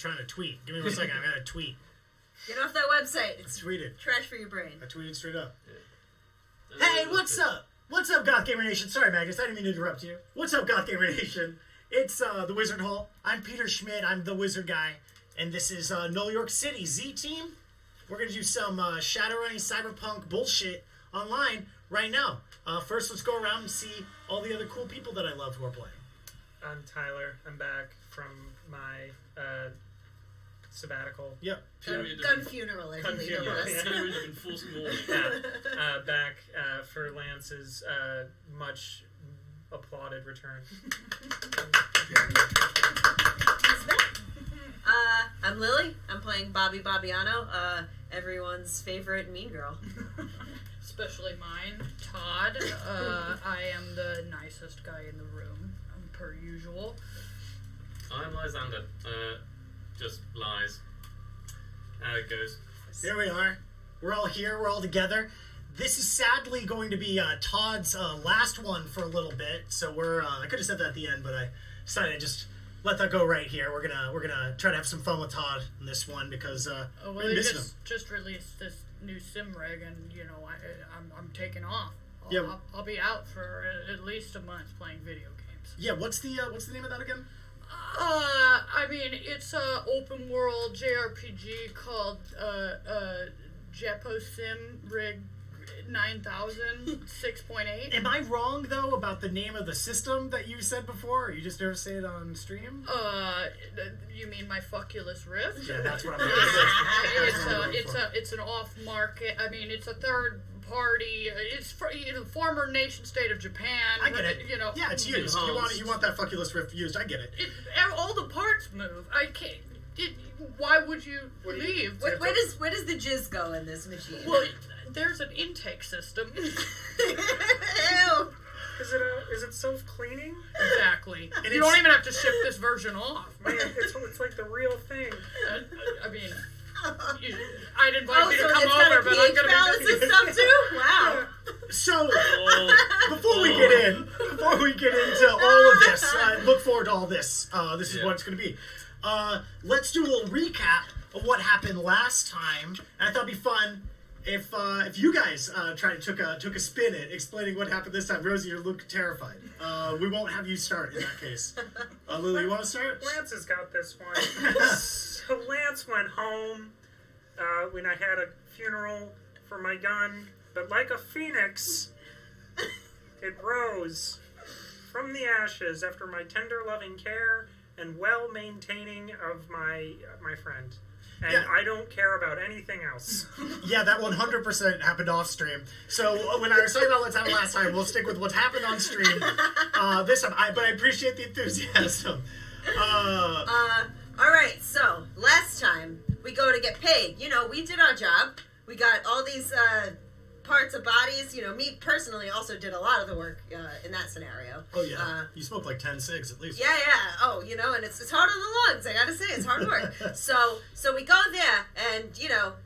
trying to tweet. Give me 1 second. I gotta tweet. Get off that website. It's tweeted. Trash for your brain. I tweeted straight up. Yeah. Hey, what's up? What's up, Goth Gamer Nation? Sorry, Magnus, I didn't mean to interrupt you. What's up, Goth Gamer Nation? It's the Wizard Hole. I'm Peter Schmidt. I'm the Wizard Guy, and this is Null York City Z-team. We're gonna do some Shadowrun cyberpunk bullshit online right now. First, let's go around and see all the other cool people that I love who are playing. I'm Tyler. I'm back from my sabbatical. Yep. Gun funeral, I believe it was. Period of enforced mourning. Back for Lance's much applauded return. I'm Lily. I'm playing Bobby Bobbiano, everyone's favorite mean girl. Especially mine, Todd. I am the nicest guy in the room, per usual. I'm Lysander. Just lies. How it goes. There we are. We're all here. We're all together. This is sadly going to be Todd's last one for a little bit. So we're. I could have said that at the end, but I decided to just let that go right here. We're gonna try to have some fun with Todd in this one because they just released this new sim rig, and I'm taking off. I'll be out for at least a month playing video games. Yeah. What's the name of that again? I mean, it's a open world JRPG called Jepo Sim Rig 9000 6.8. Am I wrong though about the name of the system that you said before? Or you just never say it on stream? You mean my Fuculous Rift? Yeah, that's what I'm it's an off-market. I mean, it's a third party. It's for the former nation state of Japan. I get it. Yeah, it's used. You want that Fuculous Rift used. I get it. All the parts move. I can't. Why would you leave? Where does the jizz go in this machine? Well, there's an intake system. Ew. Is it self-cleaning? Exactly. And you don't even have to ship this version off. Man, it's like the real thing. I mean, I'd invite you to come over, but I'm gonna balance and stuff too. Wow. So before we get into all of this, look forward to all this. This is what it's going to be. Let's do a little recap of what happened last time. And I thought it'd be fun if you guys took a spin at explaining what happened this time. Rosie, you look terrified. We won't have you start in that case. Lily, you want to start? Lance has got this one. So Lance went home when I had a funeral for my gun, but like a phoenix, it rose from the ashes after my tender, loving care and well-maintaining of my friend. And yeah. I don't care about anything else. Yeah, that 100% happened off stream. So when I was talking about what's happened last time, we'll stick with what's happened on stream this time. But I appreciate the enthusiasm. All right, so last time we go to get paid. We did our job. We got all these parts of bodies. Me personally also did a lot of the work in that scenario. Oh yeah, you smoked like 10 cigs at least. Yeah. Oh, and it's hard on the lungs. I gotta say, it's hard work. so we go there, and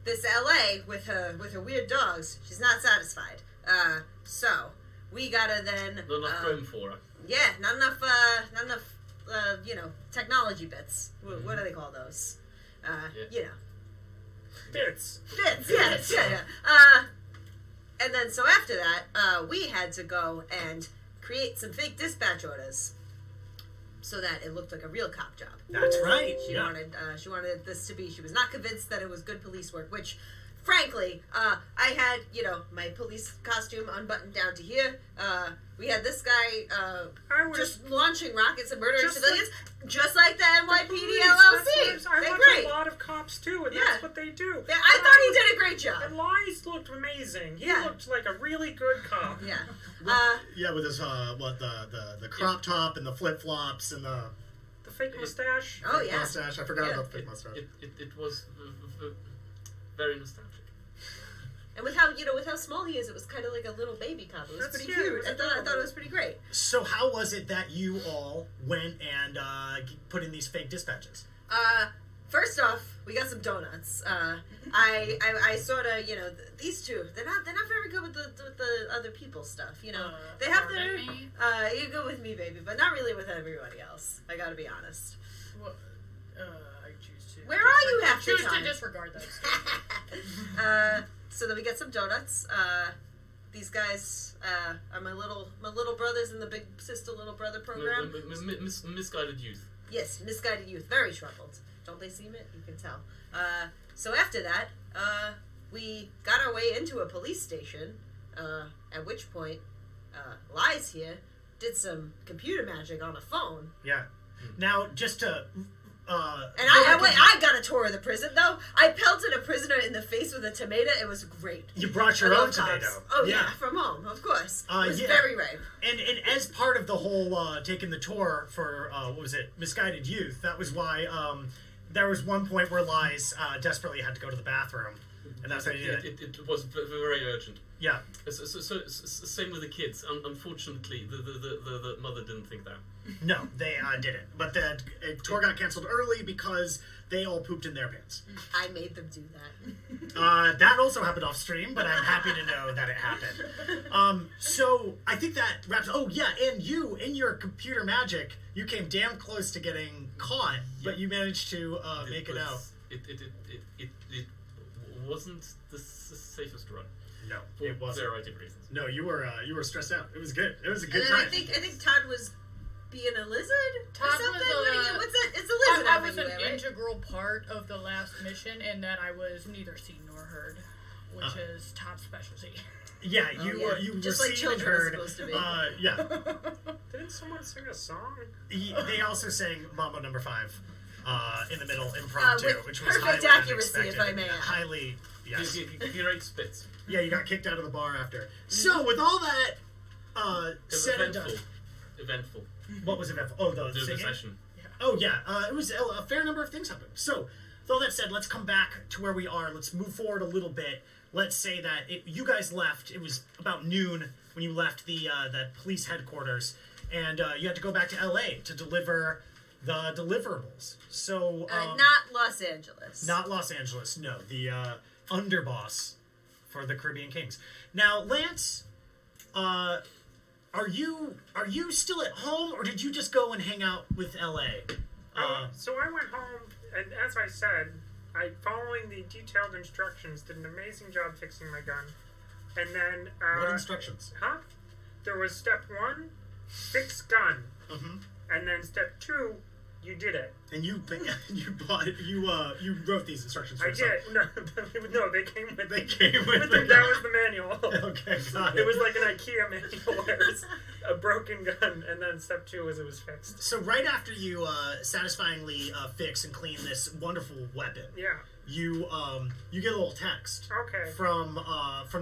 this LA with her weird dogs. She's not satisfied. So we gotta then. Not enough chrome for her. Yeah, not enough. Technology bits. What do they call those? Bits. Bits. Yeah. And then, so after that, we had to go and create some fake dispatch orders so that it looked like a real cop job. That's right. She wanted this to be. She was not convinced that it was good police work, which, frankly, I had, my police costume unbuttoned down to here. We had this guy just launching rockets and murdering civilians, just like the NYPD LLC. I watch a lot of cops too, and that's what they do. Yeah, I thought he did a great job. And Lies looked amazing. He looked like a really good cop. Yeah. With his the crop top and the flip flops and the fake mustache. Oh yeah, mustache. I forgot about the fake mustache. It was very nostalgic. And with how small he is, it was kind of like a little baby cop. It was pretty cute. I thought it was pretty great. So how was it that you all went and put in these fake dispatches? First off, we got some donuts. I sort of, these two, they're not very good with the other people stuff. They have their you go with me, baby, but not really with everybody else. I got to be honest. Well, I choose to. Where are you half the Choose to time? disregard those. So then we get some donuts. These guys are my little brothers in the Big Sister Little Brother program. Misguided youth. Yes, misguided youth, very troubled. Don't they seem it? You can tell. So after that, we got our way into a police station. At which point, Lies here did some computer magic on a phone. Yeah. Now, just to... I got a tour of the prison, though. I pelted a prisoner in the face with a tomato. It was great. You brought your own tomato. Oh, yeah, from home, of course. It was yeah. very ripe. And as part of the whole taking the tour for, what was it, Misguided Youth, that was why there was one point where Lies desperately had to go to the bathroom. And that's how you did it. It was very urgent. Yeah. So same with the kids. Unfortunately, the mother didn't think that. No, they didn't. But the tour got canceled early because they all pooped in their pants. I made them do that. That also happened off stream, but I'm happy to know that it happened. So I think that wraps. Oh yeah, and you in your computer magic, you came damn close to getting caught, but you managed to make it out. It wasn't the safest run. No, it wasn't. For a variety of reasons. No, you were stressed out. It was good. It was a good And then time. I think Todd was being a lizard Todd or something. was What's that? It's a lizard. I was an everywhere, right? integral part of the last mission in that I was neither seen nor heard, which is Todd's specialty. Yeah, you you just were like seen and children are heard. supposed to be. Yeah. Didn't someone sing a song? They also sang Mambo No. 5 in the middle, impromptu, With which was perfect highly accuracy, unexpected. if I may add. Highly, yes. He writes spits. Yeah, you got kicked out of the bar after. So, with all that said and done, Eventful. what was eventful? Oh, the The singing? session. Oh, yeah. It was a fair number of things happened. So, with all that said, let's come back to where we are. Let's move forward a little bit. Let's say that you guys left. It was about noon when you left the police headquarters, and you had to go back to L.A. to deliver the deliverables. So, Not Los Angeles. not Los Angeles. No, the underboss for the Caribbean Kings. Now, Lance, are you still at home, or did you just go and hang out with L.A.? So I went home, and as I said, following the detailed instructions, did an amazing job fixing my gun. And then... what instructions? There was step 1, fix gun. Mm-hmm. And then step 2, you did it. And you wrote these instructions for I yourself. did. No, they came with They came with them. That was the manual. Okay, got it. It was like an IKEA manual where it's a broken gun, and then step 2 was it was fixed. So right after you satisfyingly fix and clean this wonderful weapon, Yeah. you get a little text Okay. from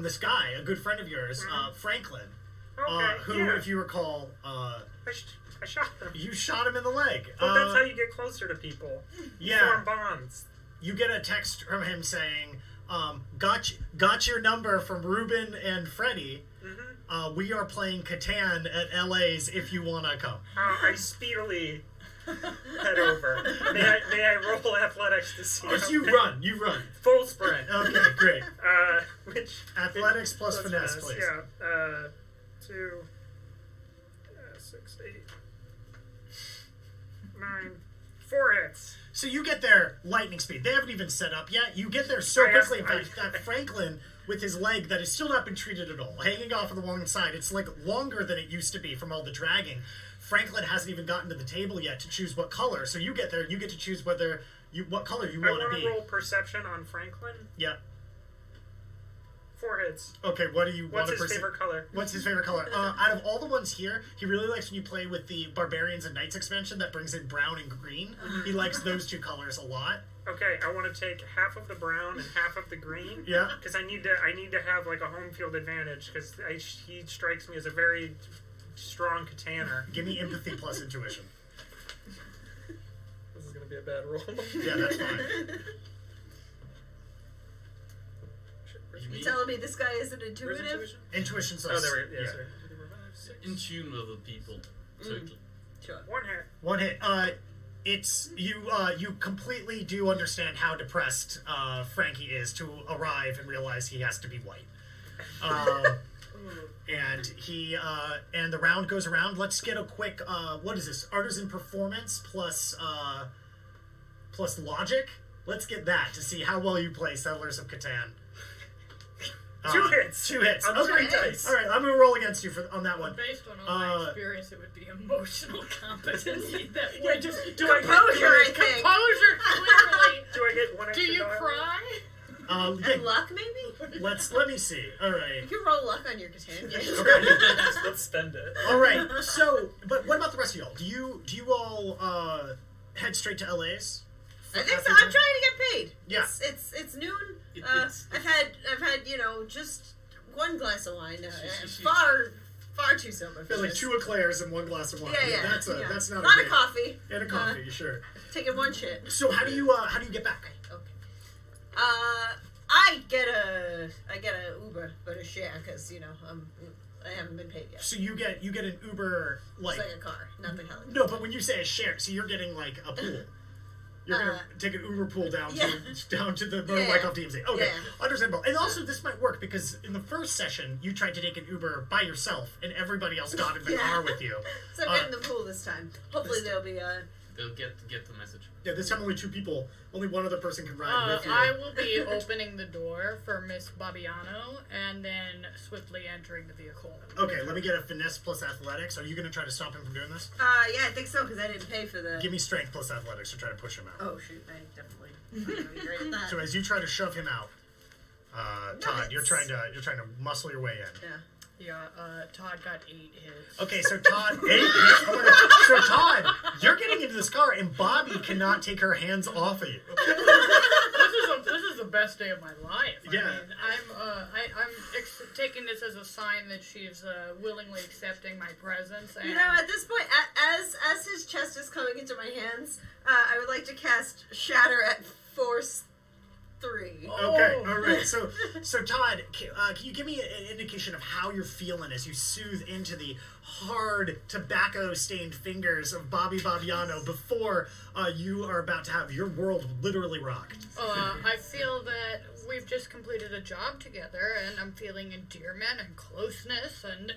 this guy, a good friend of yours, Franklin, Okay. who, yeah. if you recall, I shot him. you shot him in the leg. But that's how you get closer to people. You Yeah. form bonds. You get a text from him saying, got your number from Ruben and Freddie. Mm-hmm. We are playing Catan at LA's if you want to come. I speedily head over. May I roll athletics to see? Oh, so you run. Full sprint. Okay, great. Which Athletics plus finesse, please. Yeah. 2, 6, 8, 9, 4 hits. So you get there lightning speed. They haven't even set up yet. You get there so quickly. In fact, that Franklin with his leg that has still not been treated at all, hanging off of the one side. It's like longer than it used to be from all the dragging. Franklin hasn't even gotten to the table yet to choose what color. So you get there, you get to choose what color you want to be. I want to roll perception on Franklin. Yeah. 4 hits. Okay, what do you want to What's his favorite color? What's his favorite color? Out of all the ones here, he really likes when you play with the Barbarians and Knights expansion that brings in brown and green. He likes those 2 colors a lot. Okay, I want to take half of the brown and half of the green. Yeah. Because I need to have like a home field advantage because he strikes me as a very strong Cataner. Give me empathy plus intuition. This is gonna be a bad roll. Yeah, that's fine. You telling me this guy isn't Where's intuitive? Intuition's Oh, there we go. yeah. Sorry. In tune with other people. Totally. Sure. 1 hit. One hit. It's you completely do understand how depressed Frankie is to arrive and realize he has to be white. And he and the round goes around. Let's get a quick what is this? Artisan performance plus logic. let's get that to see how well you play Settlers of Catan. 2 hits. 2 hits. On Okay. 3 dice. All right, I'm going to roll against you on that one. Based on all my experience, it would be emotional competency that Yeah, would... just do I Composure, I get think. Composure, clearly. do I get 1 Do extra you die? cry? And luck, maybe? Let me see. All right. You can roll luck on your Catan game. Okay. Let's spend it. All right. So, but what about the rest of y'all? Do you all head straight to LA's? I think so. I'm trying to get paid. Yeah. It's noon. It's- I've had just 1 glass of wine. She- Far too sober. There's like 2 eclairs and 1 glass of wine. Yeah. That's not a lot a of coffee. And a coffee, sure. Taking 1 shit. So how do you get back? Okay. I get a Uber, but a share because I haven't been paid yet. So you get an Uber It's like a car, not the helicopter. No, but when you say a share, so you're getting like a pool. You're gonna take an Uber pool down to the Myrtle-Wyckoff DMZ. Okay, understandable. And also, this might work because in the first session, you tried to take an Uber by yourself, and everybody else got in the car with you. So I'm getting the pool this time. Hopefully, there'll be a. They'll get the message. Yeah, this time only 2 people. Only one other person can ride with you. I will be opening the door for Miss Babiano and then swiftly entering the vehicle. Okay, let me get a finesse plus athletics. Are you going to try to stop him from doing this? Yeah, I think so because I didn't pay for the. Give me strength plus athletics to try to push him out. Oh shoot! I definitely. I'm gonna be great at that. So as you try to shove him out, Todd, Nice. you're trying to muscle your way in. Yeah. Yeah, Todd got 8 hits. Okay, so Todd, 8 hits. Oh my God. So Todd, you're getting into this car, and Bobby cannot take her hands off of you. This is the best day of my life. Yeah. I mean, I'm taking this as a sign that she's willingly accepting my presence. And At this point, as his chest is coming into my hands, I would like to cast Shatter at Force 3. Okay, all right. So Todd, can you give me an indication of how you're feeling as you soothe into the hard tobacco-stained fingers of Bobby Babiano before you are about to have your world literally rocked? I feel that we've just completed a job together, and I'm feeling endearment and closeness and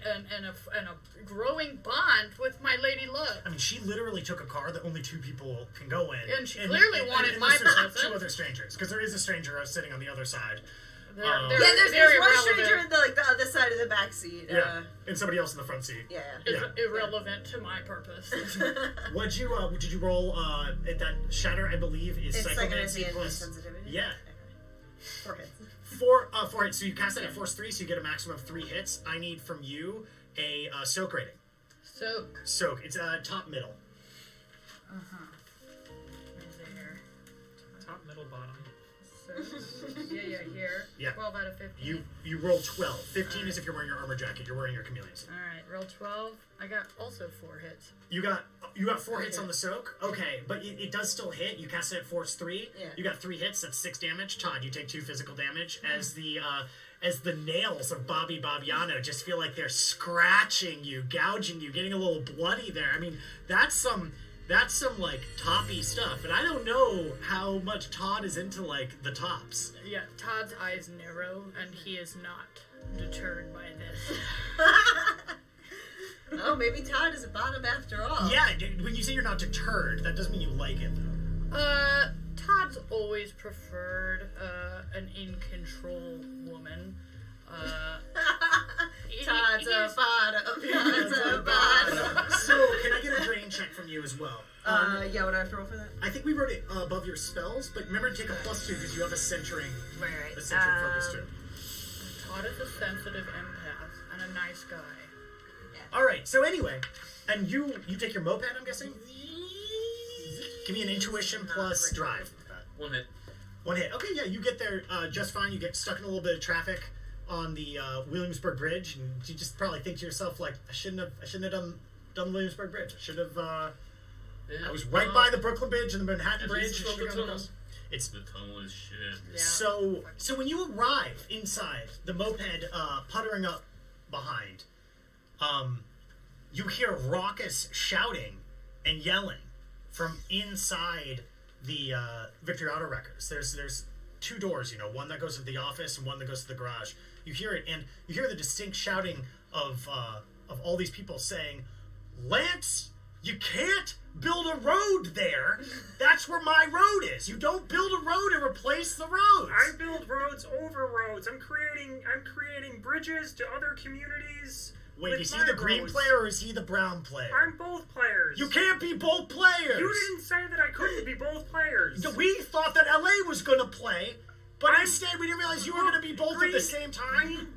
a growing bond with my lady love. I mean, she literally took a car that only 2 people can go in. And she clearly wanted my there's presence. 2 other strangers, because there is a stranger sitting on the other side. They're There's very one relevant. stranger in the other side of the back seat. And somebody else in the front seat. Yeah. Irrelevant to my purpose. Did you roll at that shatter? I believe is It's psychomancy psychomancy and plus. sensitivity. Yeah. Okay. 4 hits. So you cast that at force 3, so you get a maximum of 3 hits. I need from you a soak rating. Soak. It's top middle. There. Top, middle, bottom. Here. Yeah. 12 out of 15. You roll 12. 15 is if you're wearing your armor jacket. You're wearing your chameleon suit. Alright, roll 12. I got also 4 hits. You got 4 hits on the soak. Okay, but it does still hit. You cast it at force 3. Yeah. You got 3 hits. That's 6 damage. Todd, you take 2 physical damage as the nails of Bobby Babiano just feel like they're scratching you, gouging you, getting a little bloody there. I mean, that's some like toppy stuff, and I don't know how much Todd is into like the tops. Yeah, Todd's eyes narrow, and he is not deterred by this. Oh, maybe Todd is a bottom after all. Yeah, when you say you're not deterred, that doesn't mean you like it though. Todd's always preferred an in-control woman. Todd's a bottom. Todd's a bottom. So, can I get a drain check from you as well? Yeah, what do I have to roll for that? I think we wrote it above your spells, but remember to take a +2 because you have a centering Right. focus too. Todd is a sensitive empath and a nice guy. All right. So anyway, and you take your moped, I'm guessing. Give me an intuition plus drive. 1 hit. 1 hit. Okay, yeah, you get there just fine. You get stuck in a little bit of traffic on the Williamsburg Bridge, and you just probably think to yourself like, I shouldn't have done the Williamsburg Bridge. I should have. I was right by the Brooklyn Bridge and the Manhattan Bridge. The tunnel is shit. Yeah. So when you arrive inside the moped, puttering up behind, you hear raucous shouting and yelling from inside the Victory Auto Records. There's 2 doors, one that goes to the office and one that goes to the garage. You hear it, and you hear the distinct shouting of all these people saying, "Lance, You can't build a road there. That's where my road is. You don't build a road and replace the roads. I build roads over roads. I'm creating bridges to other communities. Wait, is he the green player or is he the brown player? I'm both players. You can't be both players. You didn't say that I couldn't be both players. We thought that LA was going to play, but instead we didn't realize you were going to be both at the same time.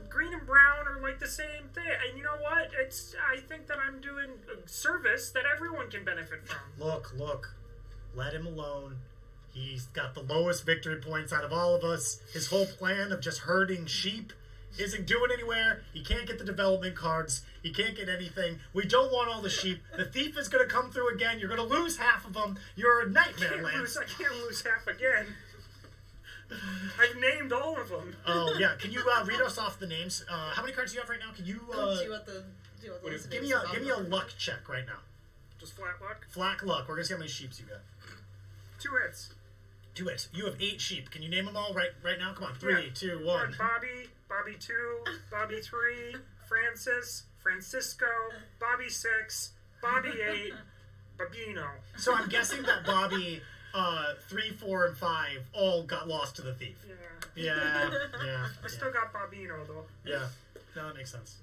Green and brown are like the same thing. And you know what? I think that I'm doing a service that everyone can benefit from. Look. Let him alone. He's got the lowest victory points out of all of us. His whole plan of just herding sheep isn't doing anywhere. He can't get the development cards. He can't get anything. We don't want all the sheep. The thief is going to come through again. You're going to lose half of them. You're a nightmare, Lance. I can't lose half again. I've named all of them. Oh, yeah. Can you read us off the names? How many cards do you have right now? Can you... do you want the list of give names? me a luck check right now. Just flat luck? Flat luck. We're going to see how many sheeps you got. 2 hits. 2 hits. You have 8 sheep. Can you name them all right now? Come on. 3, 2, 1. Bobby 2, Bobby 3, Francisco, Bobby 6, Bobby 8, Babino. So I'm guessing that Bobby 3, 4, and 5 all got lost to the thief. Yeah. I still got Babino though. Yeah. No, that makes sense.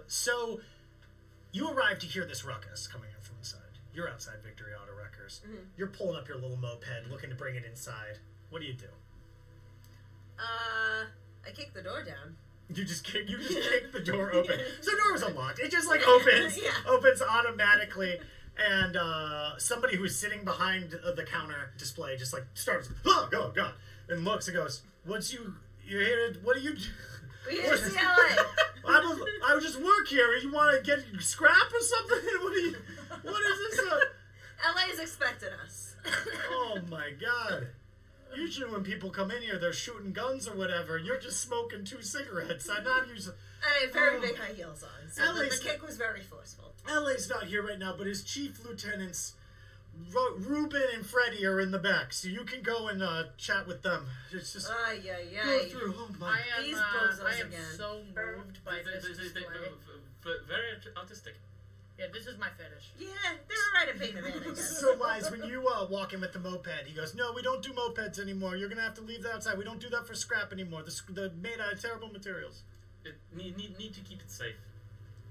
So you arrive to hear this ruckus coming in from the side. You're outside Victory Auto Wreckers. Mm-hmm. You're pulling up your little moped, looking to bring it inside. What do you do? I kick the door down. You just kick the door open. So the door was unlocked. It just opens automatically, and somebody who's sitting behind the counter display just starts, oh god, and looks and goes, you're here? What are you? We're here to see LA. I would just work here. You want to get scrap or something? What is this? LA's expecting us. Oh my god. Usually when people come in here, they're shooting guns or whatever. You're just smoking 2 cigarettes. I'm not using... I had very big high heels on, so the kick was very forceful. LA's not here right now, but his chief lieutenants, Ruben and Freddie, are in the back, so you can go and chat with them. It's just go through. Oh my! These bozos I am again. so moved by this display. Very artistic. Yeah, this is my fetish. Yeah, they were right at painting it, I guess. So, Lies, when you walk in with the moped, he goes, no, we don't do mopeds anymore. You're going to have to leave that outside. We don't do that for scrap anymore. They're made out of terrible materials. Need to keep it safe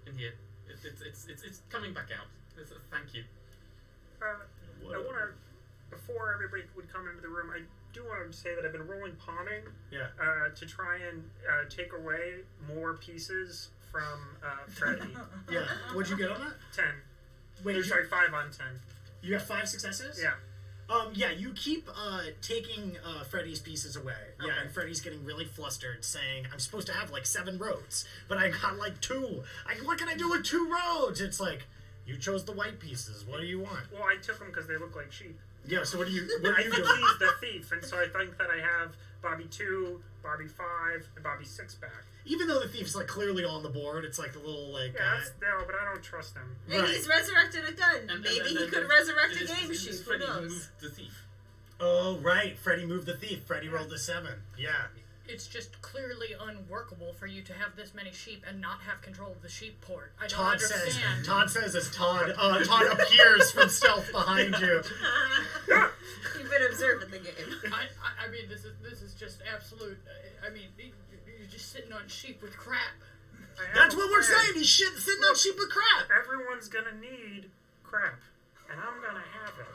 in here. It's coming back out. Thank you. I want to, before everybody would come into the room, I do want to say that I've been rolling pawning to try and take away more pieces from Freddie. Yeah. What'd you get on that? 10. Wait, sorry, 5 on 10. You have 5 successes? Yeah. Yeah, you keep taking Freddy's pieces away. Okay. Yeah, and Freddy's getting really flustered, saying, I'm supposed to have 7 roads, but I got 2. What can I do with 2 roads? It's like, you chose the white pieces. What do you want? Well, I took them because they look like sheep. Yeah, so what do you I doing? think he's the thief, and so I think that I have Bobby 2, Bobby 5, and Bobby 6 back. Even though the thief's like clearly on the board, it's like the little like. Yeah, no, but I don't trust him. And he's resurrected a gun. Maybe he could resurrect a game sheep. Who Freddy knows? moved the thief. Oh right, Freddy moved the thief. Freddy rolled a 7. Yeah. It's just clearly unworkable for you to have this many sheep and not have control of the sheep port. I don't Todd understand. Todd says as Todd appears from stealth behind you. You've been observing the game. I mean, this is just absolute. I mean, you're just sitting on sheep with crap. That's what we're saying. He's sitting on sheep with crap. Everyone's gonna need crap, and I'm gonna have it.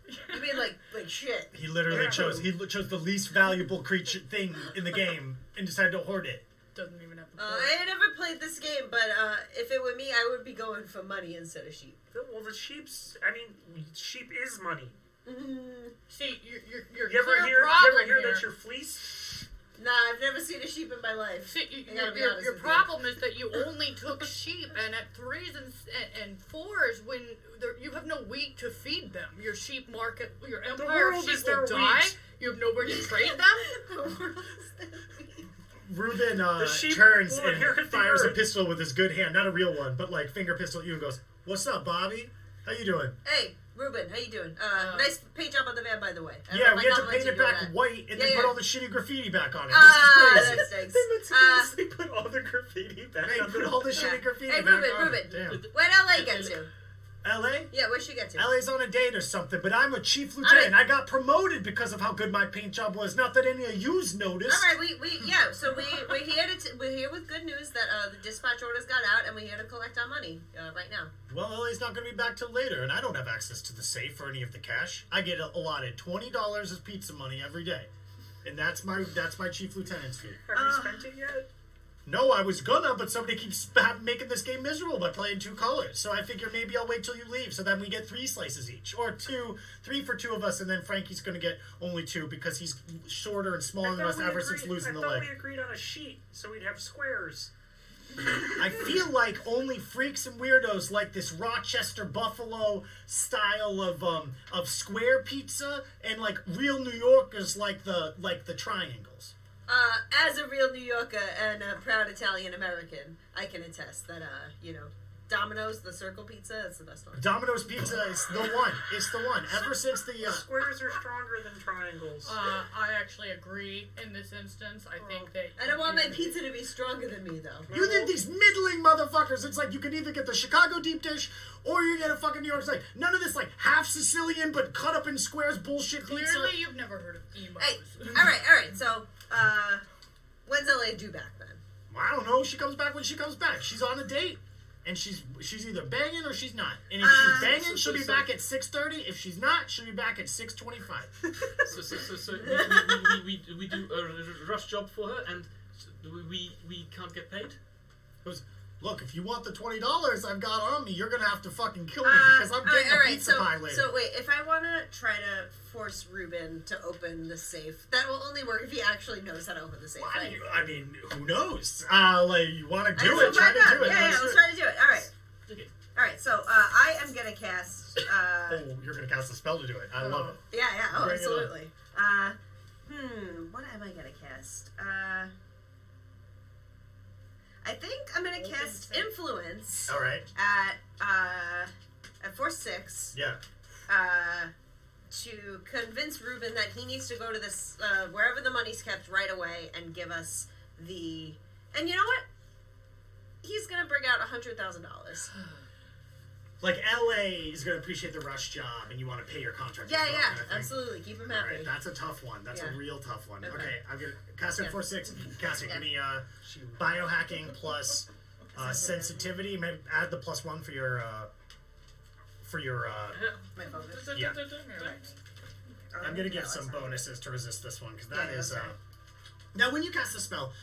You mean like shit? He literally chose the least valuable creature thing in the game and decided to hoard it. Doesn't even have. I had never played this game, but if it were me, I would be going for money instead of sheep. Well, sheep is money. See, You ever clear hear problem here. that you're fleeced? Nah, I've never seen a sheep in my life. See, I gotta be honest your with problem is that you only took sheep, and at 3s and 4s, when you have no wheat to feed them. Your sheep market, your empire of sheep will die. Wheat. You have nowhere to trade them. Reuben sheep turns will and inherit the fires a earth. pistol with his good hand, not a real one, but finger pistol at you and goes, "What's up, Bobby? How you doing?" Hey, Ruben, how you doing? Nice paint job on the van, by the way. Yeah, we had to paint it back white and then put all the shitty graffiti back on it. That stinks. They put all the graffiti back on it. Put all the shitty graffiti hey, back on Ruben, it. Damn. where'd LA get to? LA? Yeah, where'd she get to? LA's on a date or something, but I'm a chief lieutenant. I got promoted because of how good my paint job was. Not that any of yous noticed. All right, we're here with good news that the dispatch orders got out, and we're here to collect our money right now. Well, LA's not going to be back till later, and I don't have access to the safe or any of the cash. I get allotted $20 as pizza money every day, and that's my chief lieutenant's fee. Have you spent it yet? No, I was gonna, but somebody keeps making this game miserable by playing 2 colors. So I figure maybe I'll wait till you leave, so then we get 3 slices each, or 3 for 2 of us, and then Frankie's gonna get only 2 because he's shorter and smaller than us ever since losing the leg. I thought we agreed on a sheet, so we'd have squares. I feel like only freaks and weirdos like this Rochester Buffalo style of square pizza, and like real New Yorkers like the triangles. As a real New Yorker and a proud Italian American, I can attest that Domino's, the circle pizza, is the best one. Domino's pizza is the one. It's the one. Ever since the squares are stronger than triangles. I actually agree in this instance. I think that I don't want my pizza to be stronger than me, though. You think these middling motherfuckers? It's like you can either get the Chicago deep dish or you get a fucking New York style. None of this like half Sicilian but cut up in squares bullshit pizza. Clearly, you've never heard of emos. Hey, all right. So, when's LA due back then? Well, I don't know. She comes back when she comes back. She's on a date. And she's either banging or she's not. And if she's banging, she'll be back at 6:30. If she's not, she'll be back at 6:25. So we do a rush job for her, and we can't get paid. Look, if you want the $20 I've got on me, you're gonna have to fucking kill me because I'm getting a pizza pie later. So wait, if I want to try to force Ruben to open the safe, that will only work if he actually knows how to open the safe. Well, right? I mean, who knows? You want to do it? Try to do it. Yeah, let's try to do it. All right. Okay. All right. So I am gonna cast. Oh, you're gonna cast a spell to do it. I love it. Yeah. Oh, Bring it absolutely. What am I gonna cast? I think I'm gonna cast Influence. All right. At Force 6. Yeah. To convince Ruben that he needs to go to this wherever the money's kept right away and give us the. And you know what? He's gonna bring out $100,000. Like LA is gonna appreciate the rush job, and you want to pay your contract. Yeah, absolutely. Keep him happy. All right, that's a tough one. That's a real tough one. Okay, I'm gonna cast it 4/6. Casting, give me biohacking plus sensitivity. Maybe add the +1 for your My focus. Yeah. I'm gonna give some bonuses to resist this one because that is. Now, when you cast a spell.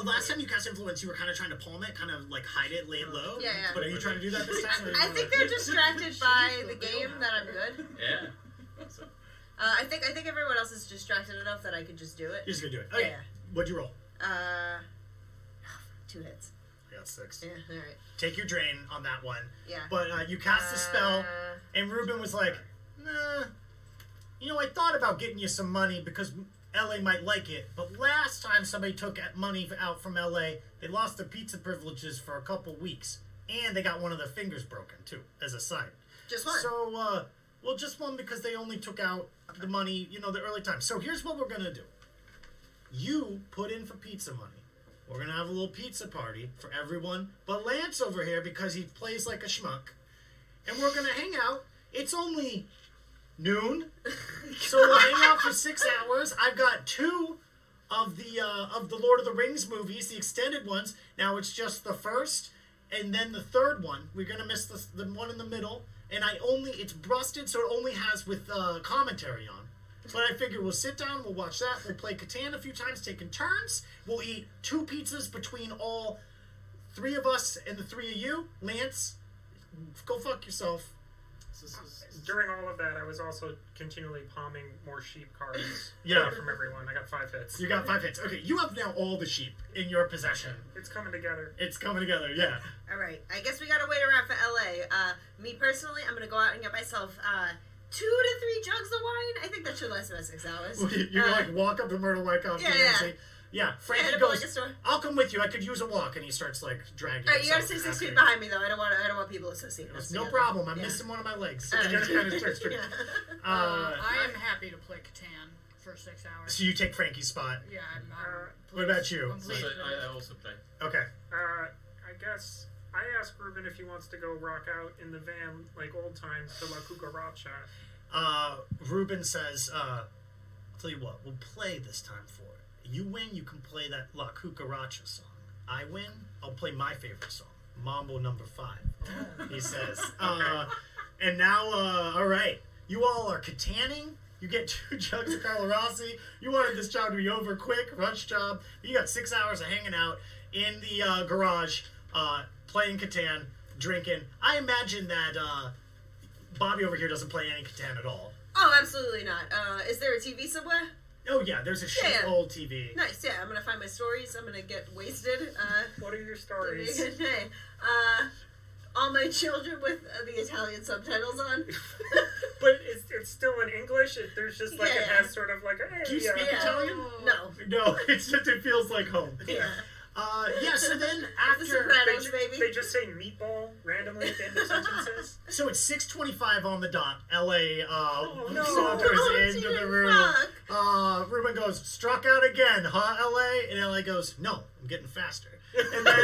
Last time you cast Influence, you were kind of trying to palm it, kind of like hide it, lay it low. Yeah. But are you trying to do that this time? I think they're distracted by the game that I'm good. Yeah. I think everyone else is distracted enough that I could just do it. You're just gonna do it. Okay. Yeah. What'd you roll? 2 hits. I got 6. Yeah. All right. Take your drain on that one. Yeah. But you cast the spell, and Ruben was like, "Nah, I thought about getting you some money because LA might like it, but last time somebody took money out from LA, they lost their pizza privileges for a couple weeks, and they got one of their fingers broken too, as a sign. Just one. So, just one because they only took out the money, the early time. So here's what we're gonna do. You put in for pizza money. We're gonna have a little pizza party for everyone, but Lance over here because he plays like a schmuck, and we're gonna hang out. It's only noon, so we'll hang out for 6 hours. I've got 2 of the Lord of the Rings movies, the extended ones. Now it's just the first, and then the third one. We're gonna miss the one in the middle, and it's busted, so it only has with commentary on. But I figure we'll sit down, we'll watch that, we'll play Catan a few times, taking turns. We'll eat 2 pizzas between all 3 of us and the 3 of you. Lance, go fuck yourself. During all of that, I was also continually palming more sheep cards from everyone. I got 5 hits. You got 5 hits. Okay, you have now all the sheep in your possession. It's coming together. Yeah. All right. I guess we gotta wait around for LA. Me personally, I'm gonna go out and get myself 2 to 3 jugs of wine. I think that should last about 6 hours. You walk up to Myrtle-Wyckoff and say, Yeah, Frankie Yeah, goes, like a store. I'll come with you. I could use a walk. And he starts, like, dragging Alright, you gotta himself stay 6 after feet you. behind me, though. I don't want people associating us No together. problem. I'm Yeah. missing one of my legs. Alright. He just kind of starts to- Yeah. I am happy to play Catan for 6 hours. So you take Frankie's spot. Yeah, I'm What about you? completely- I also play. Okay. I guess I asked Ruben if he wants to go rock out in the van like old times to La Cucaracha. Ruben says, I'll tell you what, we'll play this time for it. You win, you can play that La Cucaracha song. I win, I'll play my favorite song, Mambo number 5. He says. And now, all right, you all are Cataning. You get 2 jugs of Carlo Rossi. You wanted this job to be over quick, rush job. You got 6 hours of hanging out in the garage, playing Catan, drinking. I imagine that Bobby over here doesn't play any Catan at all. Oh, absolutely not. Is there a TV somewhere? Oh yeah, there's a shit Yeah. old TV. Nice, yeah. I'm gonna find my stories. I'm gonna get wasted. What are your stories? Hey, all my children with the Italian subtitles on. But it's still in English. There's just like it Yeah. has sort of like a hey, Do you speak Yeah. Italian? No. No, it's just it feels like home. Yeah. Yeah. So then The after, Sopranos, baby. They just say meatball randomly at the end of sentences. so it's 6:25 on the dot. LA no. saunters Oh, into the dude, room. fuck. Ruben goes, struck out again, huh, LA? And LA goes, no, I'm getting faster. And then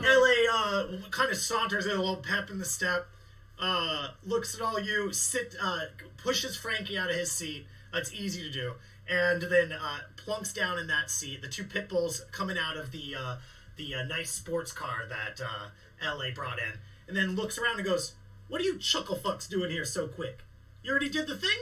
LA kind of saunters in, a little pep in the step, looks at all you, pushes Frankie out of his seat. It's easy to do. And then plunks down in that seat. The 2 pit bulls coming out of the nice sports car that LA brought in. And then looks around and goes, what are you chuckle fucks doing here so quick? You already did the thing?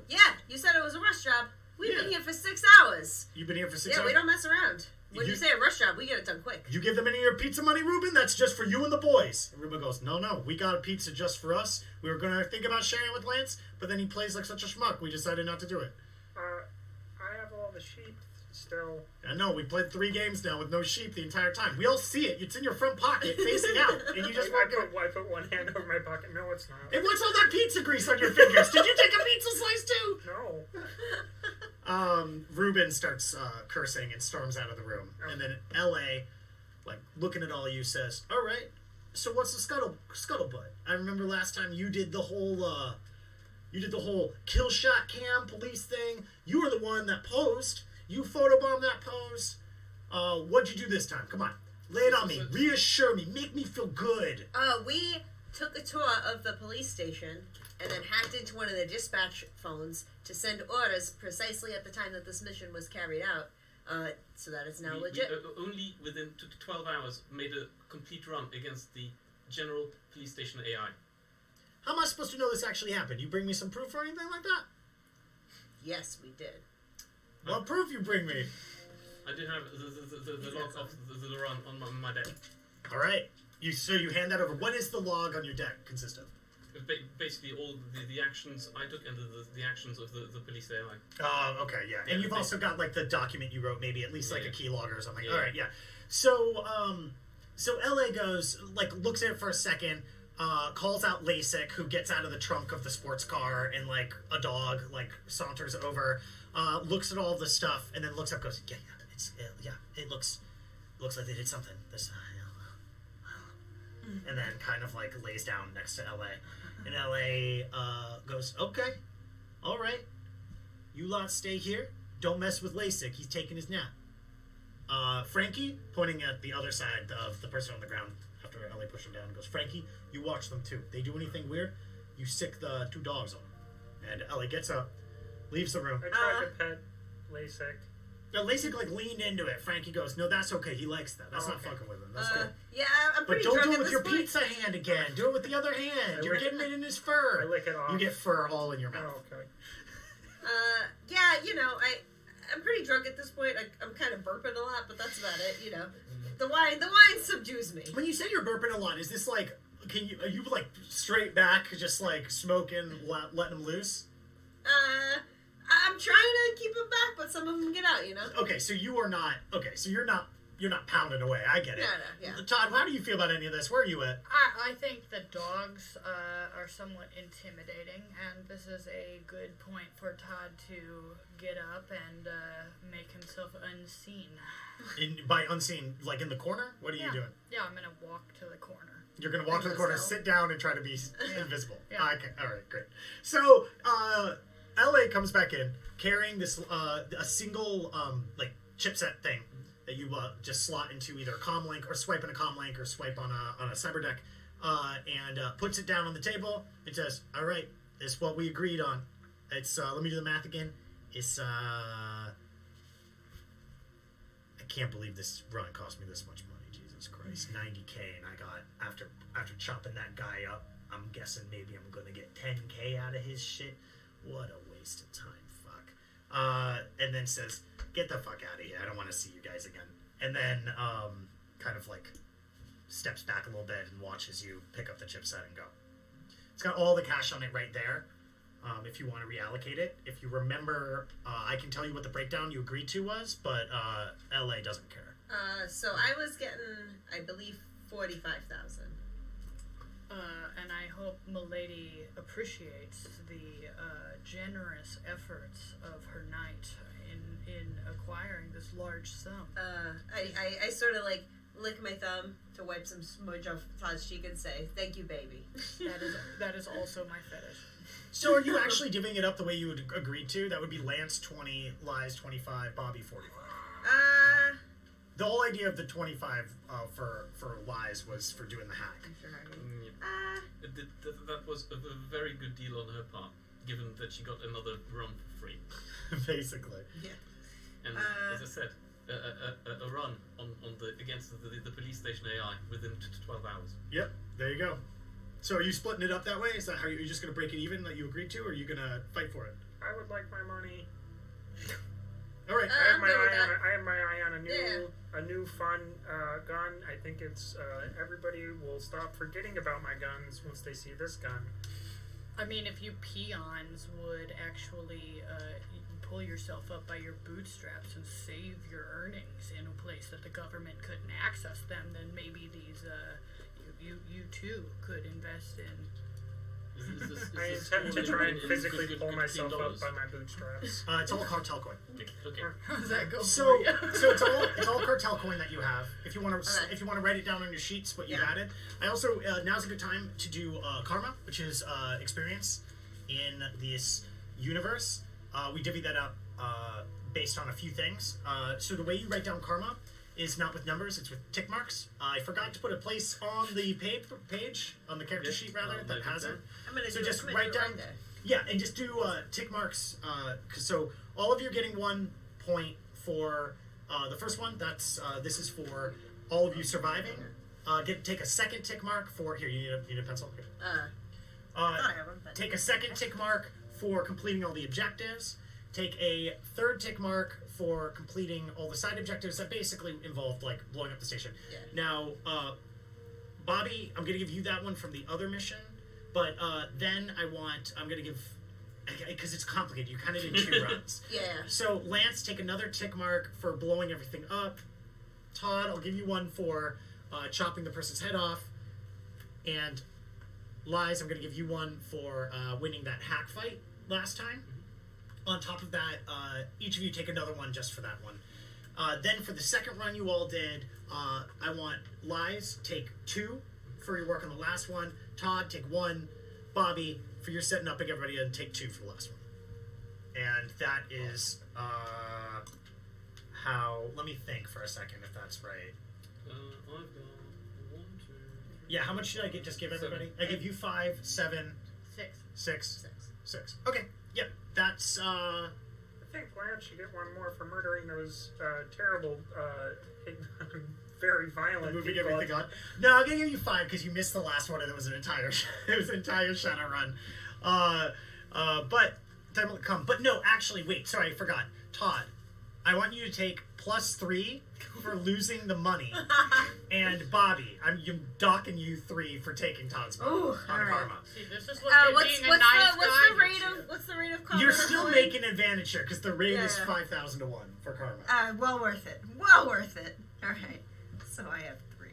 Yeah, you said it was a rush job. We've Yeah. been here for 6 hours. You've been here for 6 Yeah, hours? we don't mess around. When you You- say a rush job, we get it done quick. You give them any of your pizza money, Ruben? That's just for you and the boys. And Ruben goes, no, we got a pizza just for us. We were going to think about sharing it with Lance, but then he plays like such a schmuck. We decided not to do it. I have all the sheep still. I know, we played 3 games now with no sheep the entire time. We all see it. It's in your front pocket, facing out. And you just walk in. I put one hand over my pocket. No, it's not. And what's all that pizza grease on your fingers? Did you take a pizza slice too? No. Ruben starts cursing and storms out of the room. And then LA, like, looking at all you, says, all right, so what's the scuttlebutt? I remember last time you did the whole kill shot cam police thing. You were the one that posed. You photobombed that pose. What'd you do this time? Come on. Lay it on me. Reassure me. Make me feel good. We took a tour of the police station and then hacked into one of the dispatch phones to send orders precisely at the time that this mission was carried out, so that it's now legit. We only within 12 hours made a complete run against the general police station AI. How am I supposed to know this actually happened? You bring me some proof or anything like that? Yes, we did. What proof you bring me? I did have the log of the run on my deck. All right. So you hand that over. What is the log on your deck consist of? Basically all the actions I took and the actions of the police AI. Oh, okay, yeah. And you've also got, like, the document you wrote, maybe at least, like, a key logger or something. Yeah. All right, yeah. So, so LA goes, like, looks at it for a second, calls out LASIK, who gets out of the trunk of the sports car, and, like, a dog, like, saunters over, looks at all the stuff, and then looks up, goes, it looks like they did something this and then kind of, like, lays down next to LA. And LA goes, okay, all right. You lot stay here. Don't mess with LASIK. He's taking his nap. Frankie, pointing at the other side of the person on the ground after LA pushed him down, goes, Frankie, you watch them too. They do anything weird, you sick the 2 dogs on them. And LA gets up, leaves the room. I tried to pet LASIK. Now, LASIK, like, leaned into it. Frankie goes, no, that's okay. He likes that. That's not fucking with him. That's good. Yeah, I'm But pretty don't drunk do it at with this your point. pizza hand again. Do it with the other hand. You're getting it in his fur. I lick it off. You get fur all in your mouth. Oh, okay. Yeah, you know, I'm pretty drunk at this point. I'm kind of burping a lot, but that's about it. You know, the wine subdues me. When you say you're burping a lot, is this like, are you like straight back, just like smoking, letting them loose? I'm trying to keep them back, but some of them get out. You know. Okay, so you're not you're not pounding away. I get it. Yeah. Todd, how do you feel about any of this? Where are you at? I think the dogs are somewhat intimidating, and this is a good point for Todd to get up and make himself unseen. By unseen, like in the corner? What are you doing? Yeah, I'm gonna walk to the corner. You're gonna walk to the corner, sit down, and try to be invisible. Yeah. Okay, all right, great. So, LA comes back in carrying this a single like chipset thing that you just slot into either a comm link or swipe in a comm link or swipe on a cyber deck, and puts it down on the table. It says, "All right, this is what we agreed on. It's let me do the math again. It's I can't believe this run cost me this much money. Jesus Christ, $90K, and I got after chopping that guy up, I'm guessing maybe I'm gonna get $10K out of his shit. What a waste of time, fuck." And then says, "Get the fuck out of here. I don't want to see you guys again." And then kind of like steps back a little bit and watches you pick up the chipset and go. It's got all the cash on it right there. If you want to reallocate it, if you remember, I can tell you what the breakdown you agreed to was, but LA doesn't care. So I was getting, I believe, 45,000. And I hope Milady appreciates the generous efforts of her knight in acquiring this large sum. I sort of like lick my thumb to wipe some smudge off Todd's cheek and say, "Thank you, baby." That is also my fetish. So are you actually divvying it up the way you would agreed to? That would be Lance 20, Lies 25, Bobby 45. The whole idea of the 25 for Lies was for doing the hack. That was a very good deal on her part, given that she got another run for free. Basically. Yeah. And as I said, a run on against the police station AI within 12 hours. Yep, there you go. So are you splitting it up that way? Is that how you're just going to break it even that you agreed to, or are you going to fight for it? I would like my money. All right. I have my eye on a new fun gun. I think it's everybody will stop forgetting about my guns once they see this gun. I mean, if you peons would actually pull yourself up by your bootstraps and save your earnings in a place that the government couldn't access them, then maybe these you too could invest in. I intend to try and physically pull myself up by my bootstraps. It's all cartel coin. Okay. How does that go? So it's all cartel coin that you have. If you want to write it down on your sheets, what you've added. I also now's a good time to do karma, which is experience in this universe. We divvy that up based on a few things. So the way you write down karma is not with numbers; it's with tick marks. I forgot to put a place on the page on the character sheet rather that has it. So just write down. Yeah, and just do tick marks. So all of you are getting 1 point for the first one. That's this is for all of you surviving. Take a second tick mark for here. You need a pencil. Take a second tick mark for completing all the objectives. Take a third tick mark for completing all the side objectives that basically involved like blowing up the station. Yeah. Now, Bobby, I'm gonna give you that one from the other mission, but then I'm gonna give, because it's complicated. You kind of did 2 runs. Yeah. So Lance, take another tick mark for blowing everything up. Todd, I'll give you one for chopping the person's head off, and Lies, I'm gonna give you one for winning that hack fight last time. On top of that, each of you take another one just for that one. Then for the second run you all did, I want Lies, take 2 for your work on the last one. Todd, take 1. Bobby, for your setting up everybody, and take 2 for the last one. And that is how... Let me think for a second if that's right. I've got 1, 2, 3. Yeah, how much did I just give everybody? 7. I give you 5, 7, 6. Okay, yeah, that's... I think Lance should get 1 more for murdering those terrible, very violent moving people. everything on. No, I'm gonna give you 5 because you missed the last one and it was an entire Shadowrun. But time will come. But no, actually, wait. Sorry, I forgot. Todd, I want you to take +3 for losing the money, and Bobby, I'm docking you 3 for taking Todd's money on karma. See, this is what what's the rate of karma? You're still making advantage here because the rate is 5,000 to 1 for karma. Well worth it. Well worth it. All right. So I have 3.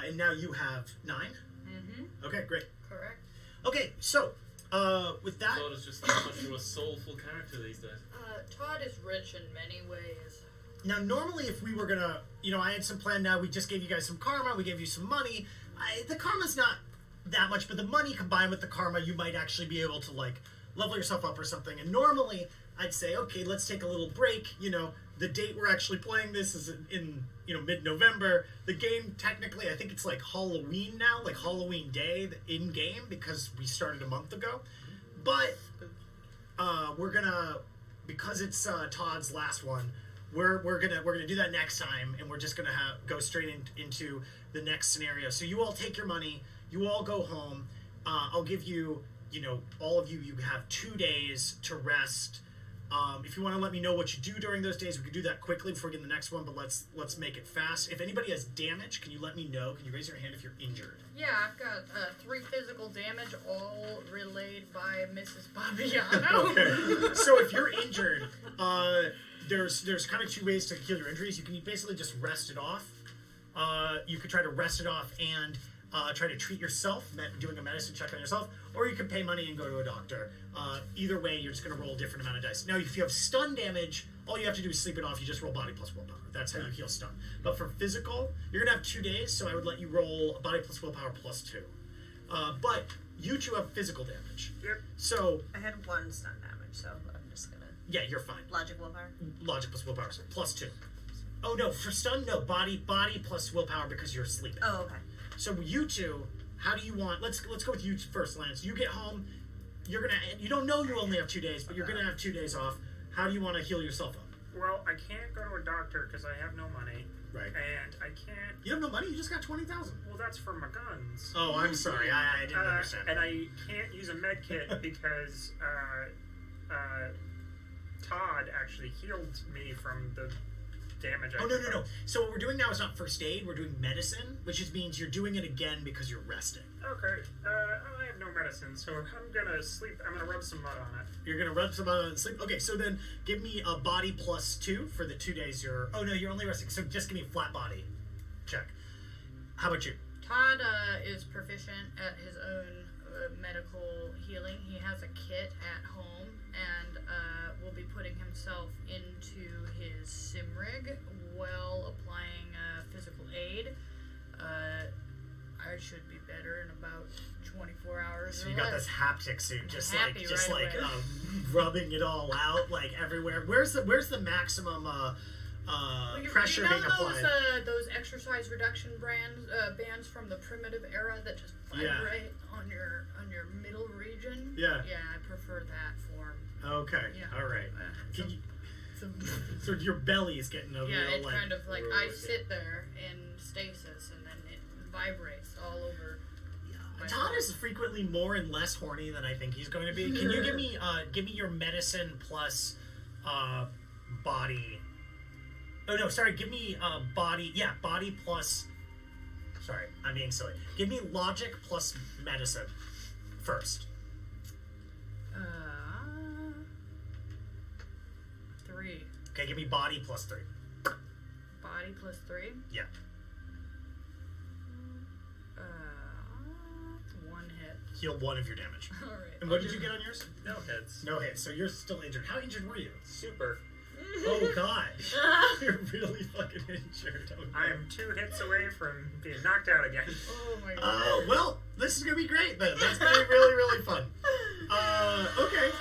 And now you have 9? Mm-hmm. Okay, great. Correct. Okay, so, with that... Todd is just that much of a soulful character these days. Todd is rich in many ways. Now, normally if we were gonna... I had some plan now. We just gave you guys some karma. We gave you some money. The karma's not that much, but the money combined with the karma, you might actually be able to, level yourself up or something. And normally, I'd say, okay, let's take a little break. The date we're actually playing this is in mid-November. The game, technically, I think it's Halloween now, Halloween Day in-game, because we started a month ago. But we're gonna, because it's Todd's last one, we're gonna do that next time, and we're just gonna go straight into the next scenario. So you all take your money, you all go home. I'll give you, all of you have 2 days to rest. If you want to let me know what you do during those days, we can do that quickly before we get to the next one, but let's make it fast. If anybody has damage, can you let me know? Can you raise your hand if you're injured? Yeah, I've got 3 physical damage, all relayed by Mrs. Bobbiano. Okay. So if you're injured, there's kind of 2 ways to heal your injuries. You can basically just rest it off. You could try to rest it off and try to treat yourself, doing a medicine check on yourself, or you can pay money and go to a doctor. Either way, you're just going to roll a different amount of dice. Now, if you have stun damage, all you have to do is sleep it off. You just roll body plus willpower. That's how you heal stun. But for physical, you're going to have 2 days, so I would let you roll body plus willpower plus 2. But you 2 have physical damage. Yep. So... I had 1 stun damage, so I'm just gonna... Yeah, you're fine. Logic willpower? Logic plus willpower, so plus 2. Oh, no, for stun, no. Body plus willpower because you're sleeping. Oh, okay. So you 2, how do you want... Let's go with you first, Lance. You get home, you don't know you only have 2 days, but you're gonna have 2 days off. How do you want to heal yourself up? Well, I can't go to a doctor because I have no money. Right. And I can't... You have no money? You just got 20,000. Well, that's for my guns. Oh, I'm sorry. I didn't understand. And I can't use a med kit because Todd actually healed me from the damage I took. No. So what we're doing now is not first aid. We're doing medicine, which just means you're doing it again because you're resting. Okay. I have no medicine, so I'm gonna sleep. I'm gonna rub some mud on it. You're gonna rub some mud on it and sleep? Okay, so then give me a body plus 2 for the 2 days you're... Oh, no, you're only resting. So just give me a flat body check. How about you? Todd is proficient at his own medical healing. He has a kit at home and will be putting himself into his sim rig while applying physical aid. I should be better in about 24 hours. So you got this haptic suit, just right rubbing it all out everywhere. Where's the maximum pressure being applied? Those exercise reduction bands from the primitive era that just vibrate on your middle region. Yeah. Yeah, I prefer that form. Okay. Yeah. All right. So your belly is getting a little it's kind of like I sit there in stasis and then it vibrates all over. Todd is frequently more and less horny than I think he's going to be. Can you give me your medicine plus body? Oh no, sorry. Give me body. Yeah, body plus. Sorry, I'm being silly. Give me logic plus medicine first. 3. Okay, give me body plus 3. Body plus 3. Yeah. 1 hit. Heal 1 of your damage. All right. And what did you get on yours? No hits. No hits. So you're still injured. How injured were you? Super. Oh god. You're really fucking injured. Oh, no. I am 2 hits away from being knocked out again. Oh my god. Oh, well, this is gonna be great then. That's gonna be really, really fun. Okay.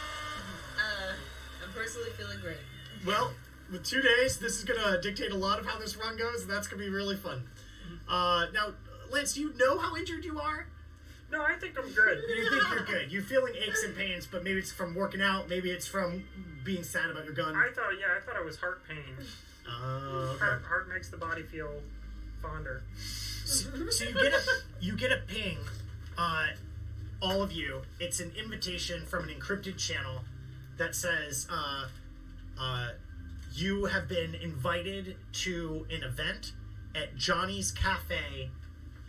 I'm personally feeling great. Well, with 2 days, this is gonna dictate a lot of how this run goes, and that's gonna be really fun. Now, Lance, do you know how injured you are? No, I think I'm good. You think you're good. You're feeling aches and pains, but maybe it's from working out, maybe it's from being sad about your gun. I thought it was heart pain. Okay. Heart makes the body feel fonder. So you get a ping, all of you. It's an invitation from an encrypted channel that says, you have been invited to an event at Johnny's Cafe,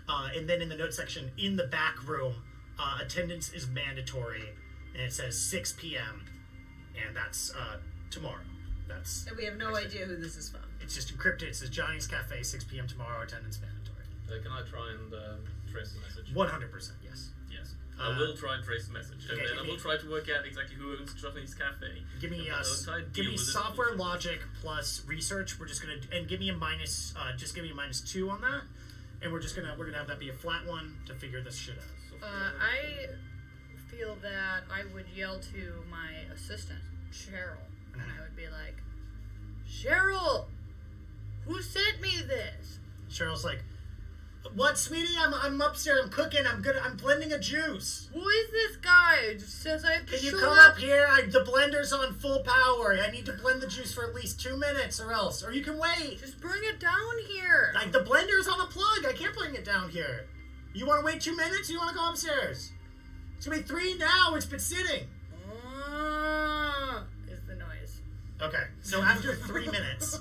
and then in the note section, in the back room, attendance is mandatory, and it says 6 p.m., and that's tomorrow. And we have no idea who this is from. It's just encrypted. It says Johnny's Cafe, 6 p.m. tomorrow, attendance mandatory. Can I try and trace the message? 100%, yes. Yes. I will try and trace the message, and okay, then I will try to work out exactly who owns Johnny's Cafe. Give me software logic plus research. We're just gonna give me a minus. Just give me a -2 on that, and we're gonna have that be a flat one to figure this shit out. I feel that I would yell to my assistant Cheryl, and I would be like, Cheryl, who sent me this? Cheryl's like, what, sweetie? I'm upstairs. I'm cooking. I'm good. I'm blending a juice. Who is this guy? It says I have to Can you show come up here? The blender's on full power. I need to blend the juice for at least 2 minutes, or else. Or you can wait. Just bring it down here. Like, the blender's on a plug. I can't bring it down here. You want to wait 2 minutes, or you want to go upstairs? It's going to be 3 now. It's been sitting. Is the noise. Okay, so after 3 minutes,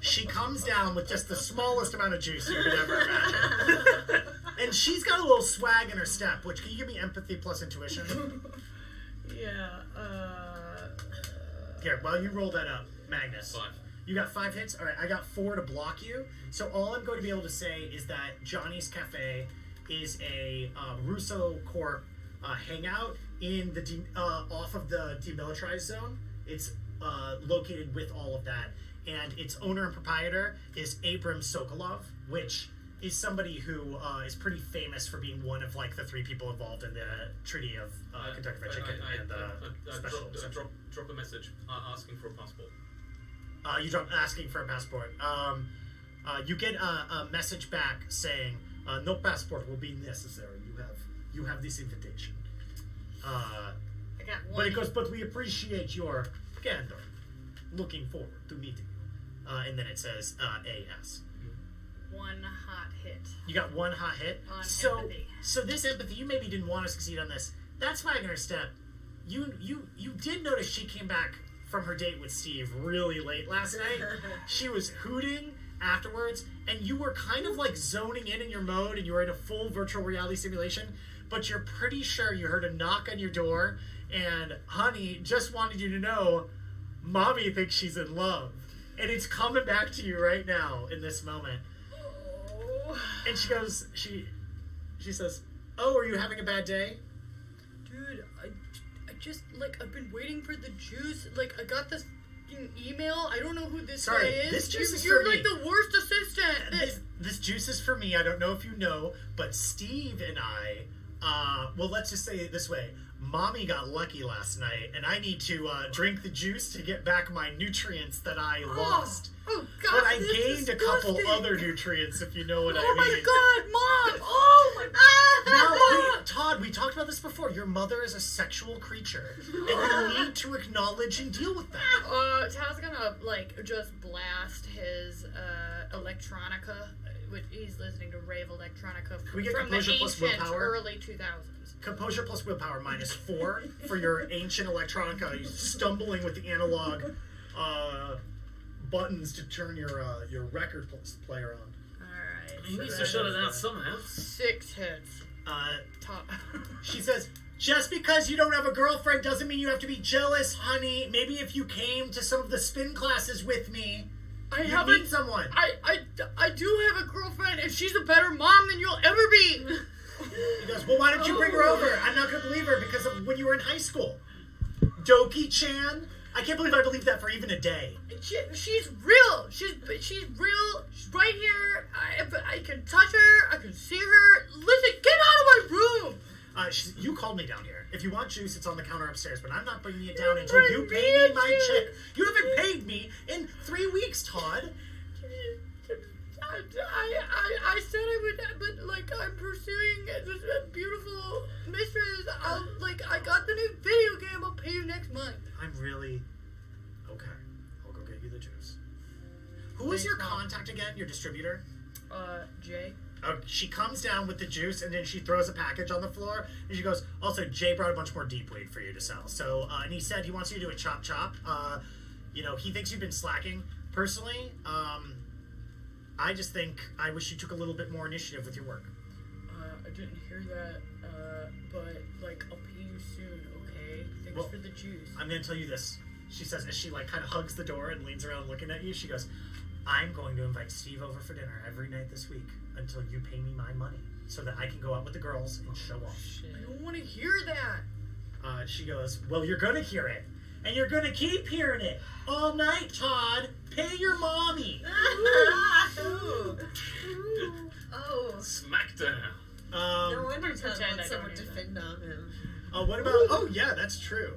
she comes down with just the smallest amount of juice you could ever imagine. And she's got a little swag in her step, which, can you give me empathy plus intuition? Yeah, Here, while you roll that up, Magnus. 5. You got 5 hits? All right, I got 4 to block you. So all I'm going to be able to say is that Johnny's Cafe is a Russo-Corp hangout in the off of the Demilitarized Zone. It's located with all of that, and its owner and proprietor is Abram Sokolov, which is somebody who is pretty famous for being one of like the 3 people involved in the Treaty of Kentucky Fried Chicken and the special. Drop a message asking for a passport. You drop asking for a passport. You get a message back saying no passport will be necessary. You have this invitation. I got one. But it goes, but we appreciate your candor. Looking forward to meeting you. And then it says AS. 1 hot hit. You got 1 hot hit. On empathy. empathy. So this empathy, you maybe didn't want to succeed on this. That's Wagner's step. You did notice she came back from her date with Steve really late last night. She was hooting afterwards, and you were kind of like zoning in your mode, and you were in a full virtual reality simulation, but you're pretty sure you heard a knock on your door, and honey just wanted you to know mommy thinks she's in love, and it's coming back to you right now in this moment. And she goes, she says, oh, are you having a bad day? Dude, I just, like, I've been waiting for the juice. Like, I got this fucking email. I don't know who this guy is. This juice is You're for like me. the worst assistant. This juice is for me. I don't know if you know, but Steve and I, well, let's just say it this way. Mommy got lucky last night, and I need to drink the juice to get back my nutrients that I lost. Oh, God, but I this is gained a couple disgusting. other nutrients, if you know what I Oh, mean. my God, Mom! Oh, my God! Now, Todd, we talked about this before. Your mother is a sexual creature, and you need to acknowledge and deal with that. Todd's gonna, like, just blast his electronica. He's listening to rave electronica we get from the composure plus ancient willpower? early 2000s. Composure plus willpower -4 for your ancient electronica. You're stumbling with the analog buttons to turn your record player on. Alright. He needs to shut it out somehow. 6 hits. Top. She says, just because you don't have a girlfriend doesn't mean you have to be jealous, honey. Maybe if you came to some of the spin classes with me, you'd meet someone. I do have a girlfriend, and she's a better mom than you'll ever be. He goes, well, why don't you bring her over? I'm not going to believe her because of when you were in high school. Doki-chan? I can't believe I believed that for even a day. She's real. She's real. She's right here. I can touch her. I can see her. Listen, get out of my room. You called me down here. If you want juice, it's on the counter upstairs, but I'm not bringing it down until you pay me my check. You haven't paid me in 3 weeks, Todd. I said I would, but like I'm pursuing this beautiful mistress. I got the new video game. I'll pay you next month. I'm really okay. I'll go get you the juice. Who is your contact again? Your distributor? Jay. She comes down with the juice and then she throws a package on the floor and she goes, also Jay brought a bunch more deep weed for you to sell. So and he said he wants you to do a chop. He thinks you've been slacking. Personally, I just think I wish you took a little bit more initiative with your work. I didn't hear that, but, like, I'll pay you soon, okay? Thanks for the juice. I'm going to tell you this. She says, as she, like, kind of hugs the door and leans around looking at you, she goes, I'm going to invite Steve over for dinner every night this week until you pay me my money so that I can go out with the girls and show off. I don't want to hear that. She goes, well, you're going to hear it. And you're going to keep hearing it all night, Todd. Pay your mommy. Ooh. Oh. Smackdown. No wonder Todd pretend wants I someone don't to either. defend on him. What about... Oh, yeah, that's true.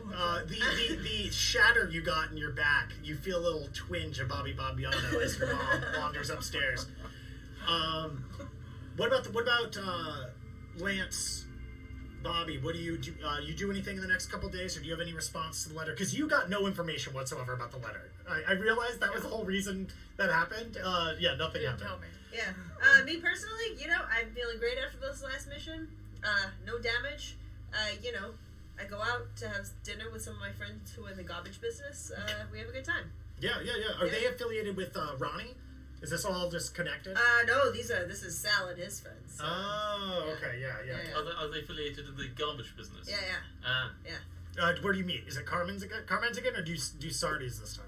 The shatter you got in your back, you feel a little twinge of Bobby Bobbiano as your mom wanders upstairs. What about Lance, Bobby? What do? You do anything in the next couple days, or do you have any response to the letter? Because you got no information whatsoever about the letter. I realized that was the whole reason that happened. Yeah, nothing Didn't happened. tell me. Yeah. Me personally, I'm feeling great after this last mission. No damage. I go out to have dinner with some of my friends who are in the garbage business. We have a good time. Yeah. Are they affiliated with Ronnie? Is this all just connected? No, this is Sal and his friends. So. Oh, okay, yeah. Are they affiliated with the garbage business? Yeah. Where do you meet? Is it Carmen's again, or do you do Sardi's this time?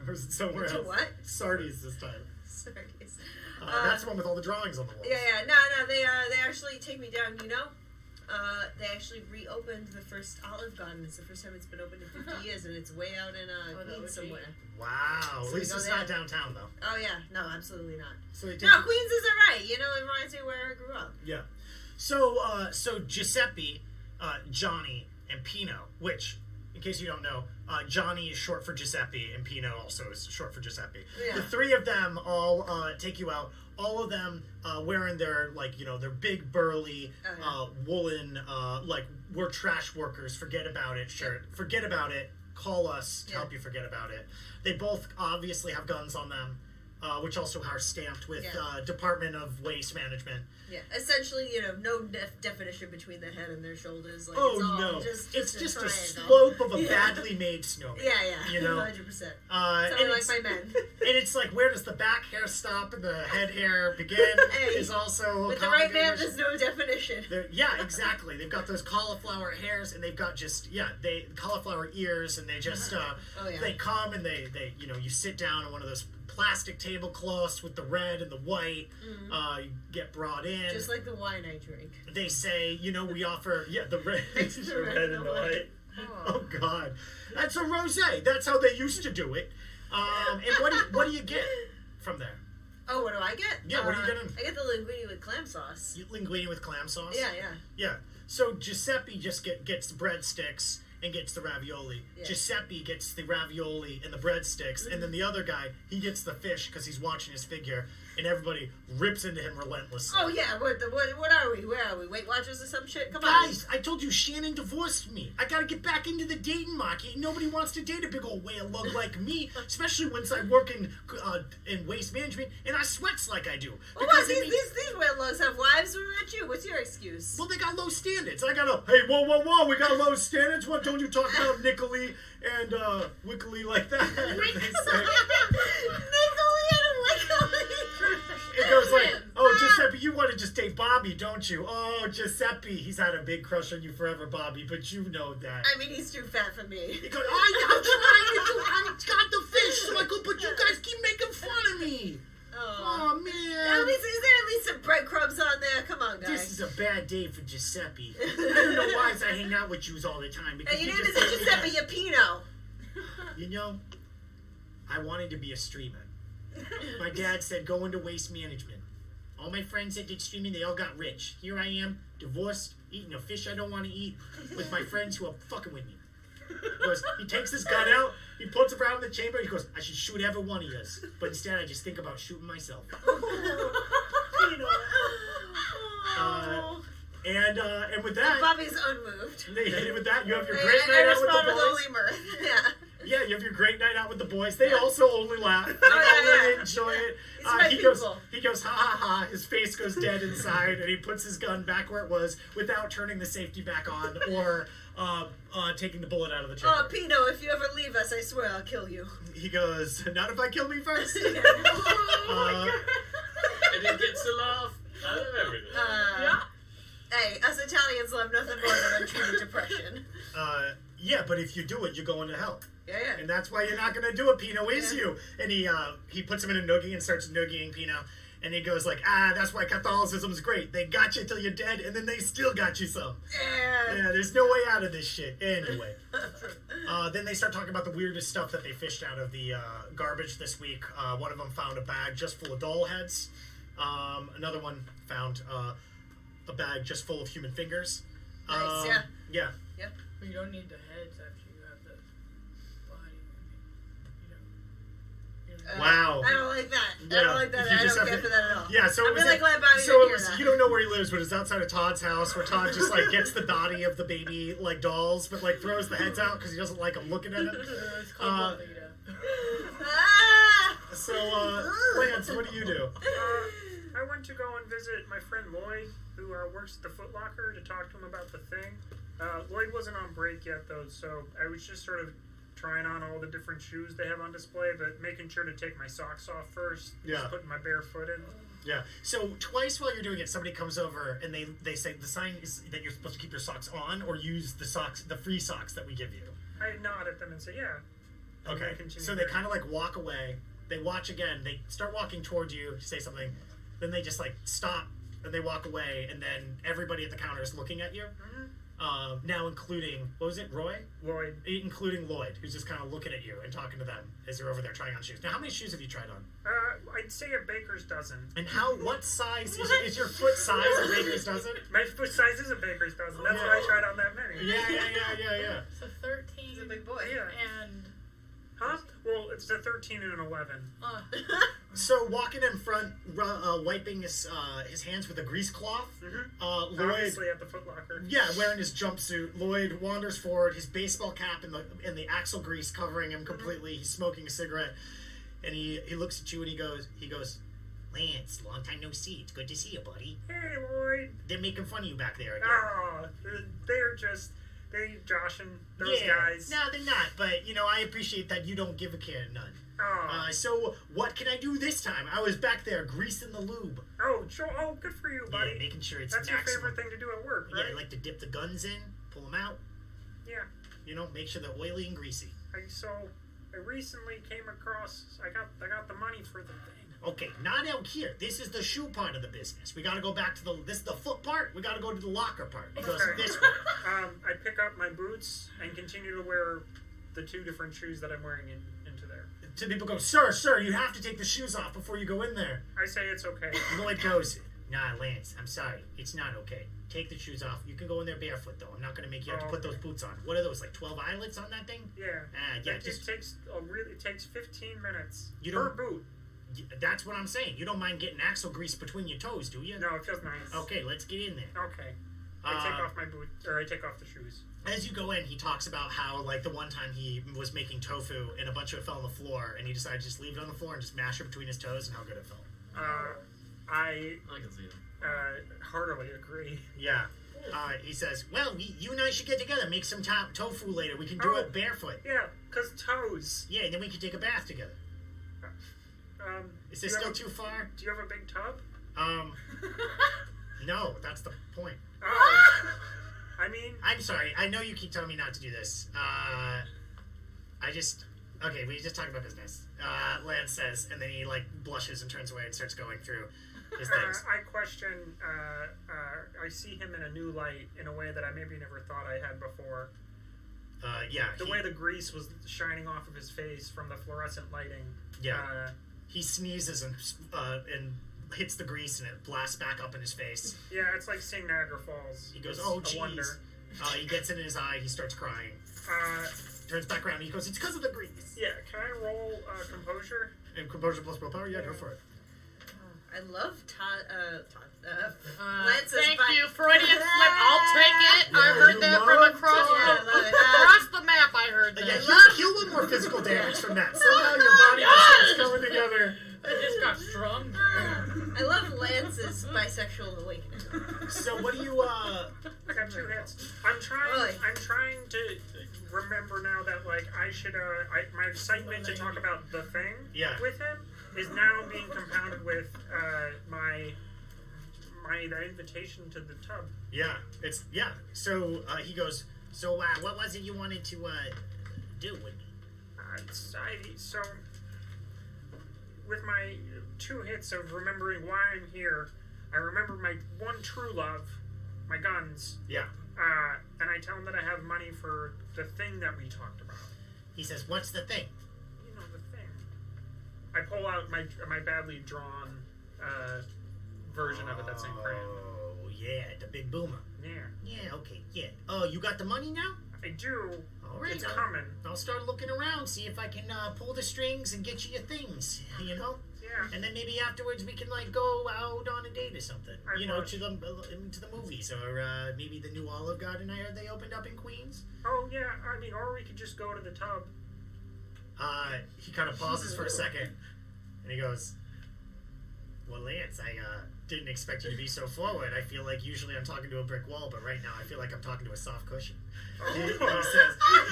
Or is it somewhere to else? what? Sardi's this time. Sardi's. That's the one with all the drawings on the wall. Yeah. No, they actually take me down, they actually reopened the first Olive Garden. It's the first time it's been opened in 50 years, and it's way out in Queens somewhere. Wow. So At we least go it's there. not downtown, though. Oh, yeah. No, absolutely not. So they take No, Queens is alright. It reminds me where I grew up. Yeah. So Giuseppe, Johnny, and Pino, which, in case you don't know, Johnny is short for Giuseppe, and Pino also is short for Giuseppe. Yeah. The three of them all take you out. All of them wearing their, their big, burly, woolen, we're trash workers, forget about it shirt. Forget about it. Call us to help you forget about it. They both obviously have guns on them, which also are stamped with Department of Waste Management. Yeah, essentially, no definition between the head and their shoulders. Like, Oh, it's all no. Just It's just a triangle. slope of a badly made snowman. Yeah. You know? 100%. And Sounding like it's- my men. And it's like, where does the back hair stop and the head hair begin? Hey, is also With a the right man, combination. there's no definition. Yeah, exactly. They've got those cauliflower hairs, and they've got they cauliflower ears, and they just they come and they you sit down on one of those plastic tablecloths with the red and the white. You get brought in. Just like the wine I drink. They say, we offer the red, The red and the white. Oh God, that's a rosé. That's how they used to do it. And what do you get from there? Oh, what do I get? Yeah, what are you getting? I get the linguine with clam sauce. Linguine with clam sauce. Yeah. So Giuseppe just gets the breadsticks and gets the ravioli. Yeah. Giuseppe gets the ravioli and the breadsticks, and then the other guy, he gets the fish because he's watching his figure, and everybody rips into him relentlessly. Oh yeah, what are we? Where are we? Weight Watchers or some shit? Come on. Guys, I told you Shannon divorced me. I gotta get back into the dating market. Nobody wants to date a big old whale lug like me, especially once I work in waste management and I sweats like I do. Well, Because what? it means- These whale lugs have wives. What about you? What's your excuse? Well, they got low standards. I gotta, hey, whoa, we got low standards? What, don't you talk about Nickely and Wickily like that? It goes like, oh, Giuseppe, you want to just date Bobby, don't you? Oh, Giuseppe, he's had a big crush on you forever, Bobby, but you know that. I mean, he's too fat for me. He goes, I'm trying to got the fish so I go, but you guys keep making fun of me. Oh, man. At least, is there at least some breadcrumbs on there? Come on, guys. This is a bad day for Giuseppe. I don't know why I hang out with you all the time. Because Hey, your you name just is hate me. Giuseppe Yapino. You know, I wanted to be a streamer. My dad said go into waste management. All my friends that did streaming, they all got rich. Here I am, divorced, eating a fish I don't want to eat, with my friends who are fucking with me. He takes his gun out, he puts it around the chamber, he goes, I should shoot every one of you. But instead I just think about shooting myself. And with that, Bobby's unmoved. with that, you have your I great night out with respond the with boys. only mirth. Yeah. Yeah, you have your great night out with the boys. They also only laugh. They yeah. only enjoy it. It's my He people. goes, ha ha ha. His face goes dead inside, and he puts his gun back where it was without turning the safety back on or taking the bullet out of the trigger. Oh, Pino, if you ever leave us, I swear I'll kill you. He goes, not if I kill me first. And he gets a laugh out of everything. Hey, us Italians love nothing more than untreated depression. Yeah, but if you do it, you're going to hell. Yeah. And that's why you're not going to do it, Pino, is you? And he puts him in a noogie and starts noogieing Pino. And he goes like, that's why Catholicism's great. They got you till you're dead, and then they still got you some. Yeah, there's no way out of this shit. Anyway. Then they start talking about the weirdest stuff that they fished out of the garbage this week. One of them found a bag just full of doll heads. Another one found a bag just full of human fingers. Nice, Yeah. But you don't need the heads after you have the body. Wow. I don't like that. Yeah. I don't like that. I don't care for that at all. Yeah, so I'm it was really glad Bobby so didn't it hear was, that. you don't know where he lives, but it's outside of Todd's house, where Todd just like gets the body of the baby like dolls, but like throws the heads out because he doesn't like them looking at it. It's called Lolita. So Lance, what do you do? I went to go and visit my friend Lloyd, who works at the Foot Locker, to talk to him about the thing. Lloyd wasn't on break yet, though, so I was just sort of trying on all the different shoes they have on display, but making sure to take my socks off first. Yeah. Just putting my bare foot in. Yeah. So twice while you're doing it, somebody comes over and they say the sign is that you're supposed to keep your socks on or use the free socks that we give you. I nod at them and say, yeah. And Okay. they continue So they their- kind of like walk away. They watch again. They start walking towards you, say something. Then they just like stop and they walk away. And then everybody at the counter is looking at you. Now including, what was it, Roy? Lloyd. Including Lloyd, who's just kind of looking at you and talking to them as you're over there trying on shoes. Now, how many shoes have you tried on? I'd say a baker's dozen. And what size is your foot size a baker's dozen? My foot size is a baker's dozen. That's why I tried on that many. Yeah. It's a 13. He's a big boy. Yeah. And Huh? Well, it's a 13 and an 11. So walking in front, wiping his hands with a grease cloth. Lloyd, Obviously at the Foot Locker. yeah, wearing his jumpsuit. Lloyd wanders forward, his baseball cap and the axle grease covering him completely. He's smoking a cigarette, and he looks at you and he goes, Lance, long time no see. It's good to see you, buddy. Hey, Lloyd. They're making fun of you back there again. Oh, they joshing those guys. No, they're not. But I appreciate that you don't give a care none. Oh. So what can I do this time? I was back there greasing the lube. Oh, sure. Oh, good for you, buddy. Yeah, making sure it's That's your maximum. favorite thing to do at work, right? Yeah, I like to dip the guns in, pull them out. Yeah. Make sure they're oily and greasy. I recently came across. I got the money for the thing. Okay, not out here. This is the shoe part of the business. We got to go back to this is the foot part. We got to go to the locker part. It goes Okay. this way. I pick up my boots and continue to wear the two different shoes that I'm wearing into there. So people go, sir, you have to take the shoes off before you go in there. I say it's okay. Lloyd goes, nah, Lance, I'm sorry. It's not okay. Take the shoes off. You can go in there barefoot, though. I'm not going to make you have to put those boots on. What are those, like 12 eyelets on that thing? Yeah. Yeah, It takes 15 minutes You per don't- boot. That's what I'm saying. You don't mind getting axle grease between your toes, do you? No, it feels nice. Okay, let's get in there. Okay. I take off my boot, or I take off the shoes. As you go in, he talks about how, like, the one time he was making tofu and a bunch of it fell on the floor, and he decided to just leave it on the floor and just mash it between his toes, and how good it felt. I can see it. heartily agree. Yeah. He says, well, you and I should get together, make some tofu later. We can do it barefoot. Yeah, 'cause toes. Yeah, and then we can take a bath together. Is this still too far? Do you have a big tub? No, that's the point. Oh. I mean... I'm sorry. I know you keep telling me not to do this. Okay, we just talked about business. Lance says, and then he, like, blushes and turns away and starts going through his things. I question, I see him in a new light in a way that I maybe never thought I had before. Yeah. The way the grease was shining off of his face from the fluorescent lighting. Yeah. He sneezes and hits the grease and it blasts back up in his face. Yeah, it's like seeing Niagara Falls. He goes, It's oh, a jeez. wonder. He gets it in his eye. He starts crying. Turns back around and he goes, it's because of the grease. Yeah, can I roll composure? And composure plus willpower? Yeah, go for it. I love Lance's thank butt. you, Freudian slip. I'll take it. Yeah, I heard you that love from across Todd. across the map. I heard that. Yeah, heal one more physical damage from that. Somehow your body just starts coming together. I just got strong. I love Lance's bisexual awakening. So what do you, I got 2 hits. I'm trying to remember now that, like, I should, my excitement to talk about the thing with him is now being compounded with, the invitation to the tub. Yeah, So he goes, So, what was it you wanted to, do with me? So, with my 2 hits of remembering why I'm here, I remember my one true love, my guns. Yeah. And I tell him that I have money for the thing that we talked about. He says, what's the thing? You know, the thing. I pull out my badly drawn version of it that's in crayon. Oh, yeah, the big boomer. Yeah. Yeah, okay, yeah. Oh, you got the money now? I do. All right. It's coming. I'll start looking around, see if I can pull the strings and get you your things, you know? Yeah. And then maybe afterwards we can, like, go out on a date or something. You know, to the movies. Or maybe the new Olive Garden I heard they opened up in Queens. Oh, yeah. I mean, or we could just go to the tub. He kind of pauses for a second. And he goes, well, Lance, I didn't expect you to be so forward. I feel like usually I'm talking to a brick wall, but right now I feel like I'm talking to a soft cushion. He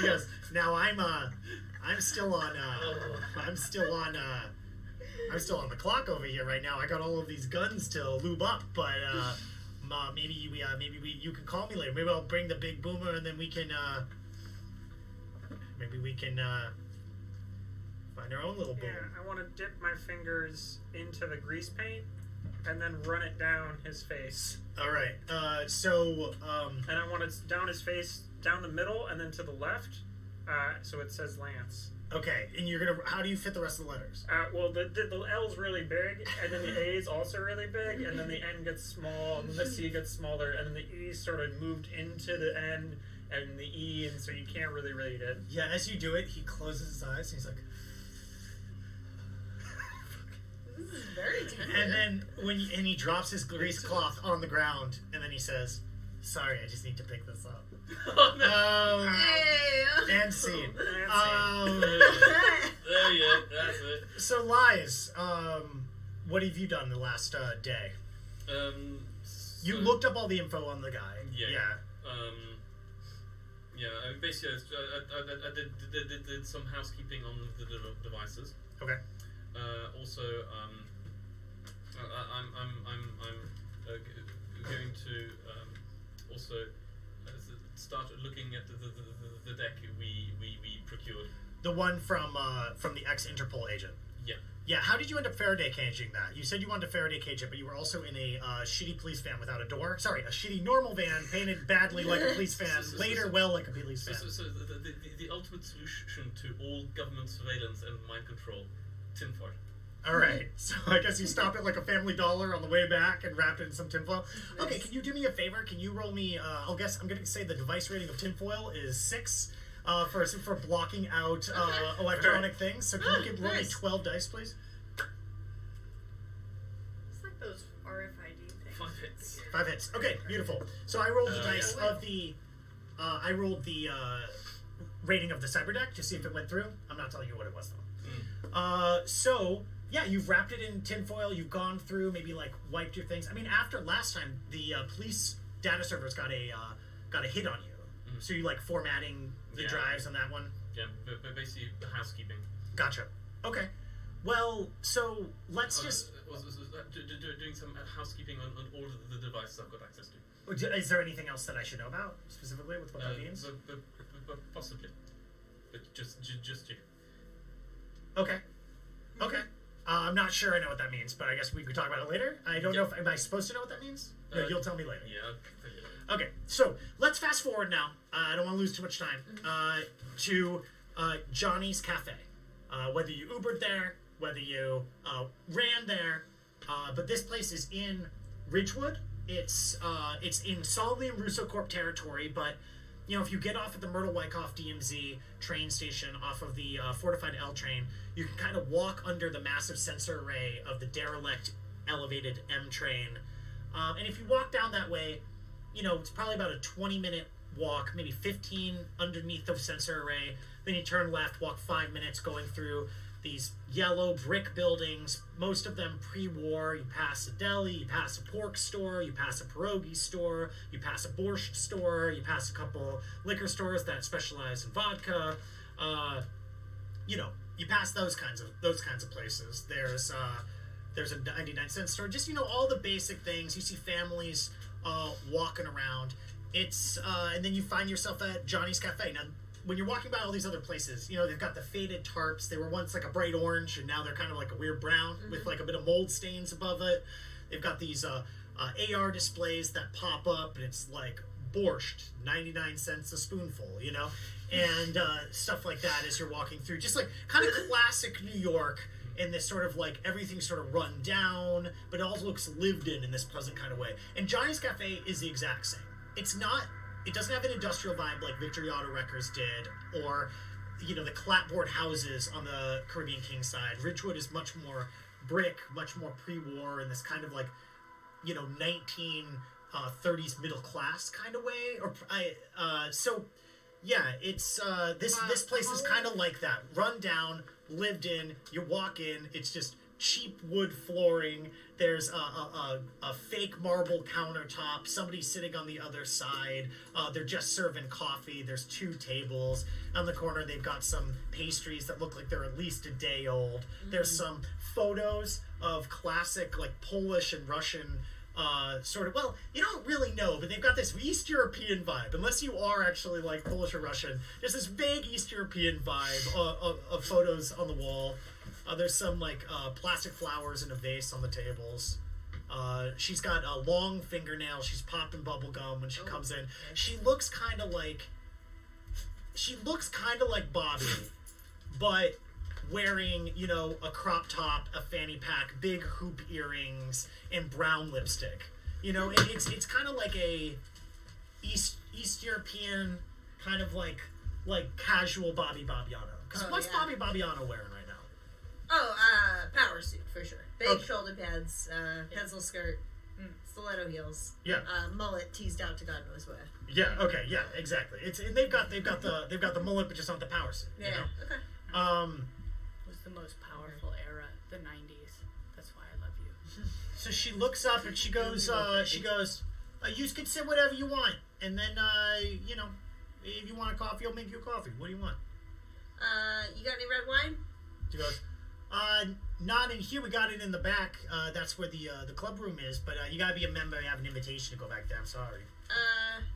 goes, now I'm still on the clock over here right now. I got all of these guns to lube up, but maybe you can call me later. Maybe I'll bring the big boomer and then we can find our own little boom. Yeah, I want to dip my fingers into the grease paint and then run it down his face. All right. And I want it down his face, down the middle, and then to the left, so it says Lance. Okay, and how do you fit the rest of the letters? Well, the L's really big, and then the A is also really big, and then the N gets small, and then the C gets smaller, and then the E sort of moved into the N and the E, and so you can't really read it. Yeah, as you do it, he closes his eyes, and he's like... This is very tender. And then he drops his grease cloth on the ground, and then he says, sorry, I just need to pick this up. And scene. There you go. That's it. So, Lies, what have you done the last day? You looked up all the info on the guy. Yeah. Basically, I did some housekeeping on the devices. Okay. Also, I'm going to also start looking at the deck we procured. The one from the ex-Interpol agent. Yeah. Yeah. How did you end up Faraday caging that? You said you wanted to Faraday cage it, but you were also in a shitty police van without a door. Sorry, a shitty normal van painted badly like a police van, well like a police van. So the ultimate solution to all government surveillance and mind control, tinfoil. All right, so I guess you stop at like a Family Dollar on the way back and wrapped it in some tinfoil. Nice. Okay, can you do me a favor? Can you roll me? I'm going to say the device rating of tinfoil is 6 for blocking out electronic things. So can you roll me 12 dice, please? It's like those RFID things. 5 hits. 5 hits. Okay, beautiful. So I rolled the dice of the. I rolled the rating of the cyber deck to see if it went through. I'm not telling you what it was though. So. Yeah, you've wrapped it in tinfoil. You've gone through, maybe like wiped your things. I mean, after last time, the police data servers got a hit on you. Mm-hmm. So you like formatting the drives on that one. Yeah, but basically the housekeeping. Gotcha. Okay. Well, so let's just doing some housekeeping on all of the devices I've got access to. Is there anything else that I should know about specifically with what that means? Possibly, but just you. Okay. Okay. I'm not sure I know what that means, but I guess we could talk about it later. I don't know if am I supposed to know what that means? No, you'll tell me later. Yeah, I'll tell you later. Okay, so let's fast forward now. I don't want to lose too much time. To Johnny's Cafe. Whether you Ubered there, whether you ran there, but this place is in Ridgewood. It's in solidly in Russo-Corp territory, but you know, if you get off at the Myrtle-Wyckoff DMZ train station off of the fortified L train, you can kind of walk under the massive sensor array of the derelict elevated M train. And if you walk down that way, you know, it's probably about a 20-minute walk, maybe 15 underneath the sensor array. Then you turn left, walk 5 minutes going through these yellow brick buildings, most of them pre-war. You pass a deli, you pass a pork store, you pass a pierogi store, you pass a borscht store, you pass a couple liquor stores that specialize in vodka. You know, you pass those kinds of places. There's a 99-cent store. Just, you know, all the basic things. You see families walking around. it's and then you find yourself at Johnny's Cafe. Now, when you're walking by all these other places, they've got the faded tarps. They were once like a bright orange, and now they're kind of like a weird brown with like a bit of mold stains above it. They've got these AR displays that pop up, and it's like borscht, 99 cents a spoonful, and stuff like that as you're walking through. Just like kind of classic New York, in this sort of like everything's sort of run down, but it also looks lived in this pleasant kind of way. And Johnny's Cafe is the exact same. It doesn't have an industrial vibe like Victory Auto Wreckers did, or the clapboard houses on the Caribbean King side. Ridgewood is much more brick, much more pre-war, in this kind of like 1930s middle class kind of way. It's this place is kind of like that, run down, lived in. You walk in, it's just cheap wood flooring. There's a fake marble countertop. Somebody's sitting on the other side. They're just serving coffee. There's 2 tables. On the corner, they've got some pastries that look like they're at least a day old. There's some photos of classic like Polish and Russian you don't really know, but they've got this East European vibe. Unless you are actually like Polish or Russian, there's this vague East European vibe of photos on the wall. There's some like plastic flowers in a vase on the tables. She's got a long fingernail. She's popping bubble gum when she comes in. She looks kind of like Bobby, but wearing, a crop top, a fanny pack, big hoop earrings, and brown lipstick. It's kind of like a East European kind of like casual Bobby Bobbiano. Because what's Bobby Bobbiano wearing right now? Power suit for sure. Big shoulder pads, pencil skirt, stiletto heels. Yeah. Mullet teased out to God knows where. Yeah. Okay. Yeah. Exactly. And they've got the mullet, but just not the power suit. Yeah. Okay. Was the most powerful era, the 90s. That's why I love you. So she looks up and she goes, you can say whatever you want. And then, if you want a coffee, I'll make you a coffee. What do you want? You got any red wine? She goes, not in here. We got it in the back. That's where the club room is. But you gotta be a member. You have an invitation to go back there. I'm sorry.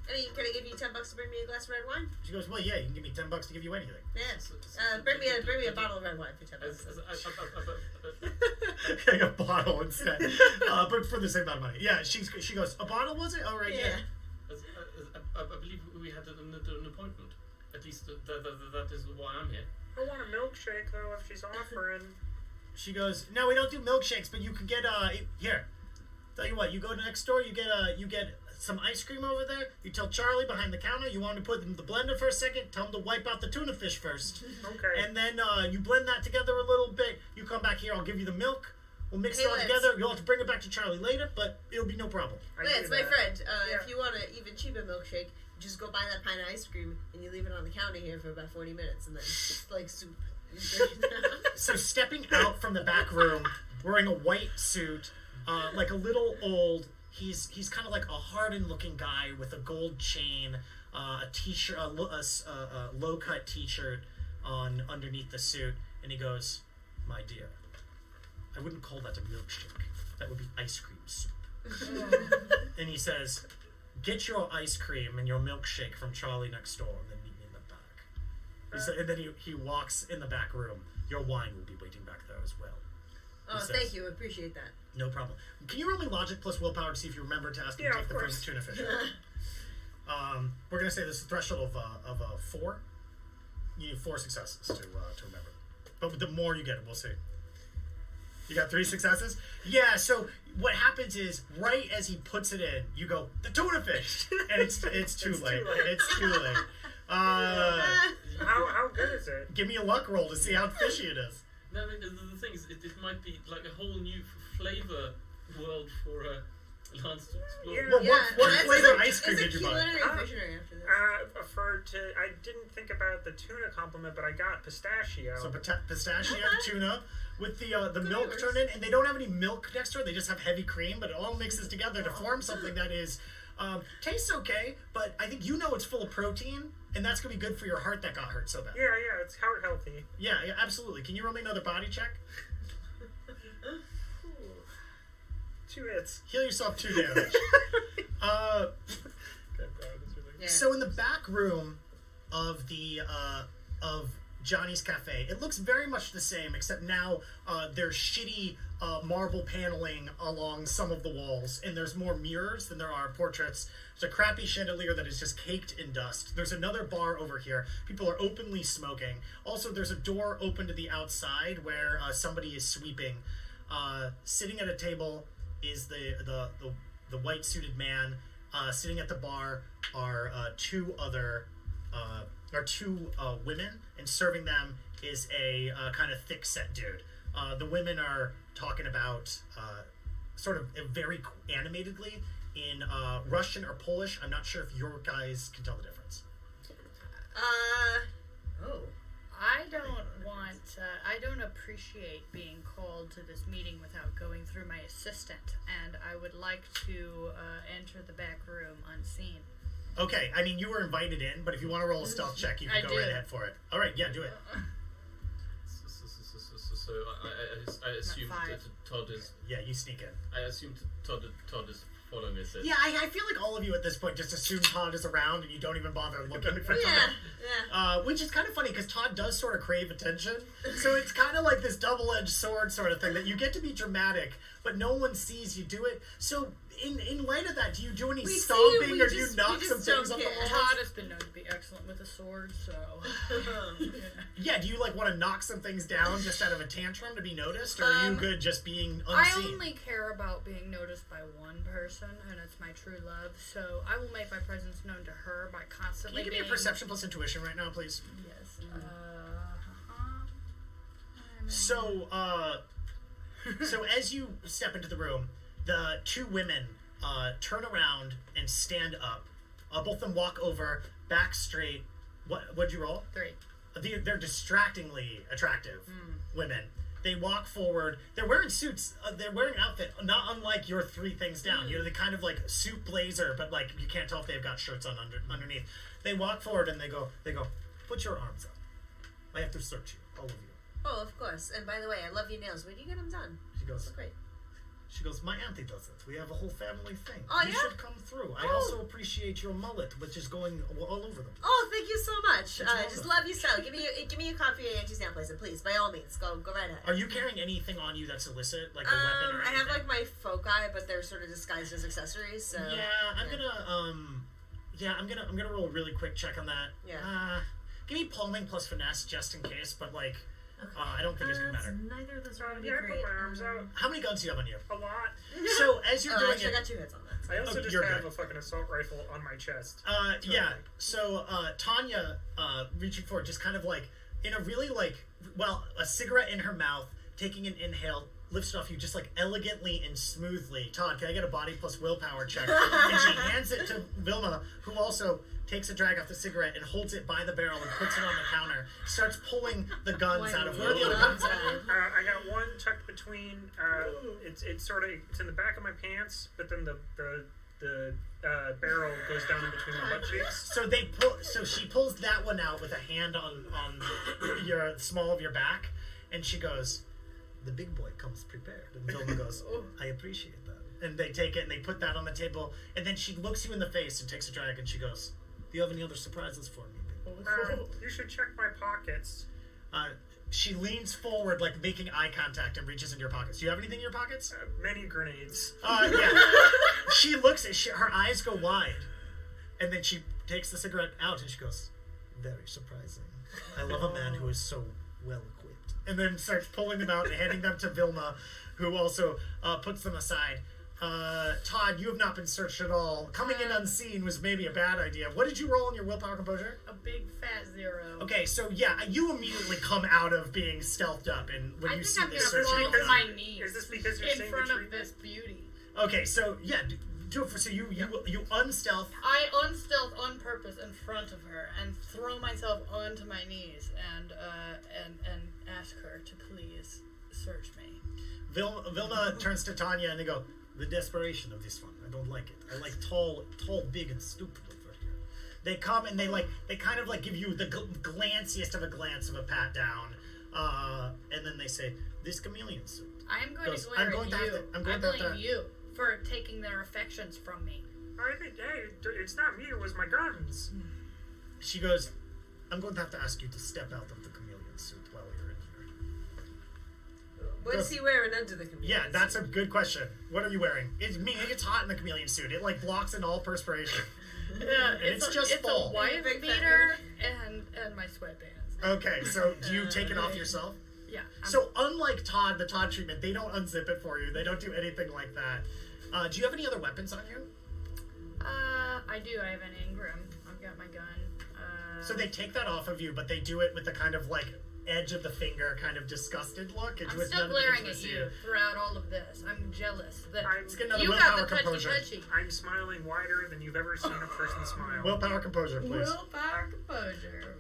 Can I give you $10 to bring me a glass of red wine? She goes, well, yeah, you can give me $10 to give you anything. Yes. Bring me a bottle of red wine for $10. A bottle instead, but for the same amount of money. Yeah, she goes, a bottle was it? Oh, right, yeah. I believe we had an appointment. At least that is why I'm here. I want a milkshake though if she's offering. She goes, no, we don't do milkshakes, but you can get here. Tell you what, you go to next door, you get some ice cream over there. You tell Charlie behind the counter you want to put it in the blender for a second. Tell him to wipe out the tuna fish first. Okay. And then you blend that together a little bit. You come back here, I'll give you the milk. We'll mix it all together. You'll have to bring it back to Charlie later, but it'll be no problem. Lance, my friend, if you want an even cheaper milkshake, just go buy that pint of ice cream and you leave it on the counter here for about 40 minutes and then it's like soup. So stepping out from the back room, wearing a white suit, like a little old, he's kind of like a hardened-looking guy with a gold chain, a t-shirt, a low-cut t-shirt on underneath the suit, and he goes, "My dear, I wouldn't call that a milkshake. That would be ice cream soup." And he says, "Get your ice cream and your milkshake from Charlie next door, and then meet me in the back." And then he walks in the back room. Your wine will be waiting back there as well. Oh, thank you. I appreciate that. No problem. Can you roll me logic plus willpower to see if you remember to ask him to take the first tuna fish? We're going to say this is a threshold of 4. You need 4 successes to remember. But the more you get, we'll see. You got 3 successes? Yeah, so what happens is, right as he puts it in, you go, the tuna fish! And it's too late. It's too late. How good is it? Give me a luck roll to see how fishy it is. No, I mean, the thing is, it might be like a whole new flavor world for Lance to explore. Yeah. Well, what flavor ice cream did you buy? I didn't think about the tuna compliment, but I got pistachio. So pistachio tuna with the milk turned in, and they don't have any milk next to it. They just have heavy cream, but it all mixes together to form something that is tastes okay. But I think it's full of protein, and that's gonna be good for your heart that got hurt so bad. Yeah, it's heart healthy. Yeah, absolutely. Can you roll me another body check? 2 hits. Heal yourself 2 damage. God, this Yeah. So in the back room of the of Johnny's Cafe, it looks very much the same, except now there's shitty marble paneling along some of the walls, and there's more mirrors than there are portraits. There's a crappy chandelier that is just caked in dust. There's another bar over here. People are openly smoking. Also, there's a door open to the outside where somebody is sweeping. Sitting at a table is the white suited man. Sitting at the bar are two women, and serving them is a kind of thick-set dude. The women are talking about sort of very animatedly in Russian or Polish. I'm not sure if your guys can tell the difference. I don't appreciate being called to this meeting without going through my assistant, and I would like to enter the back room unseen. Okay, I mean, you were invited in, but if you want to roll a stealth check, you can go right ahead for it. All right, yeah, do it. So I assume that Todd is... Yeah, you sneak in. I assume Todd is following this. Yeah, I feel like all of you at this point just assume Todd is around and you don't even bother looking for Todd. Yeah. Which is kind of funny because Todd does sort of crave attention. So it's kind of like this double-edged sword sort of thing that you get to be dramatic, but no one sees you do it. So in light of that, do you do any stomping or do you knock some things on the wall? Todd has been known to be excellent with a sword, so... Yeah, do you like want to knock some things down just out of a tantrum to be noticed, or are you good just being unseen? I only care about being noticed by one person, and it's my true love, so I will make my presence known to her by constantly Can you give me a perception plus intuition right now, please? Yes. So as you step into the room, the two women turn around and stand up. Both of them walk over, back straight. What'd you roll? 3. They're distractingly attractive women. They walk forward. They're wearing suits. They're wearing an outfit not unlike your 3 things down. You know, the kind of like suit blazer, but like you can't tell if they've got shirts on underneath. They walk forward and they go, put your arms up. I have to search you, all of you. Oh, of course. And by the way, I love your nails. Where do you get them done? She goes, That's great. my auntie does it. We have a whole family thing. Oh, you yeah? should come through. I also appreciate your mullet, which is going all over them. Oh, thank you so much. It's Just love your style. Give me your copy of your anti-stamp blazer, please. By all means, go right ahead. Are you carrying anything on you that's illicit, like a weapon or I anything? have like my foci, but they're sort of disguised as accessories. So I'm gonna roll a really quick check on that. Yeah. Give me palming plus finesse just in case, but like, I don't think it's gonna matter. Neither of those are Yeah, I put my arms out. How many guns do you have on you? A lot. So as you're doing actually, it, I got 2 hits on that. I also just you're have good. a fucking assault rifle on my chest. Yeah. So Tanya, reaching forward, just kind of like in a really like, a cigarette in her mouth, taking an inhale, lifts it off you just like elegantly and smoothly. Todd, can I get a body plus willpower check? And she hands it to Vilma, who also takes a drag off the cigarette and holds it by the barrel and puts it on the counter. Starts pulling the guns out of where the other guns are. I got one tucked between. It's in the back of my pants, but then the barrel goes down in between my butt cheeks. So she pulls that one out with a hand on your small of your back, and she goes, "The big boy comes prepared." And Vilma goes, "I appreciate that." And they take it and they put that on the table, and then she looks you in the face and takes a drag, and she goes, "Do you have any other surprises for me, big boy?" You should check my pockets. She leans forward, like making eye contact, and reaches into your pockets. Do you have anything in your pockets? Many grenades. Yeah. She looks at her eyes go wide, and then she takes the cigarette out and she goes, "Very surprising. I love a man who is so well equipped." And then starts pulling them out and handing them to Vilma, who also puts them aside. Todd, you have not been searched at all. Coming in unseen was maybe a bad idea. What did you roll in your willpower composure? A big fat 0. Okay, so yeah, you immediately come out of being stealthed up, and when you see this searching fall to gun. my knees. Is this because you're in seeing front the of treatment? this beauty? Okay, so yeah, do it for you unstealth. I unstealth on purpose in front of her and throw myself onto my knees and ask her to please search me. Vilma turns to Tanya and they go, "The desperation of this one. I don't like it. I like tall, big, and stupid over here." They come and they kind of like give you the glanciest of a glance of a pat down, and then they say, "This chameleon suit." I'm going Goes, to glare I'm going at to you. have to- I'm going I to have blame to- you for taking their affections from me. I think, hey, it's not me, it was my guns. She goes, I'm going to have to ask you to step out of the chameleon suit while you're in here. What's he wearing under the chameleon Yeah, that's a good question. What are you wearing? It's hot in the chameleon suit. It like blocks in all perspiration. Yeah, it's just fall. a white Big fat beater and my sweatpants. Okay, so do you take it off yourself? Yeah. So unlike Todd, the Todd treatment, they don't unzip it for you. They don't do anything like that. Do you have any other weapons on you? I do. I have an Ingram. I've got my gun. So they take that off of you, but they do it with the kind of like edge of the finger, kind of disgusted look. I'm still glaring at you throughout all of this. I'm jealous that Let's get another you willpower got the composure. touchy. I'm smiling wider than you've ever seen a person smile. Willpower composure, please. Willpower composure.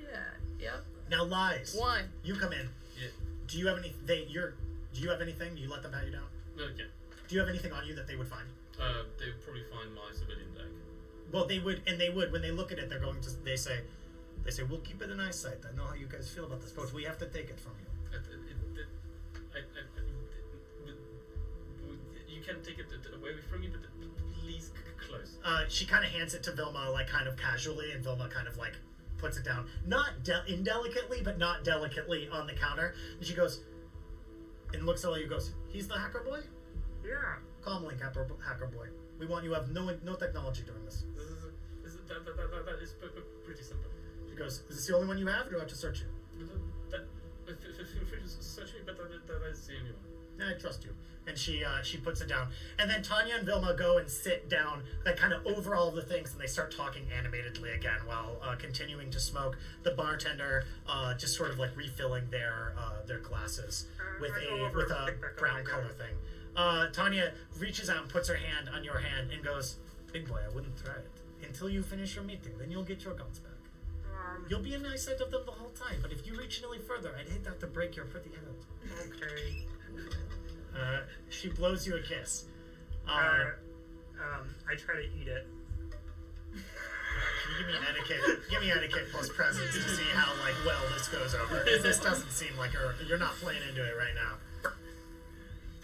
Yeah. Yep. Now, Lies. 1. You come in. Yeah. Do you have any? Do you have anything? You let them pat you down. No, yeah. Do you have anything on you that they would find? They would probably find my civilian bag. Well, they would when they look at it, they're going to. They say, we'll keep it in eyesight. I know how you guys feel about this, but we have to take it from you. You can take it away from me, but please close. She kind of hands it to Vilma, like kind of casually, and Vilma kind of like puts it down, not indelicately, but not delicately on the counter. And she goes and looks at all you. Goes, he's the hacker boy. Yeah. Calmly, hacker boy. We want you to have no technology during this. That is pretty simple. She goes, is this the only one you have, or do I have to search you? Feel free to search me, but that is the only one. I trust you. And she puts it down. And then Tanya and Vilma go and sit down, like kind of over all of the things, and they start talking animatedly again while continuing to smoke. The bartender just sort of like refilling their glasses with a brown color thing. Tanya reaches out and puts her hand on your hand and goes, "Big boy, I wouldn't try it until you finish your meeting. Then you'll get your guns back. You'll be in eyesight of them the whole time. But if you reach any further, I'd hate to have to break your pretty head." Okay. She blows you a kiss. I try to eat it. Can you give me etiquette plus presence to see how like well this goes over? 'Cause this doesn't seem like you're not playing into it right now.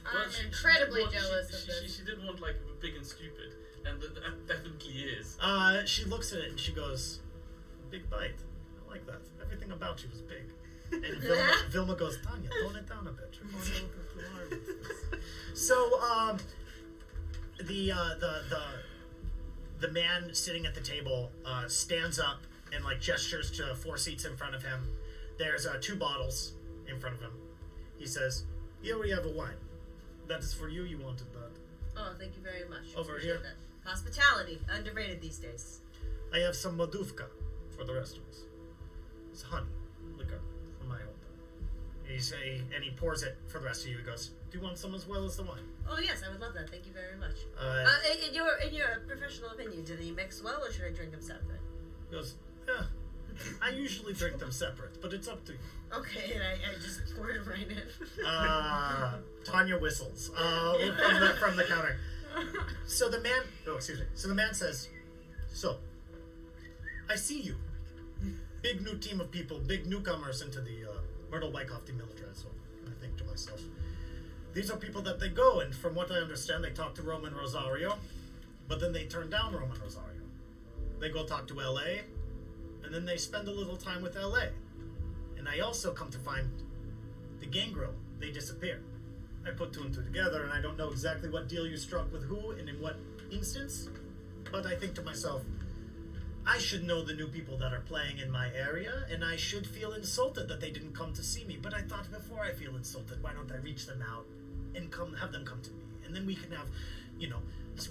I'm incredibly jealous of this. She did want like big and stupid, and that definitely is. She looks at it and she goes, "Big bite. I like that. Everything about you is big." And Vilma goes, "Tanya, tone it down a bit. You're going a little too hard with this." So the man sitting at the table stands up and like gestures to 4 seats in front of him. There's 2 bottles in front of him. He says, "Here we have a wine. That is for you. You wanted that. Oh, thank you very much. Over Appreciate here. that. Hospitality, underrated these days. I have some Maduvka for the rest of us. It's honey, liquor from my hometown." And he pours it for the rest of you. He goes, "Do you want some as well as the wine?" Oh yes, I would love that. Thank you very much. In your professional opinion, do they mix well, or should I drink them separate? He goes, "Yeah, I usually drink them separate, but it's up to you." Okay, and I just poured it right in. Tanya whistles from the counter. So the man says, "So, I see you. Big new team of people, big newcomers into the Myrtle-Wyckoff Demilitarized Zone." And I think to myself, these are people that they go, and from what I understand, they talk to Roman Rosario, but then they turn down Roman Rosario. They go talk to LA, and then they spend a little time with LA. And I also come to find the gangrel, they disappear. I put 2 and 2 together, and I don't know exactly what deal you struck with who and in what instance, but I think to myself, I should know the new people that are playing in my area, and I should feel insulted that they didn't come to see me. But I thought, before I feel insulted, why don't I reach them out and have them come to me, and then we can have, we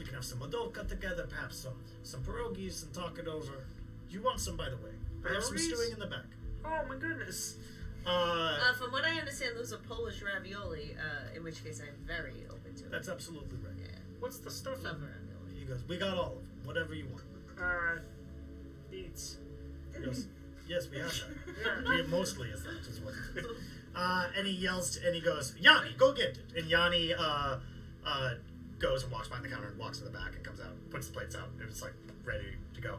can have some Madovka together, perhaps some pierogies, and talk it over. You want some, by the way? I have some Pierogies? stewing in the back. Oh my goodness. From what I understand, those are Polish ravioli. In which case, I'm very open to it. That's absolutely right. Yeah, What's the stuff love in ravioli. He goes, "We got all of them, whatever you want." Beets. He goes, "Yes, we have that. Yeah. We mostly is that, is what it is." And he yells, and he goes, "Yanni, go get it." And Yanni goes and walks behind the counter and walks to the back and comes out, puts the plates out, and it's like ready to go.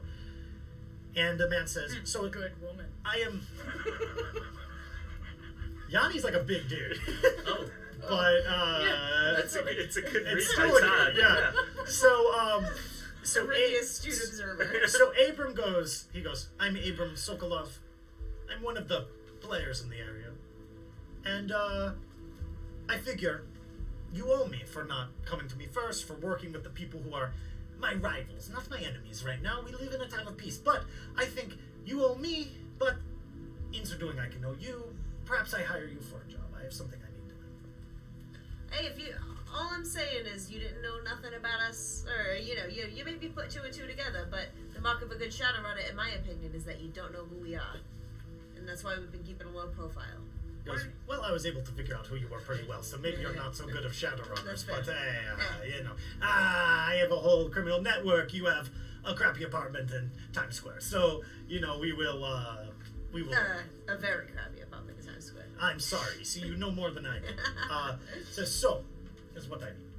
And the man says, "So Good woman. I am." Yanni's like a big dude. Oh. But it's a good it's read still by a- Todd. yeah. So Really astute observer. So Abram goes, I'm Abram Sokolov. I'm one of the players in the area. And, I figure you owe me for not coming to me first, for working with the people who are my rivals, not my enemies right now. We live in a time of peace. But I think you owe me, but in so doing I can owe you. Perhaps I hire you for a job. I have something I need to do. Hey, all I'm saying is you didn't know nothing about us, or, you maybe put two and two together, but the mark of a good Shadowrunner, in my opinion, is that you don't know who we are. And that's why we've been keeping a low profile. Well, I was able to figure out who you were pretty well, so maybe you're not so good of Shadowrunners, but I have a whole criminal network, you have a crappy apartment in Times Square, so, we will... a very crappy apartment in Times Square. I'm sorry, see, you know more than I do. So, here's what I need.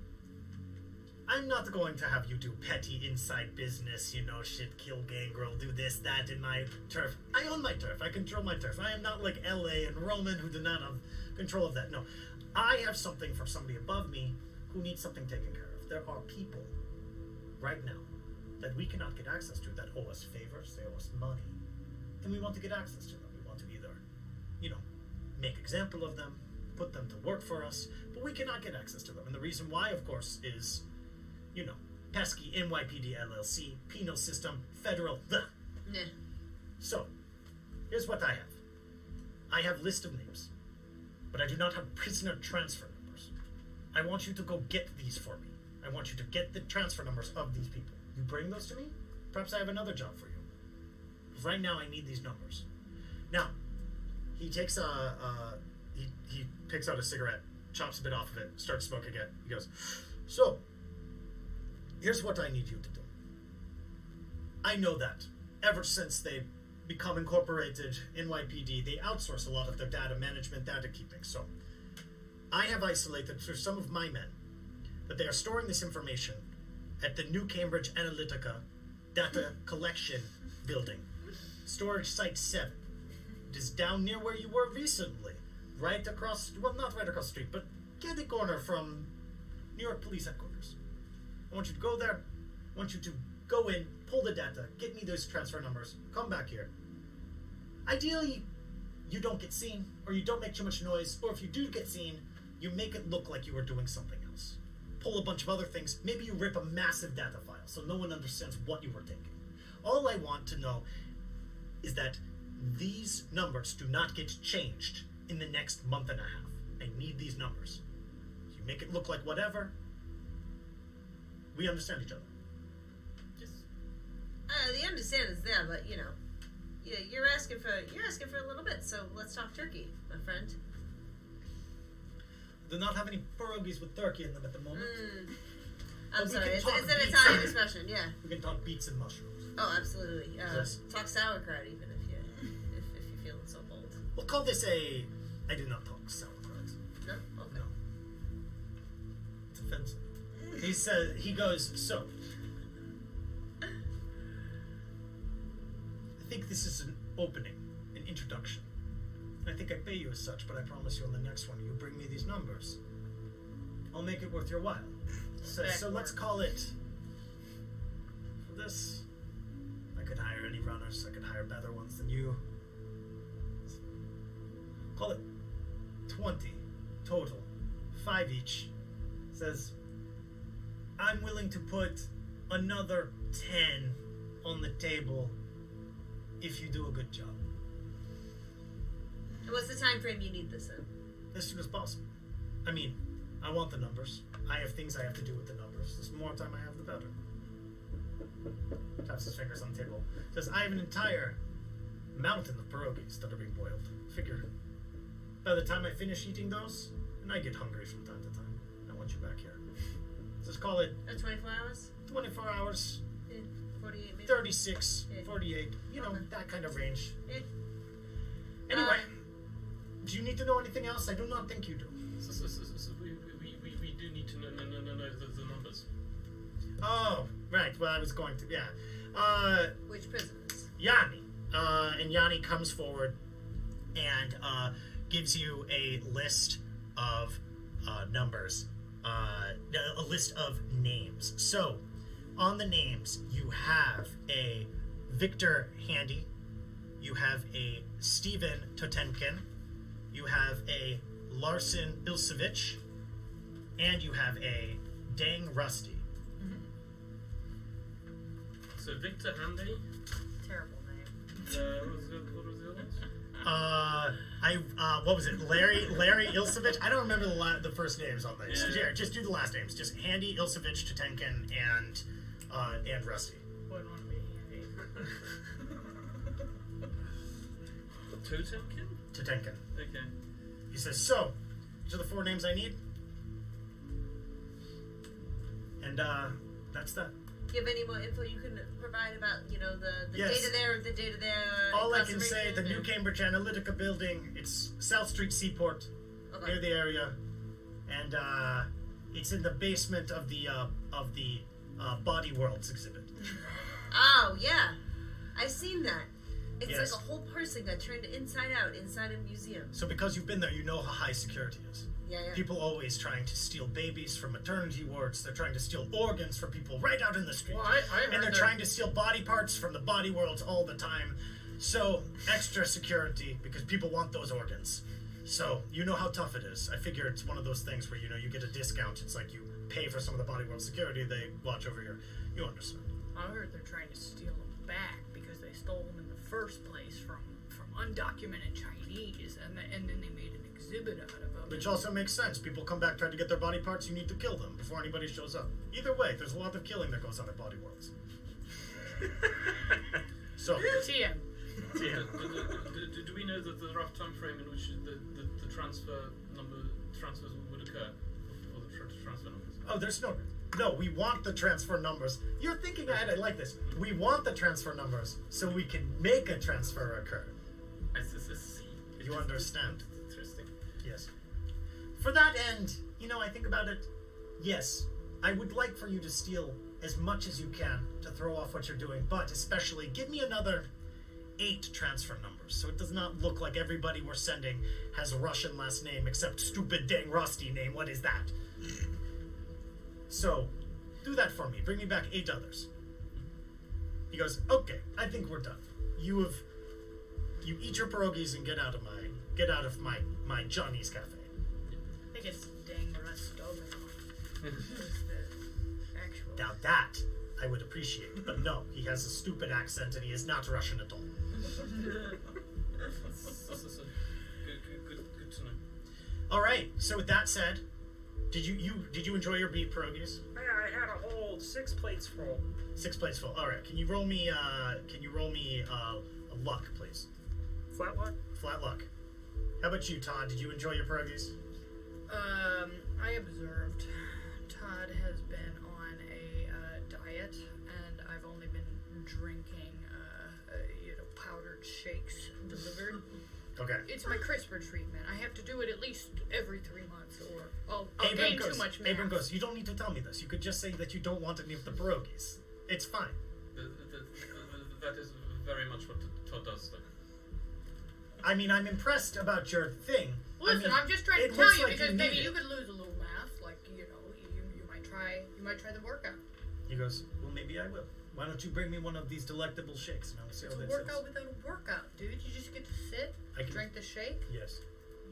I'm not going to have you do petty inside business, shit, kill gangrel, do this, that in my turf. I own my turf. I control my turf. I am not like LA and Roman who do not have control of that. No. I have something for somebody above me who needs something taken care of. There are people right now that we cannot get access to that owe us favors, they owe us money. And we want to get access to them. We want to either, make example of them, put them to work for us, but we cannot get access to them. And the reason why, of course, is... pesky NYPD LLC, penal system, federal, So, here's what I have. I have list of names, but I do not have prisoner transfer numbers. I want you to go get these for me. I want you to get the transfer numbers of these people. You bring those to me, perhaps I have another job for you. Right now, I need these numbers. Now, he takes he picks out a cigarette, chops a bit off of it, starts smoking it. He goes, so... here's what I need you to do. I know that ever since they become incorporated, NYPD, they outsource a lot of their data management, data keeping. So I have isolated through some of my men that they are storing this information at the New Cambridge Analytica Data Collection Building. Storage Site 7. It is down near where you were recently. Right across, well, not right across the street, but get the corner from New York Police Headquarters. I want you to go there. I want you to go in, pull the data, get me those transfer numbers, come back here. Ideally, you don't get seen, or you don't make too much noise, or if you do get seen, you make it look like you were doing something else. Pull a bunch of other things. Maybe you rip a massive data file so no one understands what you were taking. All I want to know is that these numbers do not get changed in the next month and a half. I need these numbers. You make it look like whatever. We understand each other. Yes. The understand is there, but you're asking for a little bit. So let's talk turkey, my friend. Do not have any pierogies with turkey in them at the moment. I'm sorry, it's an beets. Italian expression. Yeah. We can talk beets and mushrooms. Oh, absolutely. Yes. Talk sauerkraut, even if you're feeling so bold. We'll call this a. I do not talk sauerkraut. No. Okay. No. It's offensive. He goes, so, I think this is an opening, an introduction. I think I pay you as such, but I promise you on the next one, you bring me these numbers. I'll make it worth your while. So let's call it, for this, I could hire any runners, I could hire better ones than you. Call it 20 total, 5 each. Says, I'm willing to put another 10 on the table if you do a good job. And what's the time frame you need this in? As soon as possible. I mean, I want the numbers. I have things I have to do with the numbers. The more time I have, the better. Taps his fingers on the table. Says, I have an entire mountain of pierogies that are being boiled. Figure, by the time I finish eating those, and I get hungry from time to time, I want you back here. Just call it 24 hours? 24 hours, 48 maybe? 36, 48, that kind of range. Anyway, do you need to know anything else? I do not think you do. So we do need to know the numbers. Oh, right. Well, I was going to, Which prisoners? Yanni. And Yanni comes forward and gives you a list of numbers a list of names. So, on the names, you have a Victor Handy, you have a Steven Totenkin, you have a Larson Ilsevich, and you have a Dang Rusty. So Victor Handy. Terrible name. What was the other ones? What was it? Larry Ilsevich? I don't remember the first names on these. Yeah, just do the last names. Just Handy, Ilsevich, Totenkin, and Rusty. Wouldn't want to be handy. Totenkin? Totenkin. Okay. He says, so, these are the 4 names I need. And, that's that. Do you have any more info you can provide about, the Yes. data there? All I can say, the New Cambridge Analytica building, it's South Street Seaport, near the area. And, it's in the basement of the Body Worlds exhibit. Oh, yeah. I've seen that. It's Yes. like a whole person got turned inside out inside a museum. So because you've been there, you know how high security is. Yeah. People always trying to steal babies from maternity wards. They're trying to steal organs from people right out in the street. Well, I and they're heard trying to steal body parts from the body worlds all the time. So, extra security, because people want those organs. So, you know how tough it is. I figure it's one of those things where, you get a discount. It's like you pay for some of the body world security, they watch over here. You understand. I heard they're trying to steal them back because they stole them in the first place from undocumented Chinese, and then they made an exhibit out of them. Which also makes sense. People come back trying to get their body parts, you need to kill them before anybody shows up. Either way, there's a lot of killing that goes on at Body Worlds. So, TM. Do we know the rough time frame in which the transfers would occur? Or the transfer numbers? oh, there's no, we want the transfer numbers. You're thinking ahead, I like this. We want the transfer numbers so we can make a transfer occur. I see. You understand? Interesting. Yes. For that end, I think about it, yes, I would like for you to steal as much as you can to throw off what you're doing, but especially give me another 8 transfer numbers so it does not look like everybody we're sending has a Russian last name except stupid dang Rusty name. What is that? So, do that for me. Bring me back 8 others. He goes, okay, I think we're done. You eat your pierogies and get out of my Johnny's Cafe. I think it's dang Rostovin. Now that I would appreciate, but no, he has a stupid accent and he is not Russian at all. That's good to know. All right. So with that said, did you enjoy your beef pierogies? Yeah, I had a whole 6 plates full. 6 plates full. All right. Can you roll me a luck, please? Flat luck? Flat luck. How about you, Todd? Did you enjoy your pierogies? I observed Todd has been on a diet, and I've only been drinking, powdered shakes delivered. Okay. It's my CRISPR treatment. I have to do it at least every 3 months, or I'll gain too much mass. Abram goes, you don't need to tell me this. You could just say that you don't want any of the pierogies. It's fine. That is very much what Todd does, though. I mean, I'm impressed about your thing. Listen, I'm just trying to tell you because maybe you could lose a little mass. Like, you might try the workout. He goes, well, maybe I will. Why don't you bring me one of these delectable shakes and I'll see how that It's a feels. workout without a workout, dude. You just get to sit, drink the shake, Yes.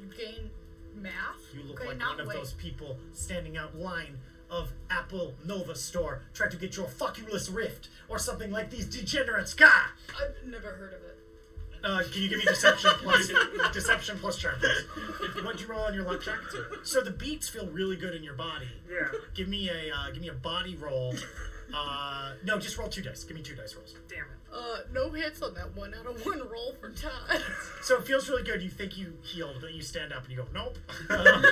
you gain mass. You look Okay, like not one of weight. those people standing out line of Apple Nova store trying to get your fuckulous rift or something like these degenerates. Gah! I've never heard of it. Can you give me deception plus charm, please? What'd you roll on your luck check? So the beats feel really good in your body. Yeah. Give me a body roll. No, just roll 2 dice. Give me 2 dice rolls. Damn it. No hits on that 1 out of 1 roll for Todd. So it feels really good. You think you healed, but you stand up and you go, nope. None.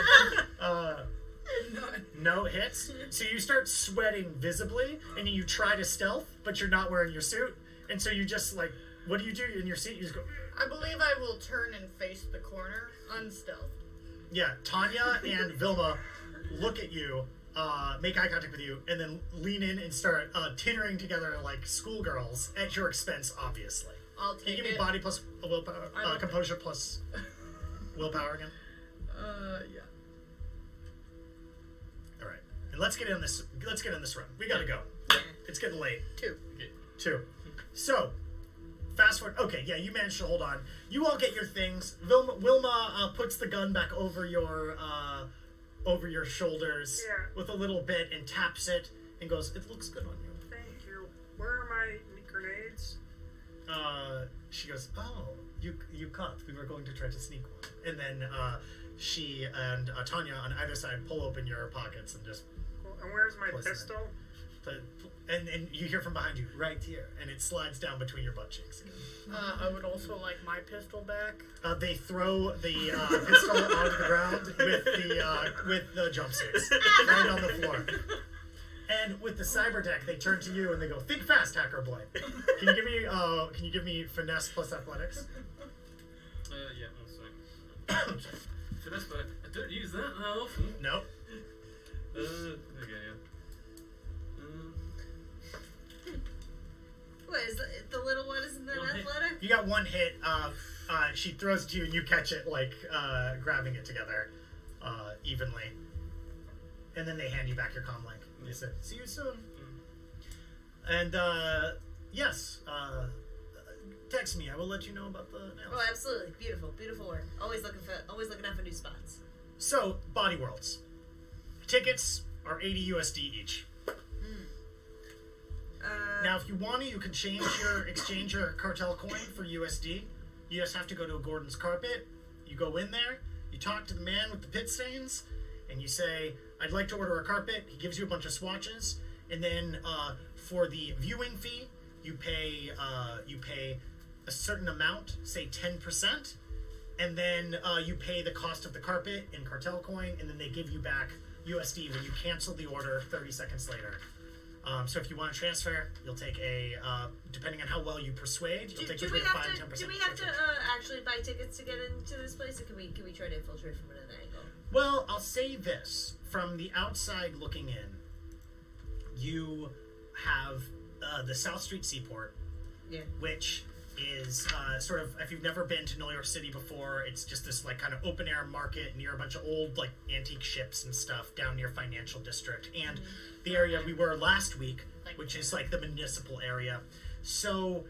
No hits. So you start sweating visibly, and you try to stealth, but you're not wearing your suit, and so you just like, what do you do in your seat? You just go. I believe I will turn and face the corner, unstealth. Yeah, Tanya and Vilma look at you, make eye contact with you, and then lean in and start tittering together like schoolgirls at your expense, obviously. I'll Can you take give me it. body plus willpower, composure plus willpower again? Yeah. All right. let's get in this run. We gotta go. It's getting late. 2. Okay. 2. So, fast forward. Okay, yeah, you managed to hold on. You all get your things. Wilma puts the gun back over your shoulders with a little bit and taps it and goes, "It looks good on you." Thank you. Where are my grenades? She goes, "Oh, you caught. We were going to try to sneak one." And then she and Tanya on either side pull open your pockets and just. Cool. And where's my Place it. pistol? And you hear from behind you, right here, and it slides down between your butt cheeks. I would also like my pistol back. They throw the pistol onto the ground with the jumpsuits right on the floor. And with the cyber deck, they turn to you and they go, "Think fast, hacker boy." Can you give me finesse plus athletics? Yeah, one sec. Finesse, but I don't use that often. Nope. Okay, yeah. What is the little one? Isn't that One hit. athletic? You got one hit. She throws it to you and you catch it, like grabbing it together evenly. And then they hand you back your comm link. They said, "See you soon." And yes, text me. I will let you know about the nails. Oh, absolutely. Beautiful work. Always looking out for new spots. So, Body Worlds. Tickets are 80 USD each. Now, if you want to, you can exchange your cartel coin for USD. You just have to go to a Gordon's Carpet. You go in there, you talk to the man with the pit stains, and you say, "I'd like to order a carpet." He gives you a bunch of swatches, and then for the viewing fee, you pay a certain amount, say 10%, and then you pay the cost of the carpet in cartel coin, and then they give you back USD when you cancel the order 30 seconds later. So if you want to transfer, you'll take depending on how well you persuade, you'll take between 5 and 10%. Do we have to actually buy tickets to get into this place, or can we try to infiltrate from another angle? Well, I'll say this. From the outside looking in, you have the South Street Seaport, which is sort of, if you've never been to Null York City before, it's just this like kind of open air market near a bunch of old like antique ships and stuff down near Financial District and the area we were last week, which is like the municipal area. So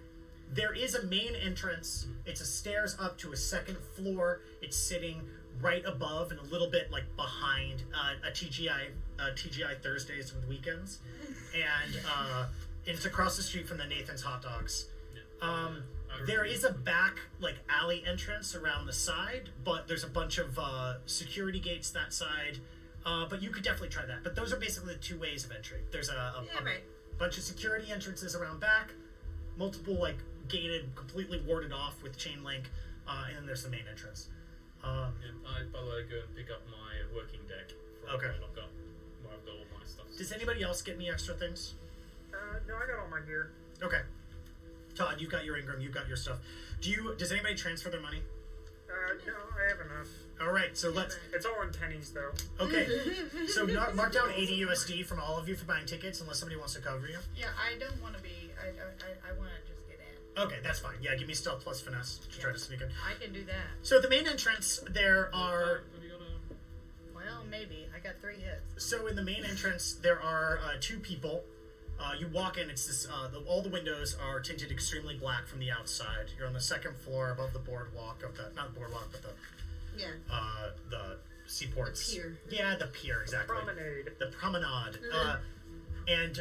there is a main entrance. It's a stairs up to a second floor. It's sitting right above and a little bit like behind a TGI Thursdays and weekends, and it's across the street from the Nathan's Hot Dogs. There is a back like alley entrance around the side, but there's a bunch of security gates that side. But you could definitely try that. But those are basically the two ways of entry. There's a bunch of security entrances around back, multiple like gated, completely warded off with chain link, and then there's the main entrance. I, by the way, go and pick up my working deck. Okay. I've got all my stuff. Does anybody else get any extra things? No, I got all my gear. Okay. Todd, you've got your Ingram, you've got your stuff. Does anybody transfer their money? No, I have enough. All right, so let's. It's all in pennies, though. Okay, so mark down 80 USD from all of you for buying tickets, unless somebody wants to cover you. Yeah, I don't want to be. I want to just get in. Okay, that's fine. Yeah, give me stealth plus finesse to try to sneak in. I can do that. So at the main entrance, there are. Well, maybe. I got 3 hits. So in the main entrance, there are 2 people. You walk in, it's this, all the windows are tinted extremely black from the outside. You're on the 2nd floor above the boardwalk of the, not the boardwalk, but the seaports. The pier. Yeah, the pier, exactly. The promenade. And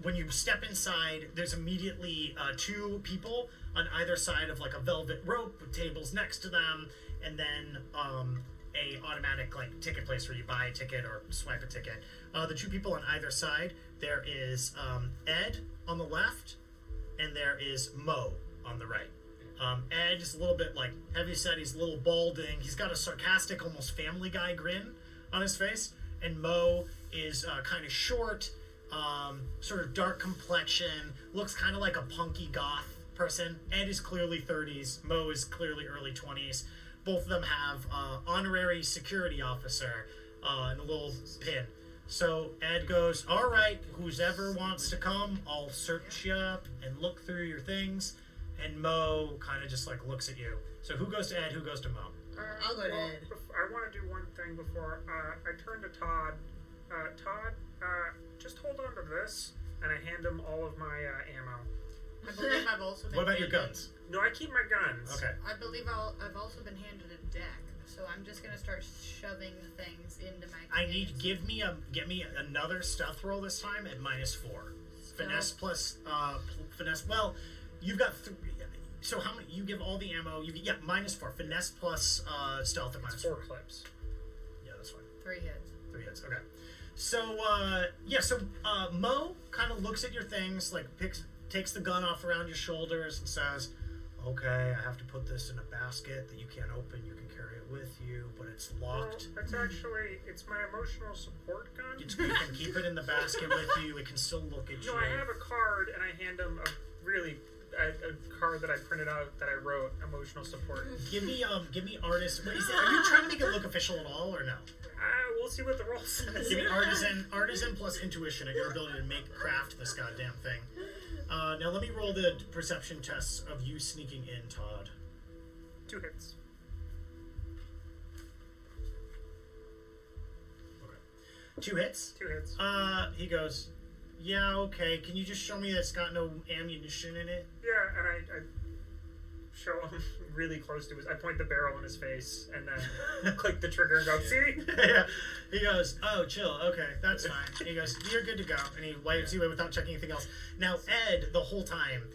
when you step inside, there's immediately 2 people on either side of like a velvet rope with tables next to them, and then a automatic like ticket place where you buy a ticket or swipe a ticket. The 2 people on either side, there is Ed on the left, and there is Mo on the right. Ed is a little bit like heavy set. He's a little balding. He's got a sarcastic, almost Family Guy grin on his face. And Mo is kind of short, sort of dark complexion, looks kind of like a punky goth person. Ed is clearly 30s. Mo is clearly early 20s. Both of them have honorary security officer and a little pin. So Ed goes, "All right, whoever wants to come, I'll search you up and look through your things." And Mo kind of just like looks at you. So who goes to Ed? Who goes to Mo? I'll go to Ed. I want to do one thing before I turn to Todd. Todd, this, and I hand him all of my ammo. I believe I've also been What about your handed- guns? No, I keep my guns. Okay. I believe I've also been handed a deck, so I'm just gonna start shoving things into my. I need get me another stealth roll this time at -4. Finesse plus finesse. Well, you've got 3. So how many? You give all the ammo. -4. Finesse plus stealth at It's -4. 4 clips. Yeah, that's fine. 3 hits. 3 hits. Okay. So Mo kind of looks at your things, like takes the gun off around your shoulders and says, "Okay, I have to put this in a basket that you can't open. You can carry it with you, but it's locked. Well, it's my emotional support gun. You can keep it in the basket with you. It can still look at you." No, I have a card, and I hand him a card that I printed out that I wrote, emotional support. Give me artist. What is it? Are you trying to make it look official at all, or no? We'll see what the roll says. Give me artisan plus intuition at your ability to craft this goddamn thing. Now let me roll the perception tests of you sneaking in, Todd. 2 hits. Okay. 2 hits? 2 hits. He goes, "Yeah, okay. Can you just show me that it's got no ammunition in it?" Yeah, and I show him really close to I point the barrel in his face, and then click the trigger and go, "See?" Yeah. He goes, "Oh, chill. Okay, that's fine." He goes, "You're good to go." And he wipes you away without checking anything else. Now, Ed, the whole time,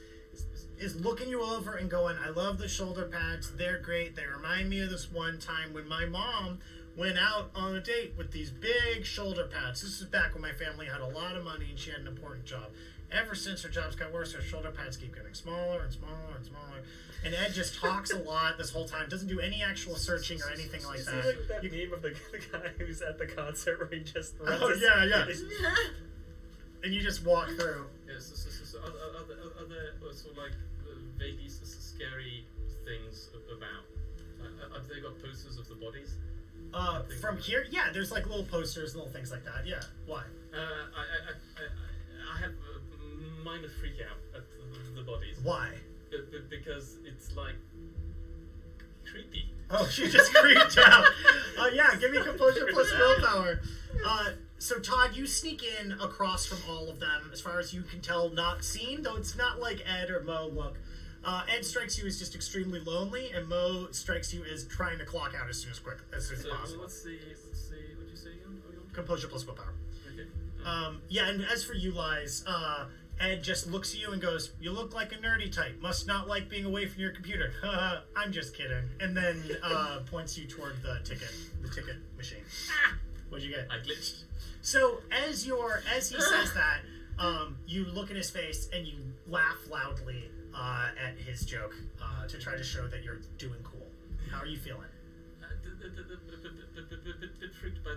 is looking you over and going, "I love the shoulder pads. They're great. They remind me of this one time when my mom went out on a date with these big shoulder pads. This is back when my family had a lot of money and she had an important job. Ever since her jobs got worse, her shoulder pads keep getting smaller and smaller and smaller." And Ed just talks a lot this whole time, doesn't do any actual searching or anything like that. Like that meme of the guy who's at the concert where he just runs Oh, yeah. And you just walk through. Yes. So are there also like vaguely scary things about? Have they got posters of the bodies? From here, yeah, there's like little posters, little things like that. Yeah. Why? I have a minor freak out at the bodies. Why? Because it's like creepy. Oh, she just creeped out. Yeah, give me composure plus willpower. So Todd, you sneak in across from all of them, as far as you can tell, not seen, though it's not like Ed or Mo look. Ed strikes you as just extremely lonely, and Mo strikes you as trying to clock out as soon as possible. Let's see. What'd you say again? Composure plus willpower. Okay. Yeah, and as for you, Lies, Ed just looks at you and goes, "You look like a nerdy type. Must not like being away from your computer." I'm just kidding. And then points you toward the ticket machine. What'd you get? I glitched. So as he says that, you look at his face and you laugh loudly at his joke to try to show that you're doing cool. How are you feeling? Bit freaked by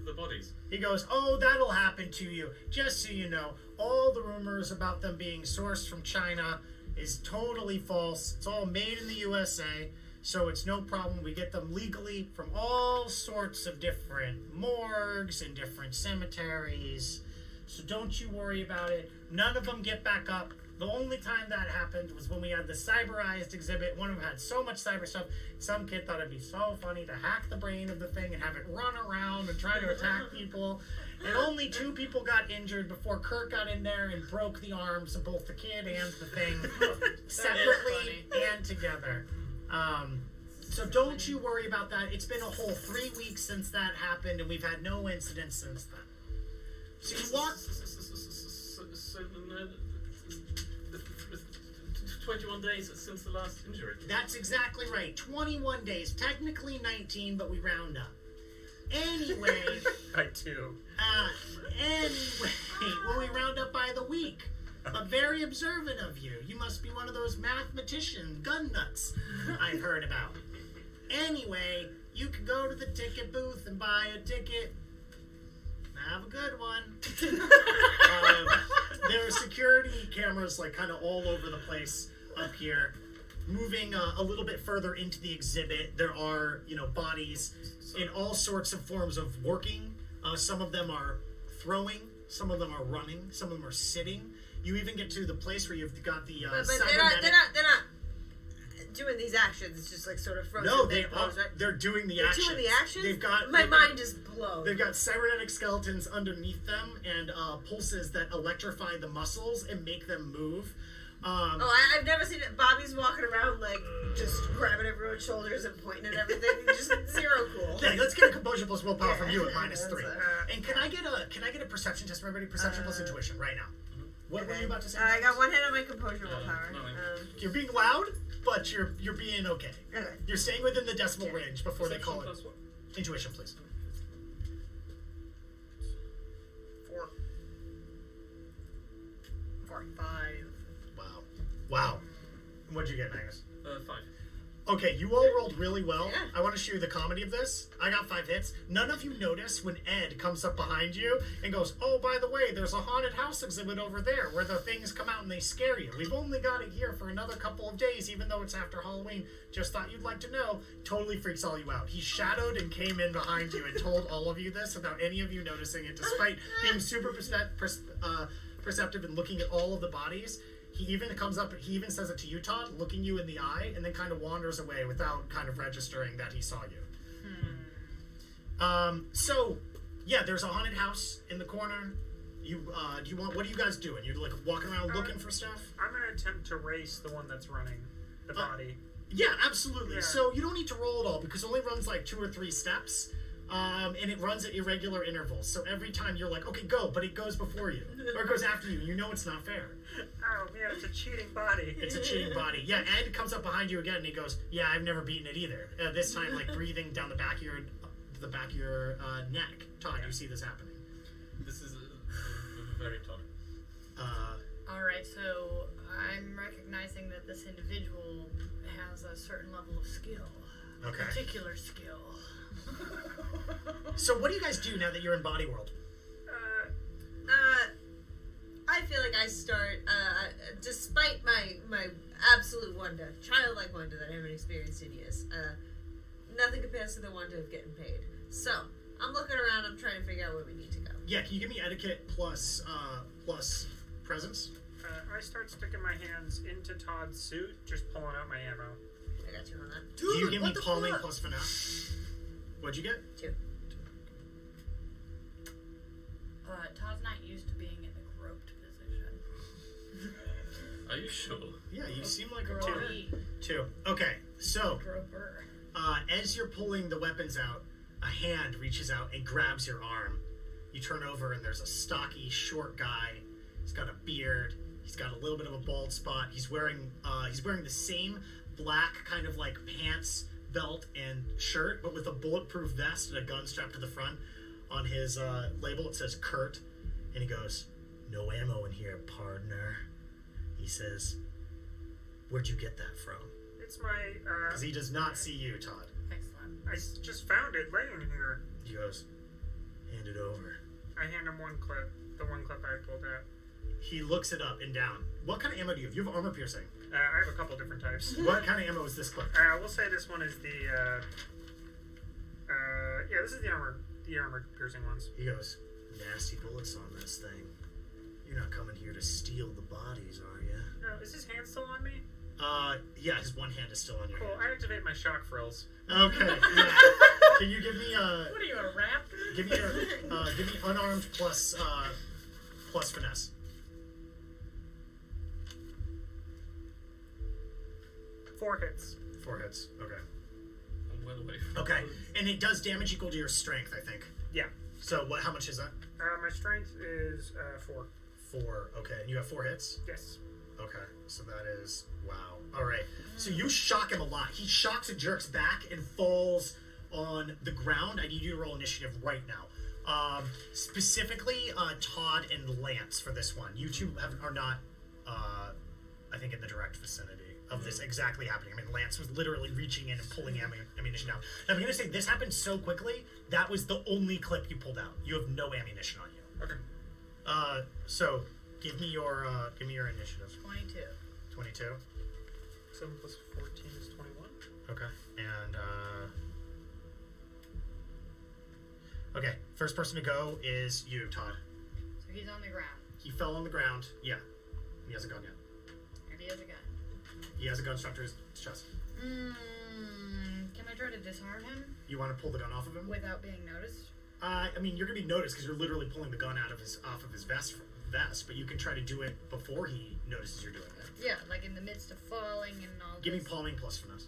the bodies. He goes, "Oh, that'll happen to you. Just so you know, all the rumors about them being sourced from China is totally false. It's all made in the USA, so it's no problem. We get them legally from all sorts of different morgues and different cemeteries. So don't you worry about it. None of them get back up. The only time that happened was when we had the cyberized exhibit. One of them had so much cyber stuff. Some kid thought it'd be so funny to hack the brain of the thing and have it run around and try to attack people. And only 2 people got injured before Kurt got in there and broke the arms of both the kid and the thing separately and together. So don't you worry about that. It's been a whole 3 weeks since that happened, and we've had no incidents since then." So you walk... 21 days since the last injury. That's exactly right. 21 days. Technically 19, but we round up. Anyway... By 2. Anyway, well, we round up by the week. But very observant of you. You must be one of those mathematician gun nuts I've heard about. Anyway, you can go to the ticket booth and buy a ticket. Have a good one. There are security cameras like kind of all over the place up here. Moving a little bit further into the exhibit, there are, bodies in all sorts of forms of working. Some of them are throwing, some of them are running, some of them are sitting. You even get to the place where you've got the but they're not doing these actions. It's just like sort of frozen. No, pose, right? they're doing the They're actions. doing the actions? They've got My mind is blown. They've got cybernetic skeletons underneath them and pulses that electrify the muscles and make them move. I've never seen it. Bobby's walking around like just grabbing everyone's shoulders and pointing at everything. Just zero cool. Yeah, let's get a composure plus willpower from you at -3. And can I get a perception test from everybody? Perception plus intuition right now. What were you about to say? I got one hit on my composure willpower. You're being loud, but you're being okay. Okay. You're staying within the decimal range before they call it. Plus what? Intuition, please. 4. 5. Wow. What'd you get, Magnus? 5. Okay, you all rolled really well. Yeah. I want to show you the comedy of this. I got 5 hits. None of you notice when Ed comes up behind you and goes, "Oh, by the way, there's a haunted house exhibit over there where the things come out and they scare you. We've only got it here for another couple of days, even though it's after Halloween. Just thought you'd like to know." Totally freaks all you out. He shadowed and came in behind you and told all of you this without any of you noticing it, despite being super perceptive and looking at all of the bodies. He even comes up, he even says it to you, Todd, looking you in the eye, and then kind of wanders away without kind of registering that he saw you. So, yeah, there's a haunted house in the corner. What are you guys doing? You're like walking around looking for stuff? I'm going to attempt to race the one that's running the body. Yeah, absolutely. Yeah. So you don't need to roll at all because it only runs like 2 or 3 steps. And it runs at irregular intervals. So every time you're like, okay, go, but it goes before you. Or it goes after you. You know it's not fair. Oh, man, it's a cheating body. It's a cheating body. Yeah, Ed comes up behind you again and he goes, "Yeah, I've never beaten it either." This time, like, breathing down the back of your neck. Todd, you see this happening. This is very tough. Alright, so I'm recognizing that this individual has a certain level of skill. Okay. Particular skill. So what do you guys do now that you're in Body World? I feel like I start, despite my absolute wonder, childlike wonder that I haven't experienced in years, nothing compares to the wonder of getting paid. So, I'm looking around, I'm trying to figure out where we need to go. Yeah, can you give me etiquette plus presence? I start sticking my hands into Todd's suit, just pulling out my ammo. I got 2 on that. Can you give me what the palming fuck? plus finesse? What'd you get? 2. Todd's not used to being in the groped position. Are you sure? Yeah, you seem like a Gropey. 2. Okay, so Groper. as you're pulling the weapons out, a hand reaches out and grabs your arm. You turn over and there's a stocky, short guy. He's got a beard. He's got a little bit of a bald spot. He's wearing the same black kind of like pants, belt, and shirt, but with a bulletproof vest and a gun strapped to the front. On his label, it says Kurt, and he goes, "No ammo in here, partner." He says, "Where'd you get that from?" It's my, Because he does not see you, Todd. Excellent. I just found it laying here. He goes, "Hand it over." I hand him one clip, the one clip I pulled out. He looks it up and down. What kind of ammo do you have? You have armor piercing. I have a couple different types. What kind of ammo is this clip? We'll say this one is the, yeah, this is the armor piercing ones. He goes, "Nasty bullets on this thing. You're not coming here to steal the bodies, are you?" No, is his hand still on me? Yeah, his one hand is still on your Cool, hand. I activate my shock frills. Okay, yeah. Can you give me, What are you, a raptor? give me unarmed plus finesse. 4 hits. 4 hits, okay. I'm well away from Okay, those. and it does damage equal to your strength, I think. Yeah. So how much is that? My strength is 4. 4, okay. And you have 4 hits? Yes. Okay, so that is, wow. All right, so you shock him a lot. He shocks and jerks back and falls on the ground. I need you to roll initiative right now. Specifically, Todd and Lance for this one. You two are not, I think, in the direct vicinity of this exactly happening. I mean, Lance was literally reaching in and pulling ammunition out. Now, I'm going to say this happened so quickly, that was the only clip you pulled out. You have no ammunition on you. Okay. So give me your initiative. 22. 22. 7 plus 14 is 21. Okay. And okay, first person to go is you, Todd. So he's on the ground. He fell on the ground. Yeah. He hasn't gone yet. And he has a gun. He has a gun strapped to his chest. Can I try to disarm him You want to pull the gun off of him? without being noticed? I mean, you're gonna be noticed because you're literally pulling the gun off of his vest. But you can try to do it before he notices you're doing it. Yeah, like in the midst of falling and all. Give me this. palming plus finesse.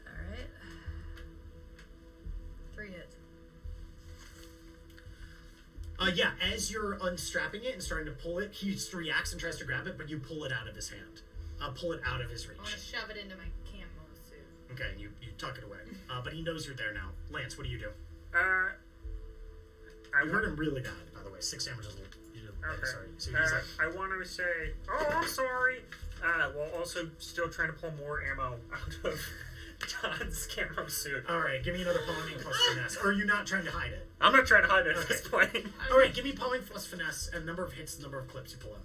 Alright. 3 hits. Yeah, as you're unstrapping it and starting to pull it, he just reacts and tries to grab it, but you pull it out of his hand. Pull it out of his reach. I want to shove it into my camo suit. Okay, you tuck it away. But he knows you're there now. Lance, what do you do? You hurt him really bad, by the way. 6 damage is Okay. sorry. So he's like, I want to say, oh, I'm sorry. While also still trying to pull more ammo out of Todd's camo suit. alright, give me another palming plus finesse. Or are you not trying to hide it? I'm not trying to hide it at this point. Alright, give me palming plus finesse and number of hits, number of clips you pull out.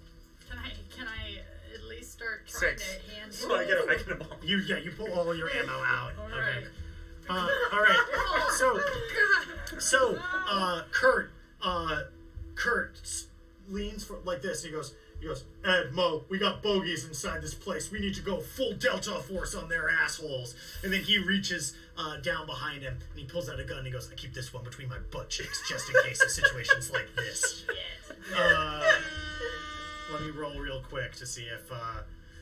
Can I at least start trying 6. to hand So I get a ball. You pull all your ammo out. Alright. Okay. Alright. So Kurt leans for like this. He goes, Ed, Mo, we got bogeys inside this place. We need to go full Delta Force on their assholes. And then he reaches down behind him and he pulls out a gun and he goes, I keep this one between my butt cheeks just in case of situations like this. Let me roll real quick to see if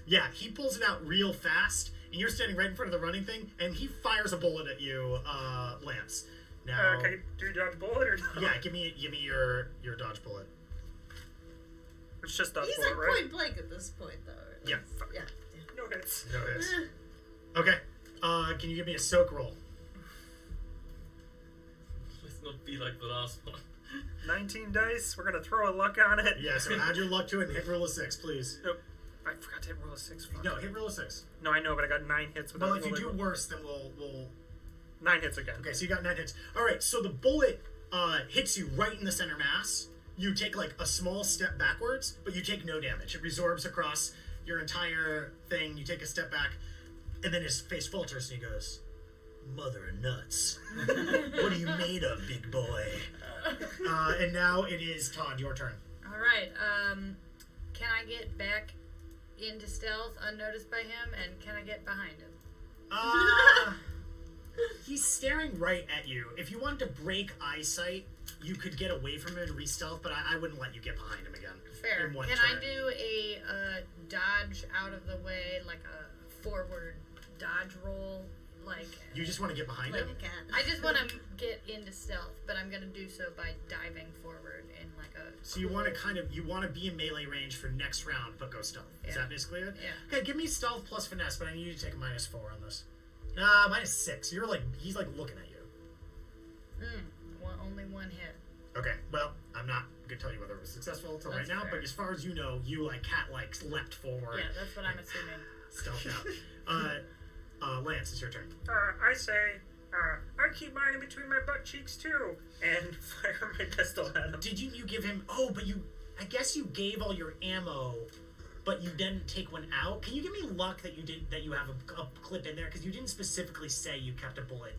yeah, he pulls it out real fast and you're standing right in front of the running thing and he fires a bullet at you, Lance. Now, Can you do dodge bullet or no? yeah, give me your dodge bullet. It's just dodge He's bullet, like right? point blank at this point, though. Yeah. Yeah. No hits. No hits. Okay. Can you give me a soak roll? Let's not be like the last one. 19 dice. We're gonna throw a luck on it. Yeah, so add your luck to it and hit roll a 6, please. Nope. I forgot to hit roll a 6. Fuck. No, hit roll a 6. No, I know, but I got 9 hits without Well, if you rolling do one. worse, then we'll 9 hits again. Okay, so you got 9 hits. Alright, so the bullet hits you right in the center mass. You take like a small step backwards, but you take no damage. It resorbs across your entire thing. You take a step back, and then his face falters and he goes, Mother of nuts. What are you made of, big boy? And now it is Todd, your turn. Alright, can I get back into stealth unnoticed by him, and can I get behind him? He's staring right at you. If you wanted to break eyesight, you could get away from him and re-stealth, but I wouldn't let you get behind him again. Fair. In one Can turn. I do a dodge out of the way, like a forward dodge roll? Like You just want to get behind Like him? a cat. I just want to get into stealth, but I'm gonna do so by diving forward in like a. So you want to be in melee range for next round, but go stealth. Is Yeah. that basically it? Yeah. Okay, give me stealth plus finesse, but I need you to take a -4 on this. -6. You're like, he's like looking at you. Only one hit. Okay, well, I'm not gonna tell you whether it was successful until right That's now, fair. but as far as you know, you like cat-like leapt forward. Yeah, that's what I'm assuming. Stealth out. Lance, it's your turn. I say, I keep mine in between my butt cheeks too, and fire my pistol at him. Did you give him? Oh, but I guess you gave all your ammo, but you didn't take one out. Can you give me luck that you have a clip in there? Because you didn't specifically say you kept a bullet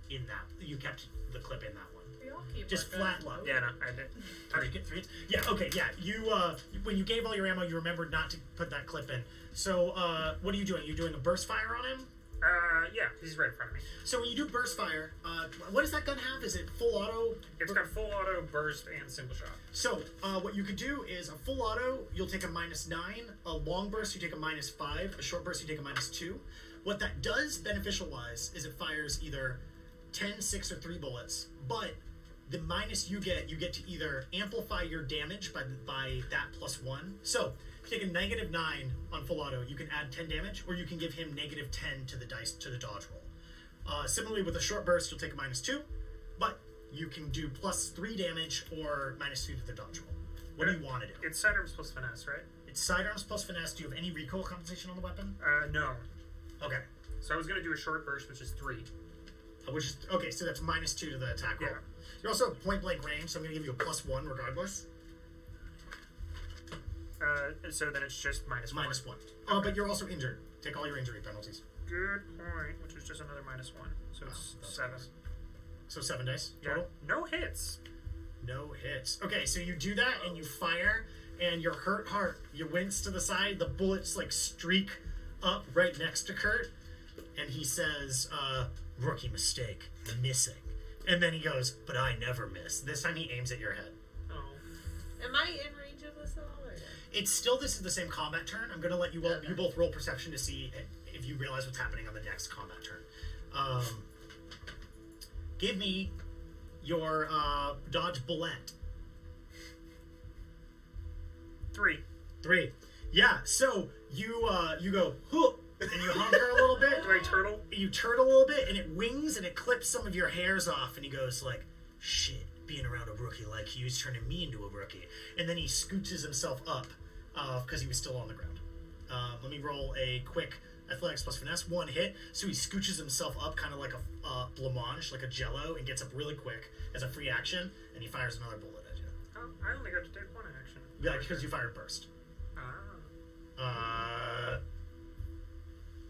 in that. You kept the clip in that one. We all keep Just our flat guns luck. loaded. Yeah, no, I did. Did you get 3 hits? Yeah. Okay. Yeah. You when you gave all your ammo, you remembered not to put that clip in. So what are you doing? You doing a burst fire on him? Yeah, he's right in front of me. So when you do burst fire, what does that gun have? Is it full auto? It's got full auto, burst, and single shot. So, what you could do is a full auto, you'll take a -9. A long burst, you take a -5. A short burst, you take a -2. What that does, beneficial-wise, is it fires either 10, 6, or 3 bullets. But the minus you get to either amplify your damage by that +1. So, if you take a -9 on full auto, you can add 10 damage, or you can give him -10 to the dice to the dodge roll. Similarly, with a short burst, you'll take a -2, but you can do +3 damage or -2 to the dodge roll. What do you want to do? It's sidearms plus finesse, right? It's sidearms plus finesse. Do you have any recoil compensation on the weapon? No. Okay. So I was gonna do a short burst, which is 3. Which is okay. So that's -2 to the attack roll. Yeah. You're also point blank range, so I'm gonna give you a +1 regardless. So then it's just -1. -1. But you're also injured. Take all your injury penalties. Good point. Which is just another -1. So it's that's 7. nice. So 7 dice Yeah. total. No hits. No hits. Okay, so you do that and you fire, and your hurt heart, you wince to the side, the bullets like streak up right next to Kurt, and he says, rookie mistake, missing. And then he goes, but I never miss. This time he aims at your head. Oh. Am I in range of this at all, or no? It's still, this is the same combat turn. I'm going to let you, you both roll perception to see if you realize what's happening on the next combat turn. Give me your dodge bullet. 3. Yeah, so you go, huh, and you hunker a little bit. Do I turtle? You turtle a little bit, and it wings, and it clips some of your hairs off, and he goes like, shit, being around a rookie like you is turning me into a rookie. And then he scooches himself up, because he was still on the ground. Let me roll a quick athletics plus finesse, 1 hit. So he scooches himself up kind of like a blancmange, like a jello, and gets up really quick as a free action, and he fires another bullet at you. Oh, I only got to take 1 action. Yeah, because you fired burst.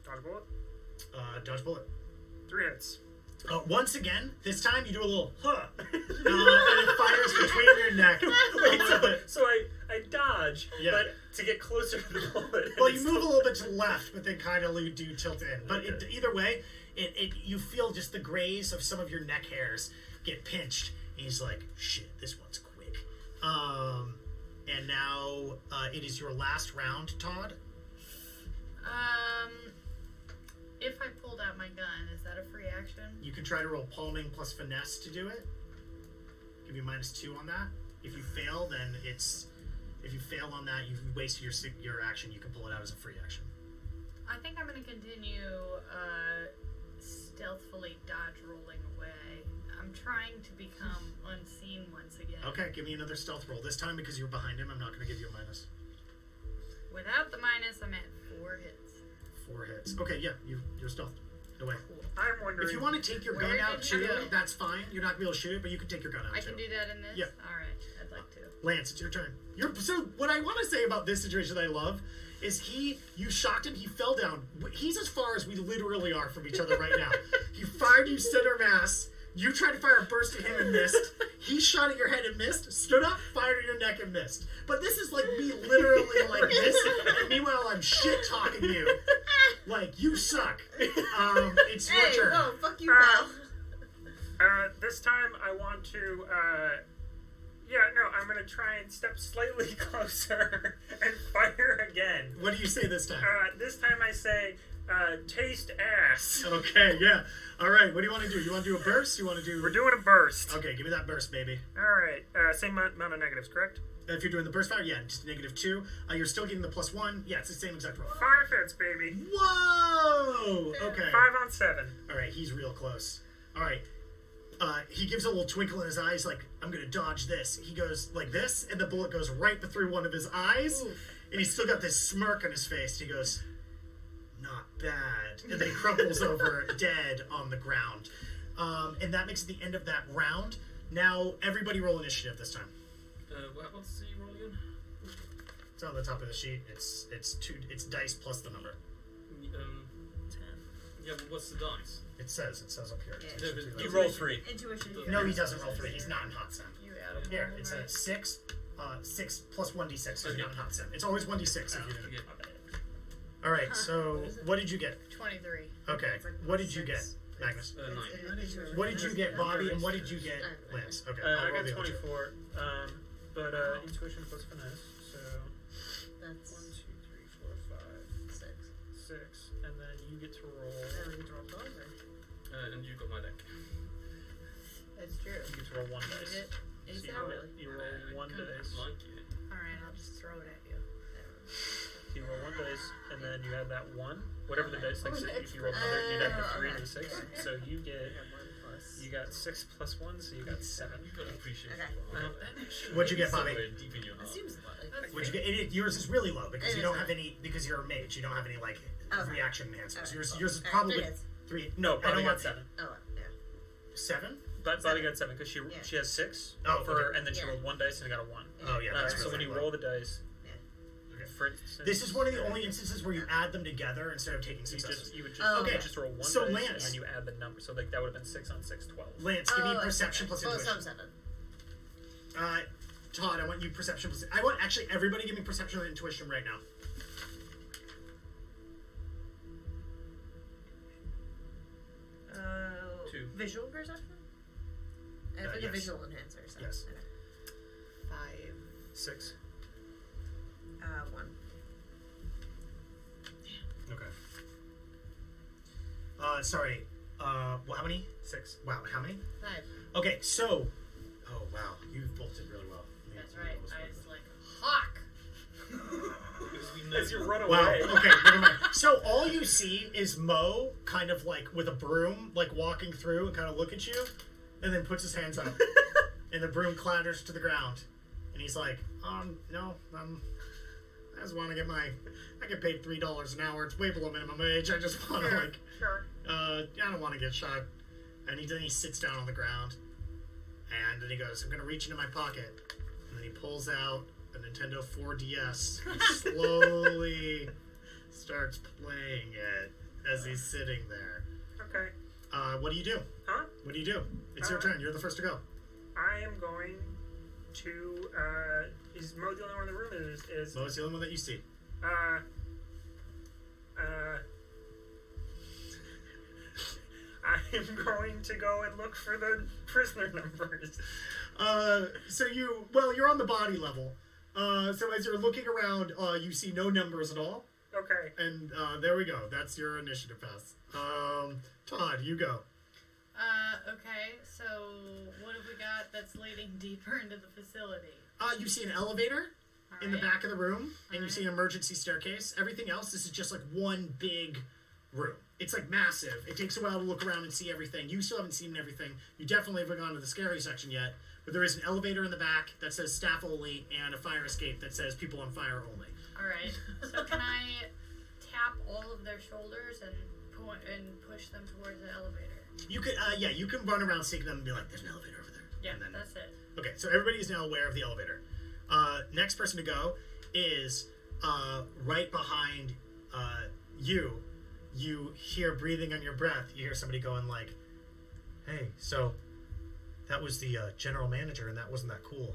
Dodge bullet? Dodge bullet. 3 hits. Once again, this time you do a little huh, and it fires between your neck a little bit. So I dodge, Yeah. but to get closer to the bullet. Well, you move a little bit to the left, but then kind of do tilt in. But Okay. either way, you feel just the grays of some of your neck hairs get pinched, and he's like, shit, this one's quick. And now it is your last round, Todd. If I pulled out my gun, is that a free action? You can try to roll palming plus finesse to do it. Give you -2 on that. If you fail, then if you fail on that, you've wasted your action. You can pull it out as a free action. I think I'm going to continue stealthily dodge rolling away. I'm trying to become unseen once again. Okay, give me another stealth roll. This time, because you're behind him, I'm not going to give you a minus. Without the minus, I'm at 4 hits. 4 hits. Okay, yeah, you're stealthed. No way. Cool. I'm wondering. If you want to take your Where gun out did you too, go? that's fine. You're not going to be able to shoot it, but you can take your gun out I too. can do that in this? Yeah. Alright, I'd like to. Lance, it's your turn. So what I want to say about this situation that I love is you shocked him, he fell down. He's as far as we literally are from each other right now. He fired you center mass. You tried to fire a burst at him and missed. He shot at your head and missed. Stood up, fired at your neck and missed. But this is like me literally like this. And meanwhile, I'm shit talking you. Like, you suck. It's your turn. Oh, fuck you, pal. This time I want to, I'm going to try and step slightly closer and fire again. What do you say this time? This time I say, taste ass. Okay, yeah. All right, what do you want to do? You want to do a burst? You want to do... We're doing a burst. Okay, give me that burst, baby. Alright, same amount of negatives, correct? If you're doing the burst fire, yeah, just -2. You're still getting the +1. Yeah, it's the same exact roll. 5 hits, baby. Whoa! Okay. 5 on 7. All right, he's real close. All right. He gives a little twinkle in his eyes, like, I'm going to dodge this. He goes like this, and the bullet goes right through one of his eyes. Oof. And he's still got this smirk on his face. He goes, not bad. And then he crumples over dead on the ground. And that makes it the end of that round. Now, everybody roll initiative this time. What's the roll again? It's on the top of the sheet. It's dice plus the number. 10. Yeah, but what's the dice? It says up here. Yeah. No, but You roll 3. Intuition. No, he doesn't roll 3. He's not in hot sim. You add a Here, roll, it's right? a 6 plus 1d6. So Okay. you're not in hot sim. It's always 1d6 if you didn't. Yeah. All right. So what did you get? 23. Okay. It's like What did you get, 6. Magnus? 9. What did you get, Bobby? And what did you get, Lance? Okay. I'll I roll got the other two. 24, but intuition plus finesse, so That's 1, 2, 3, 4, 5, 6. 6, and then you get to roll. Oh, you draw both, or? And you've got my deck. That's true. You get to roll 1 Is dice. it? Is So it? you roll 1 dice. Like it. Alright, I'll just throw it at you. You roll 1 dice, and then you add that 1. Whatever the dice, like Oh, if you roll another, you'd add the 3 okay. to 6. So you get, you got 6 plus 1, so you got 7. You've got to appreciate Okay. it. What'd you get, Bobby? Somewhere deep in your That heart. seems like. What'd you get? Yours is really low because It you is don't low. have any. Because you're a mage, you don't have any like Okay. reaction enhancers. Alright. Yours is Alright, probably 3 hits. 3. No, I don't Bobby got want 7. Oh, yeah. 7. But Bobby got 7 because Yeah. she has 6. Oh, for, okay. and then she Yeah. rolled 1 dice and got a 1. Oh yeah. That's So really when you low. roll the dice, Yeah. for instance, This is one of the only instances where you add them together instead of taking successes. you would just Oh, you okay. just roll 1 So dice Lance- and then you add the number. So like that would have been 6 on 6, 12. Lance, give me Oh, perception plus so intuition. some 7. Todd, I want you perception. I want actually everybody give me perception and intuition right now. Two. Visual perception? I have like a Yes. visual enhancer. So. Yes. 5. 6. 1. Okay. Sorry. Well, how many? 6. Wow, how many? 5. Okay, so. Oh, wow. You both did really well. That's right. I was like, hawk! As you run away. Wow, okay, never mind. So all you see is Mo kind of like with a broom, like walking through and kind of look at you, and then puts his hands up. And the broom clatters to the ground. And he's like, no, I just want to get I get paid $3 an hour. It's way below minimum wage. I just want to Sure. I don't want to get shot. And then he sits down on the ground. And then he goes, I'm going to reach into my pocket. And then he pulls out a Nintendo 4DS and slowly starts playing it as he's sitting there. Okay. What do you do? Huh? What do you do? It's your turn. You're the first to go. I am going to. Is Mo the only one in the room? Is Mo's the only one that you see. I am going to go and look for the prisoner numbers. You're on the body level. So as you're looking around, you see no numbers at all. Okay. And there we go. That's your initiative pass. Todd, you go. Okay, so what have we got that's leading deeper into the facility? You see an elevator in the back of the room, and you see an emergency staircase. Everything else, this is just like one big room. It's like massive. It takes a while to look around and see everything. You still haven't seen everything. You definitely haven't gone to the scary section yet. But there is an elevator in the back that says staff only, and a fire escape that says people on fire only. Alright, so can I tap all of their shoulders and push them towards the elevator? You could, you can run around seeking them and be like, there's an elevator over there. Yeah, And then, that's it. okay, so everybody is now aware of the elevator. Next person to go is right behind you. You hear breathing on your breath. You hear somebody going like, hey, so that was the general manager, and that wasn't that cool.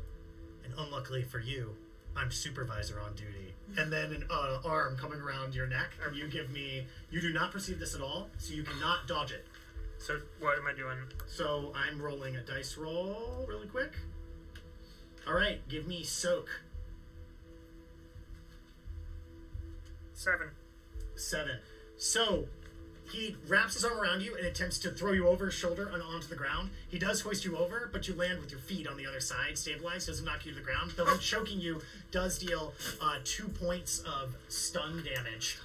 And unluckily for you, I'm supervisor on duty. And then an arm coming around your neck. You do not perceive this at all, so you cannot dodge it. So what am I doing? So I'm rolling a dice roll really quick. All right, give me soak. 7. 7. So he wraps his arm around you and attempts to throw you over his shoulder and onto the ground. He does hoist you over, but you land with your feet on the other side, stabilized, doesn't knock you to the ground. Though him choking you does deal 2 points of stun damage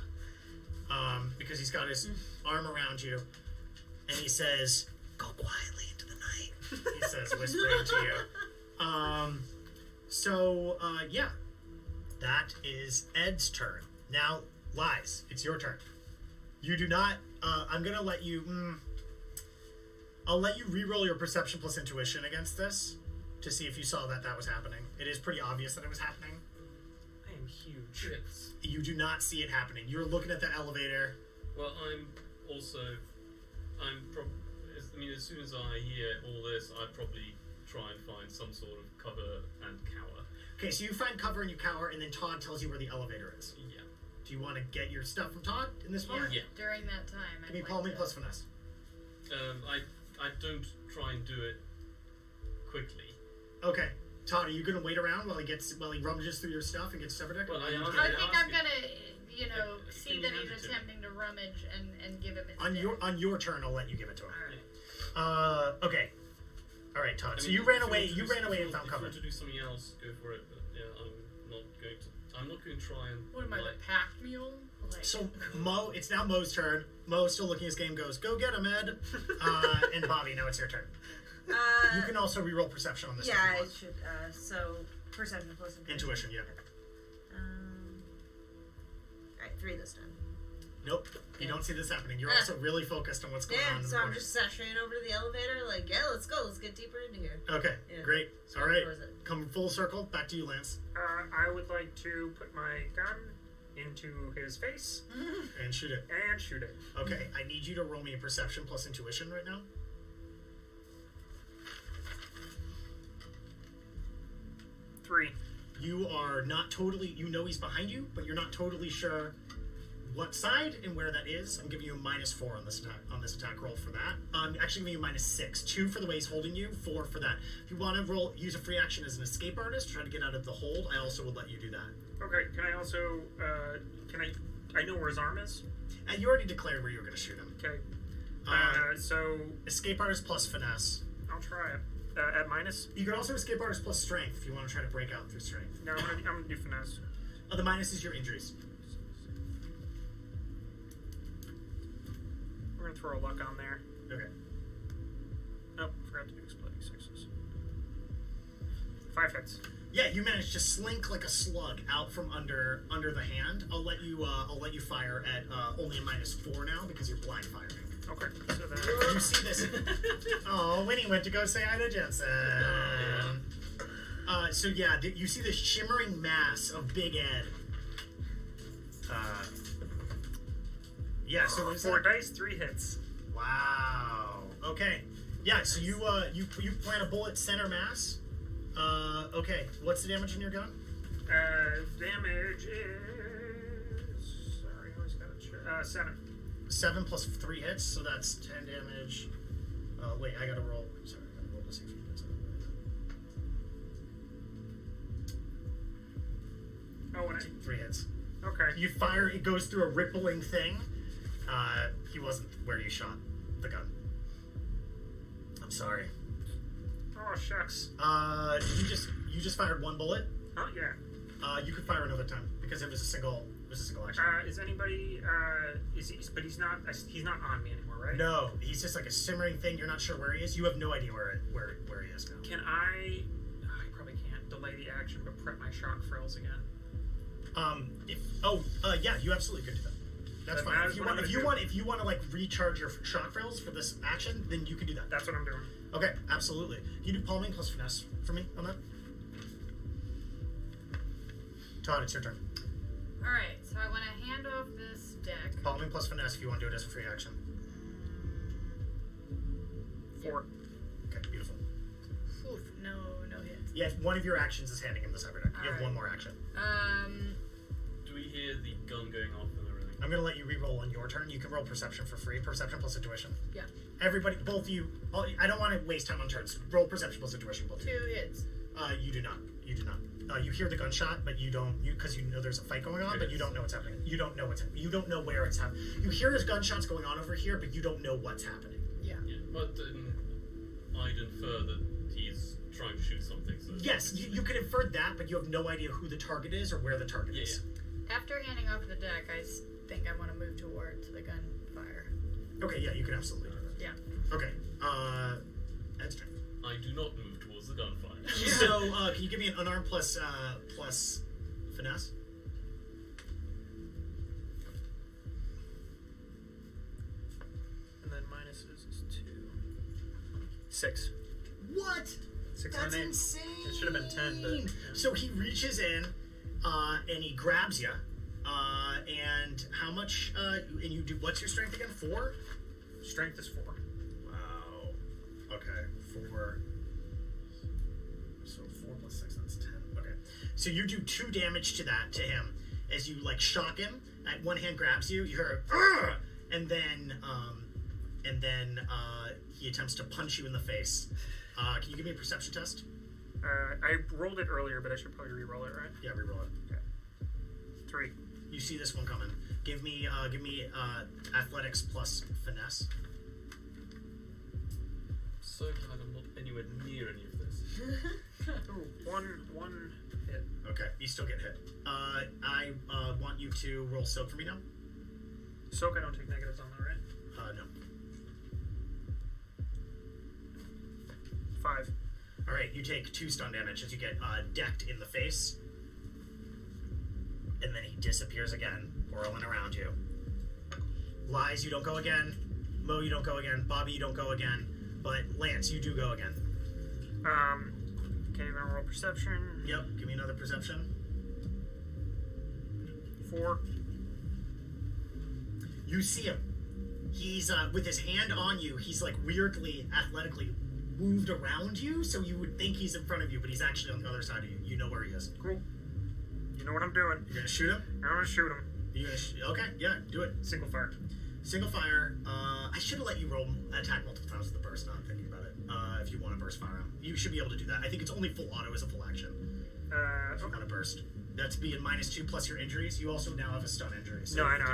because he's got his arm around you. And he says, go quietly into the night, he says, whispering to you. That is Ed's turn. Now, Lies, it's your turn. You do not, I'm going to let you, I'll let you re-roll your perception plus intuition against this to see if you saw that was happening. It is pretty obvious that it was happening. I am huge. Yes. You do not see it happening. You're looking at the elevator. Well, as soon as I hear all this, I'd probably try and find some sort of cover and cower. Okay, so you find cover and you cower, and then Todd tells you where the elevator is. Yeah. Do you want to get your stuff from Todd in this moment? Yeah. During that time, Give me palming plus finesse. I don't try and do it quickly. Okay. Todd, are you going to wait around while he rummages through your stuff and gets severed? Well, I think I'm gonna, see that he's attempting to rummage and give him his on your turn, I'll let you give it to him. Alright. Okay. All right, Todd. So you ran away. You ran away and found cover. If you want to do something else, go for it. But yeah, I'm not going to try and. What am I, the pack mule? Like, So Mo, it's now Mo's turn. Mo, still looking at his game, goes, "Go get him, Ed." And Bobby, now it's your turn. You can also reroll perception on this. Yeah, if you I want. should. So perception plus Intuition, yeah. Alright, 3 this time. Nope. You don't see this happening. You're also really focused on what's going on in the so I'm corner. just sashaying over to the elevator, like, yeah, let's go, let's get deeper into here. Okay, Yeah. great. So All right, where is it? come full circle. Back to you, Lance, I would like to put my gun into his face and shoot it. and shoot it. Okay, I need you to roll me a perception plus intuition right now. 3. You are not totally, you know he's behind you, but you're not totally sure what side and where that is. I'm giving you a -4 on this attack roll for that. I'm actually giving you -6. 2 for the way he's holding you, 4 for that. If you want to use a free action as an escape artist, try to get out of the hold, I also would let you do that. Okay, can I also, I know where his arm is? And you already declared where you were going to shoot him. Okay. So... Escape artist plus finesse. I'll try it. At minus? You can also escape artist plus strength if you want to try to break out through strength. No, I'm gonna do finesse. The minus is your injuries. We're gonna throw a luck on there. Okay. Nope, forgot to do exploding 6s. 5 hits. Yeah, you managed to slink like a slug out from under the hand. I'll let you fire at only a -4 now because you're blind firing. Okay, so then... You see this? Oh, Winnie went to go say hi to Jensen. So yeah, you see this shimmering mass of Big Ed. Yeah. So what is 4 that? dice, 3 hits. Wow. Okay. Yeah. So you plant a bullet center mass. Okay. What's the damage in your gun? Damage is... Sorry, I always gotta check. 7. 7 plus 3 hits, so that's 10 damage. Wait, I gotta roll. Sorry, I gotta roll to see if you get something. Oh, and 3 hits. Okay. You fire, it goes through a rippling thing. He wasn't where you shot the gun. I'm sorry. Oh, shucks. You just fired 1 bullet. Oh, yeah. You could fire another time because it was a single action. Is anybody, but he's not on me anymore, right? No, he's just like a simmering thing. You're not sure where he is. You have no idea where he is now. Can I probably can't delay the action, but prep my shock frills again. Yeah, you absolutely could do that. That's Then fine. that is If you want to like recharge your shock frills for this action, then you can do that. That's what I'm doing. Okay, absolutely. Can you do palming plus finesse for me on that? Todd, it's your turn. Alright, so I want to hand off this deck. Palming plus finesse if you want to do it as a free action. 4. Okay, beautiful. Oof, no hits. Yeah, one of your actions is handing him the cyber deck. You have one more action. Do we hear the gun going off and everything? I'm going to let you re-roll on your turn. You can roll perception for free. Perception plus intuition. Yeah. Everybody, both of you, I don't want to waste time on turns. Roll perception plus intuition, both of you. 2 hits. You do not. You do not. You hear the gunshot, but you don't. Because you know there's a fight going on, but you don't know what's happening. You don't know you don't know where it's happening. You hear his gunshots going on over here, but you don't know what's happening. Yeah. But I'd infer that he's trying to shoot something. So Yes, you can infer that, but you have no idea who the target is or where the target is. After handing off the deck, I think I want to move towards the gunfire. Okay, yeah, you can absolutely do that. Yeah. Okay, Ed's turn. I do not move towards the gunfire. So, can you give me an unarmed plus finesse? And then minus is 2. 6. What? 6 That's and 8. insane. It should have been 10, but... Yeah. So he reaches in, and he grabs you, and how much, and you do, what's your strength again? 4? Strength is 4. Wow. Okay, 4. So 4 plus 6, that's 10. Okay. So you do 2 damage to him, as you, like, shock him. One hand grabs you, you hear, "Argh!" and then he attempts to punch you in the face. Can you give me a perception test? I rolled it earlier, but I should probably re-roll it, right? Yeah, reroll it. Okay. 3. You see this one coming. Give me athletics plus finesse. So glad I'm not anywhere near any of this. Ooh, one hit. Okay, you still get hit. I want you to roll soak for me now. Soak, I don't take negatives on that, right? No. 5. All right, you take 2 stun damage as you get decked in the face, and then he disappears again, whirling around you. Lies, you don't go again. Mo, you don't go again. Bobby, you don't go again. But Lance, you do go again. Okay, then roll perception. Yep, give me another perception. 4. You see him. He's with his hand on you. He's like weirdly, athletically moved around you, so you would think he's in front of you, but he's actually on the other side of you. You know where he is. Cool. You know what I'm doing. You're gonna shoot him? I'm gonna shoot him. You're gonna okay, yeah, do it. Single fire. Single fire. I should have let you roll attack multiple times with the burst. Now I'm thinking about it. If you want to burst fire him, you should be able to do that. I think it's only full auto as a full action. If you want to burst, that's being -2 plus your injuries. You also now have a stun injury. So No, I know.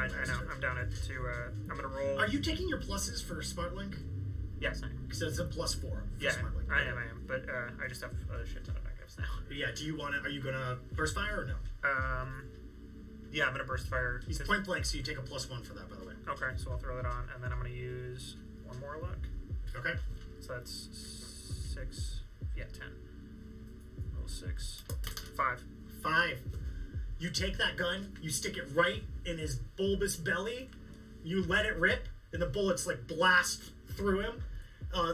I'm down it to. I'm gonna roll. Are you taking your pluses for Smart Link? Yes, I am. Because it's a +4 for Yeah, Smart Link. I am. But I just have a shit ton of backups now. Yeah. Do you want to? Are you gonna burst fire or no? Yeah, I'm gonna burst fire. He's point blank, so you take a +1 for that, by the way. Okay, so I'll throw that on, and then I'm gonna use one more luck. Okay. So that's 6. Yeah, 10. Roll 6. 5. 5. You take that gun, you stick it right in his bulbous belly, you let it rip, and the bullets like blast through him.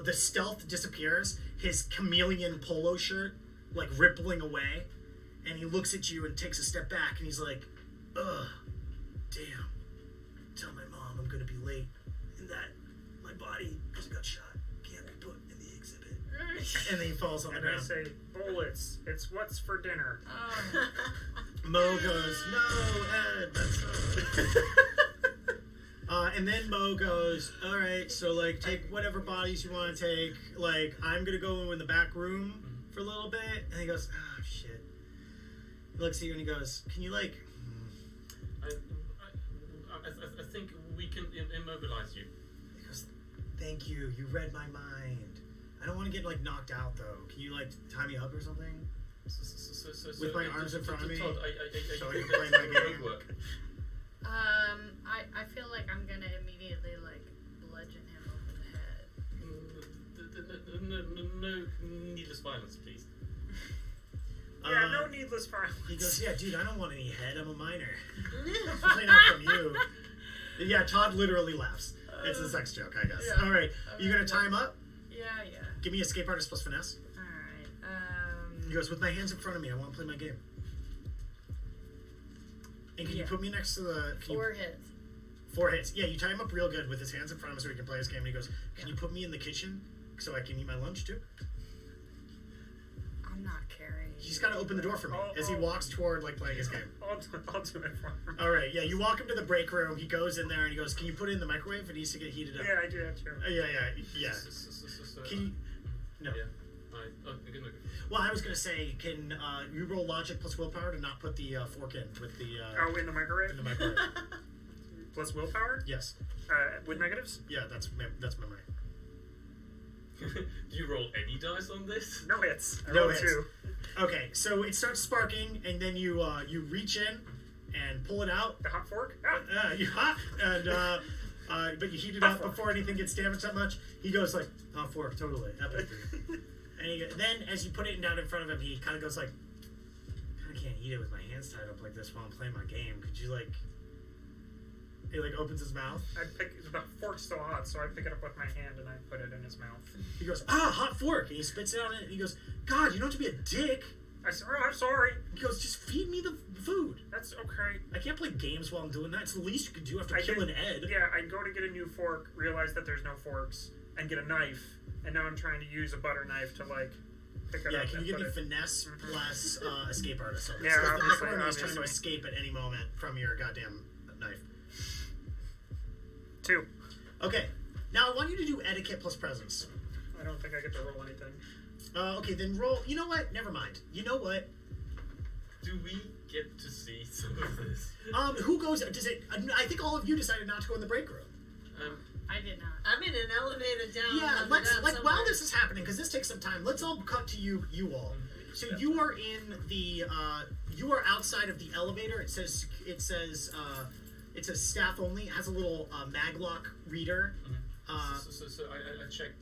The stealth disappears, his chameleon polo shirt like rippling away, and he looks at you and takes a step back, and he's like, ugh, damn, tell my mom I'm gonna be late, and that my body, because I got shot, can't be put in the exhibit. And then he falls on the And I ground. say, bullets, it's what's for dinner. Mo goes, no, Ed, that's and then Mo goes, all right, so, like, take whatever bodies you want to take. Like, I'm going to go in the back room for a little bit. And he goes, oh, shit. He looks at you and he goes, can you, like... I think we can immobilize you. He goes, thank you. You read my mind. I don't want to get, like, knocked out, though. Can you, like, tie me up or something? With my arms in front of me? Todd, So I can play my game. Work. I feel like I'm gonna immediately like bludgeon him over the head. No needless violence, please. Yeah, no needless violence. He goes, yeah, dude, I don't want any head. I'm a minor. Especially not from you. Yeah, Todd literally laughs. It's a sex joke, I guess. Yeah. All right, you gonna tie him up? Yeah. Give me escape artist plus finesse. All right. He goes, with my hands in front of me, I want to play my game. And can you put me next to the... 4 hits. 4 hits. Yeah, you tie him up real good with his hands in front of him so he can play his game. And he goes, can you put me in the kitchen so I can eat my lunch too? I'm not carrying. He's got to open the door for me as he walks toward, like, playing his game. I'll do it for him. All right, yeah, you walk him to the break room. He goes in there and he goes, can you put it in the microwave? It needs to get heated up. Yeah, I do that too. Yeah. Can you... No. Yeah. I'm gonna go. Well, I was going to say, can you roll logic plus willpower to not put the fork in with the... in the microwave? in the microwave. Plus willpower? Yes. With negatives? Yeah, that's memory. Do you roll any dice on this? No hits. I No rolled hits. 2. Okay, so it starts sparking, and then you reach in and pull it out. The hot fork? You hot, and but you heat it up before anything gets damaged that much. He goes like, hot fork, totally. Epic. And then as you put it down in front of him, he kind of goes like, I can't eat it with my hands tied up like this while I'm playing my game. Could you like... He like opens his mouth. The fork's still hot, so I pick it up with my hand and I put it in his mouth. He goes, hot fork. And he spits it on it. And he goes, God, you don't have to be a dick. I said, I'm sorry. He goes, just feed me the food. That's okay. I can't play games while I'm doing that. It's the least you can do after killing Ed. Yeah, I go to get a new fork, realize that there's no forks, and get a knife, and now I'm trying to use a butter knife to, like, pick it up. Yeah, can and you give put me it... finesse plus escape artist? Yeah, so the obviously, macaroni is trying to obviously. escape at any moment from your goddamn knife. 2. Okay, now I want you to do etiquette plus presence. I don't think I get to roll anything. Okay, then roll. You know what? Never mind. You know what? Do we get to see some of this? Who goes? Does it? I think all of you decided not to go in the break room. I did not. I'm in an elevator down. Yeah, under let's that like somewhere. while this is happening, because this takes some time. Let's all cut to you all. So you are in the. You are outside of the elevator. It says staff only. It has a little maglock reader. So I checked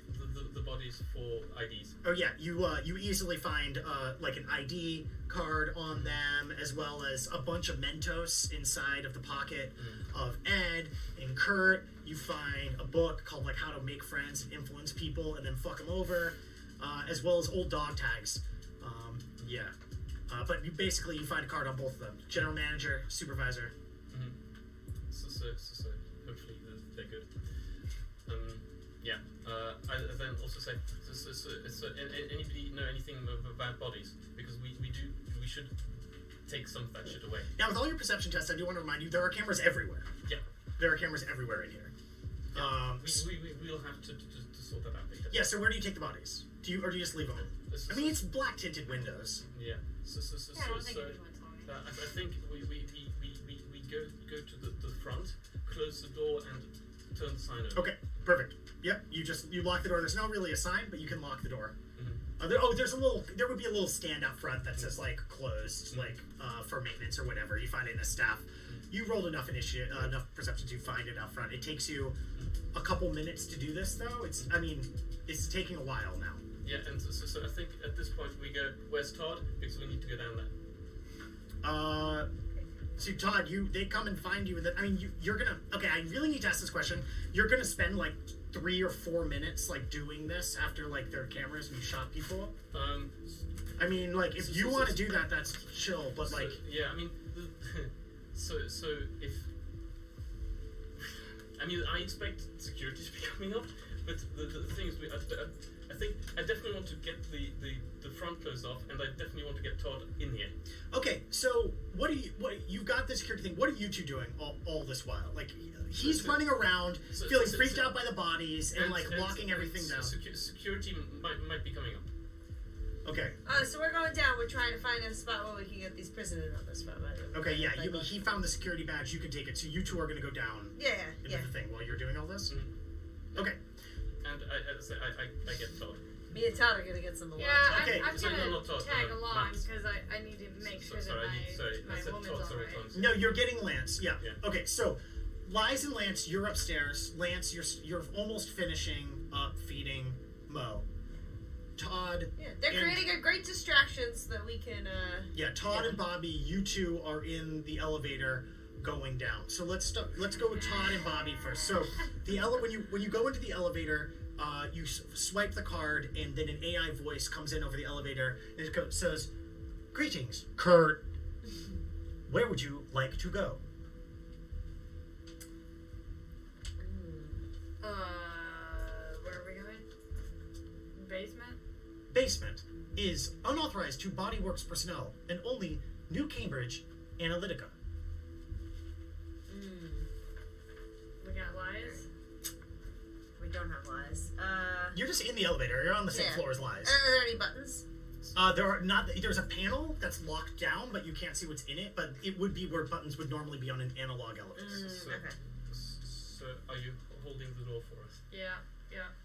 the bodies for IDs. Oh yeah, you easily find like an ID card on them, as well as a bunch of Mentos inside of the pocket of Ed and Kurt. You find a book called like How to Make Friends and Influence People and then Fuck Them Over, as well as old dog tags. But you find a card on both of them: general manager, supervisor. So hopefully they're good. Yeah. I then also say, anybody know anything about bodies? Because we should take some of that shit away. Now, with all your perception tests, I do want to remind you there are cameras everywhere. Yeah. There are cameras everywhere in here. We'll have to sort that out later. Yeah. So where do you take the bodies? Do you just leave them? I mean, it's black tinted windows. Yeah. I think we go to the front, close the door, and turn the sign over. Okay. Perfect. Yep. You lock the door. There's not really a sign, but you can lock the door. Mm-hmm. There would be a little stand out front that says like closed, like for maintenance or whatever. You find it in the staff. You rolled enough enough perception to find it out front. It takes you a couple minutes to do this, though. It's taking a while now. Yeah, and so I think at this point we go, where's Todd? Because we need to go down there. So Todd, they come and find you, and you're gonna. Okay, I really need to ask this question. You're gonna spend like 3 or 4 minutes like doing this after like their cameras and you shot people. I mean, like if you want to do that, that's chill. But like, yeah, I mean, so if I expect security to be coming up, but the thing is, I think I definitely want to get the front closed off, and I definitely want to get Todd in here. Okay, so you've got the security thing. What are you two doing all this while? Like he's running around, feeling freaked out by the bodies, and locking everything down. Security might be coming up. Okay. So we're going down. We're trying to find a spot where we can get these prisoner numbers from. Okay, yeah. He found the security badge. You can take it. So you two are going to go down. Into the thing while you're doing all this. Mm-hmm. Okay. And I get Todd. Me and Todd are gonna get some along. Yeah, Okay. I'm gonna Todd, tag along Lance. because I need to make sure that my I said woman's Todd all several right. times. No, you're getting Lance. Yeah. Yeah. Okay, so Lies and Lance, you're upstairs. Lance, you're almost finishing up feeding Mo. Todd. Yeah, they're creating a great distraction so that we can. Yeah, Todd and Bobby, you two are in the elevator going down. So let's go with Todd and Bobby first. So when you go into the elevator, you swipe the card, and then an AI voice comes in over the elevator, and it says, "Greetings, Kurt. Where would you like to go?" Where are we going? Basement? Basement is unauthorized to Bodyworks personnel and only New Cambridge Analytica. We got Lies? We don't have Lies. You're just in the elevator. You're on the same floor as Lies. Are there any buttons? There's a panel that's locked down, but you can't see what's in it. But it would be where buttons would normally be on an analog elevator. Okay. So are you holding the door for us? Yeah.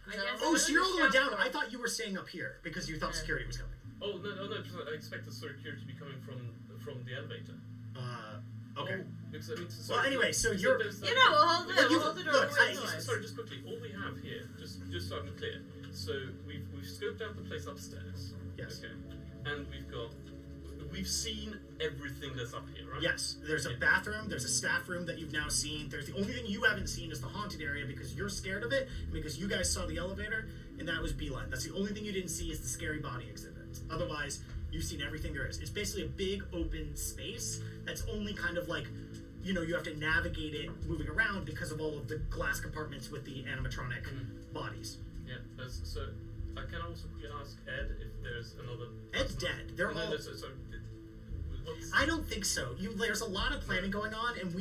I No. guess Oh, so you're all the way down. Shout I thought you were staying up here because you thought security was coming. Oh no! I expect the security to be coming from the elevator. Okay. Oh, because, Well, anyway, so you're. We'll hold the door. Look, Sorry, just quickly. All we have here, just so I'm clear. So we've scoped out the place upstairs. Yes. Okay. And we've seen everything that's up here, right? Yes, there's a bathroom, there's a staff room that you've now seen. There's the only thing you haven't seen is the haunted area because you're scared of it, and because you guys saw the elevator, and that was Beeline. That's the only thing you didn't see is the scary body exhibit. Otherwise, you've seen everything there is. It's basically a big open space that's only kind of like, you have to navigate it moving around because of all of the glass compartments with the animatronic bodies. Yeah. So I can also ask Ed if there's another. Ed's dead. They're all. I don't think so. There's a lot of planning going on, and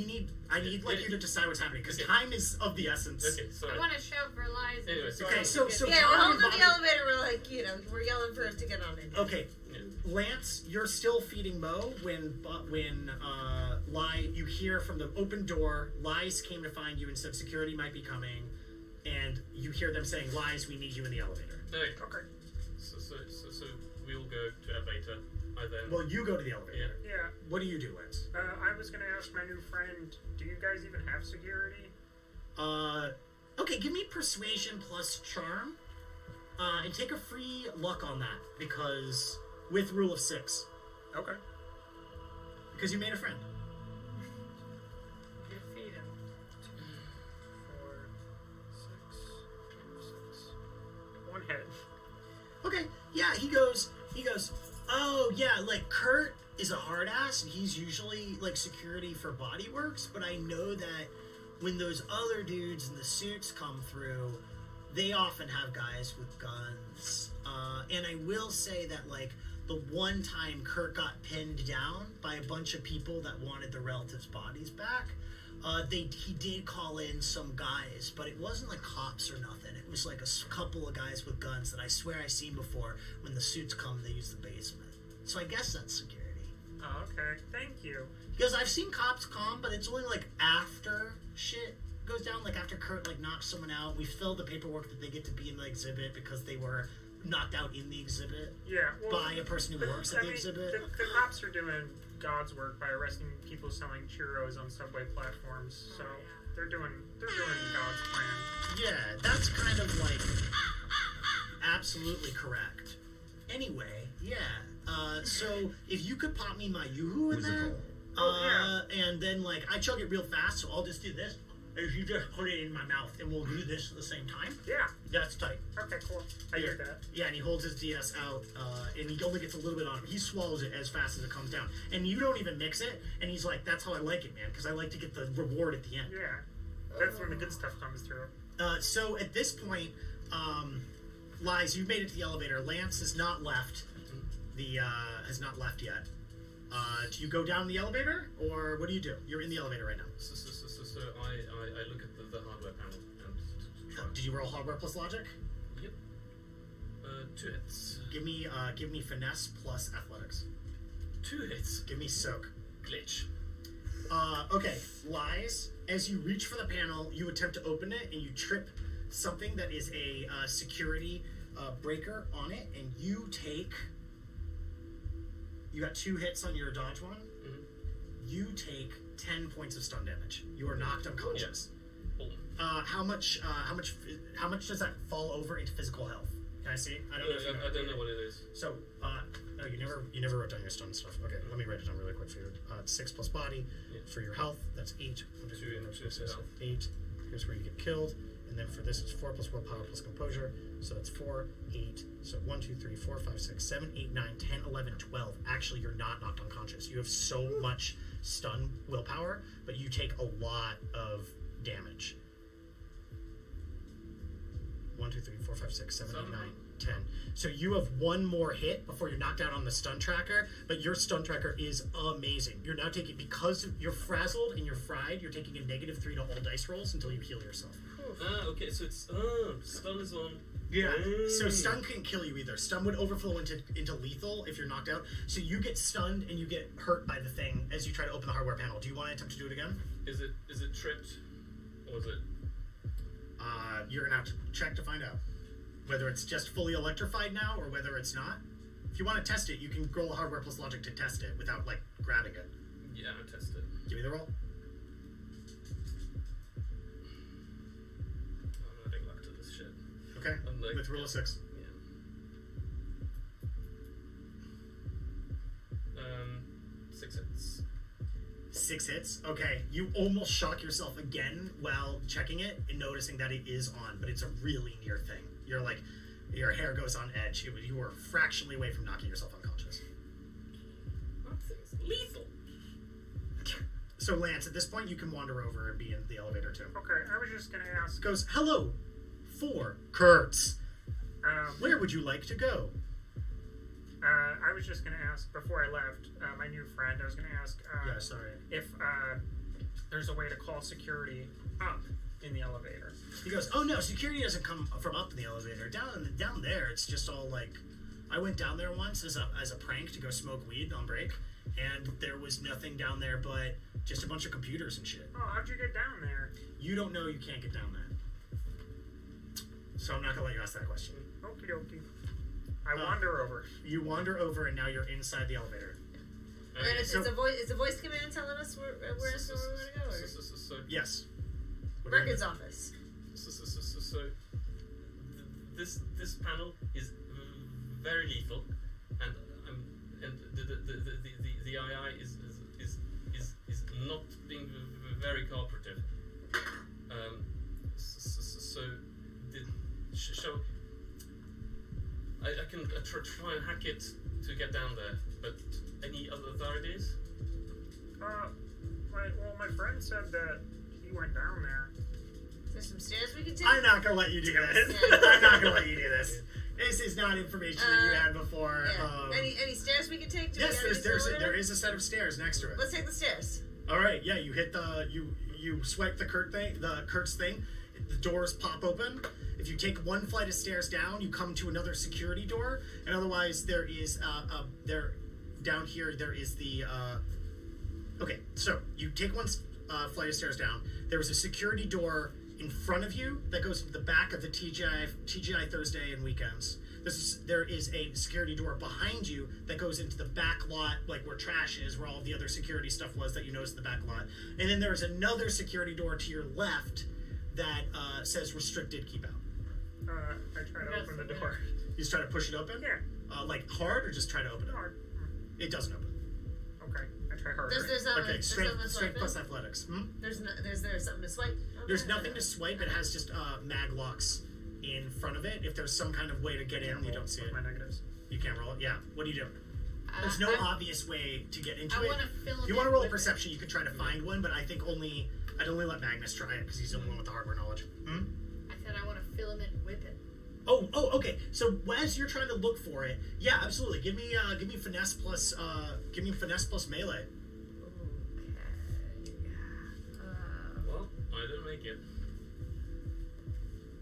I need you to decide what's happening because time is of the essence. Okay, sorry. I want to shout for Lies. Anyway, Okay, so Yeah, we're Tom and holding the Bobby- elevator. We're like, we're yelling for it to get on it. Okay, Lance, you're still feeding Mo when you hear from the open door, Lies came to find you and said security might be coming, and you hear them saying, "Lies, we need you in the elevator." Okay. So we'll go to elevator. Well, you go to the elevator. Yeah. What do you do, Lance? I was going to ask my new friend, do you guys even have security? Okay, give me persuasion plus charm, and take a free luck on that because with rule of 6. Okay. Because you made a friend. You feed him. 4, 6, 1 head. Okay, yeah, he goes, "Oh, yeah, like, Kurt is a hard ass, and he's usually, like, security for Bodyworks, but I know that when those other dudes in the suits come through, they often have guys with guns. And I will say that, like, the one time Kurt got pinned down by a bunch of people that wanted the relatives' bodies back, he did call in some guys, but it wasn't like cops or nothing. It was like a couple of guys with guns that I swear I've seen before. When the suits come, they use the basement. So I guess that's security. Oh, okay. Thank you. Because I've seen cops come, but it's only like after shit goes down, like after Kurt like knocks someone out. We filled the paperwork that they get to be in the exhibit because they were knocked out in the exhibit by a person who works at the exhibit. The cops are doing God's work by arresting people selling churros on subway platforms. So they're doing God's plan. Yeah, that's kind of like absolutely correct. Anyway, so if you could pop me my yoo-hoo in there, and then like I chug it real fast, so I'll just do this. If you just put it in my mouth, and we'll do this at the same time. Yeah. That's tight. Okay, cool. I hear that. Yeah, and he holds his DS out, and he only gets a little bit on him. He swallows it as fast as it comes down. And you don't even mix it, and he's like, that's how I like it, man, because I like to get the reward at the end. Yeah. That's when the good stuff comes through. So at this point, Lies, you've made it to the elevator. Lance has not left. Has not left yet. Do you go down the elevator, or what do you do? You're in the elevator right now. So I look at the hardware panel and try. Did you roll hardware plus logic? Yep. 2 hits. Give me finesse plus athletics. 2 hits. Give me soak. Glitch. Okay, Lies. As you reach for the panel, you attempt to open it, and you trip something that is a security breaker on it, and you got 2 hits on your dodge one. Mm-hmm. You take 10 points of stun damage. You are knocked unconscious. Boom. How much does that fall over into physical health? Can I see? I don't know. I don't know what it is. So, no, you never wrote down your stun stuff. Okay, let me write it down really quick for you. 6 plus body for your health. That's 8. 8. Here's where you get killed. And then for this, it's 4 plus willpower plus composure. So that's 4, 8. So 1, 2, 3, 4, 5, 6, 7, 8, 9, 10, 11, 12. Actually, you're not knocked unconscious. You have so much stun willpower, but you take a lot of damage. 1, 2, 3, 4, 5, 6, 7, 8, 9, 10. So you have 1 more hit before you're knocked out on the stun tracker, but your stun tracker is amazing. You're now taking, because you're frazzled and you're fried, you're taking a -3 to all dice rolls until you heal yourself. Okay, so it's stun is on. Yeah. So stun can't kill you either. Stun would overflow into lethal if you're knocked out. So you get stunned and you get hurt by the thing as you try to open the hardware panel. Do you want to attempt to do it again? Is it tripped, or is it? You're gonna have to check to find out whether it's just fully electrified now or whether it's not. If you want to test it, you can roll a hardware plus logic to test it without like grabbing it. Yeah, I'll test it. Give me the roll. I'm adding luck to this shit. Okay. With roll of 6. Yeah. 6 hits. 6 hits. Okay, you almost shock yourself again while checking it and noticing that it is on, but it's a really near thing. You're like, your hair goes on edge. You were fractionally away from knocking yourself unconscious. That thing's lethal. So Lance, at this point, you can wander over and be in the elevator too. Okay, I was just gonna ask. Goes, hello, 4 Kurtz. Where would you like to go? I was just going to ask, before I left, my new friend, I was going to ask if there's a way to call security up in the elevator. He goes, oh no, security doesn't come from up in the elevator. Down there, it's just all like, I went down there once as a prank to go smoke weed on break, and there was nothing down there but just a bunch of computers and shit. Oh, how'd you get down there? You don't know, you can't get down there. So I'm not going to let you ask that question. Okie dokie. I wander over. You wander over, and now you're inside the elevator. And it's a voice command telling us where we're going to go? Or? Yes. Records office. So this panel is very lethal, and the II is not being very cooperative. So I can try and hack it to get down there, but any other ideas? My friend said that he went down there. There's some stairs we can take. I'm not gonna let you do this. I'm not gonna let you do this. This is not information that you had before. Yeah. Any stairs we can take? Yes, there is a set of stairs next to it. Let's take the stairs. All right, yeah, you hit you swipe the Kurt's thing. The doors pop open. If you take one flight of stairs down, you come to another security door, and otherwise there is down here there is the okay. So you take one flight of stairs down. There is a security door in front of you that goes to the back of the TGI Thursday and weekends. There is a security door behind you that goes into the back lot, like where trash is, where all of the other security stuff was that you noticed in the back lot. And then there's another security door to your left that says restricted, keep out. I try to open the door. You just try to push it open? Yeah. Like hard, or just try to open it? Hard. It doesn't open. Okay, I try harder. Okay, strength plus athletics. There's something to swipe. Okay. There's nothing to swipe. It has just mag locks in front of it. If there's some kind of way to get in, you don't see it. My negatives. You can't roll it. Yeah. What do you do? There's no obvious way to get into it. If you want to roll a perception, you could try to find one, but I think I'd only let Magnus try it because he's the only one with the hardware knowledge. I said I want to filament whip it. Oh, okay. So as you're trying to look for it, yeah, absolutely. Give me finesse plus melee. Well, I didn't make it.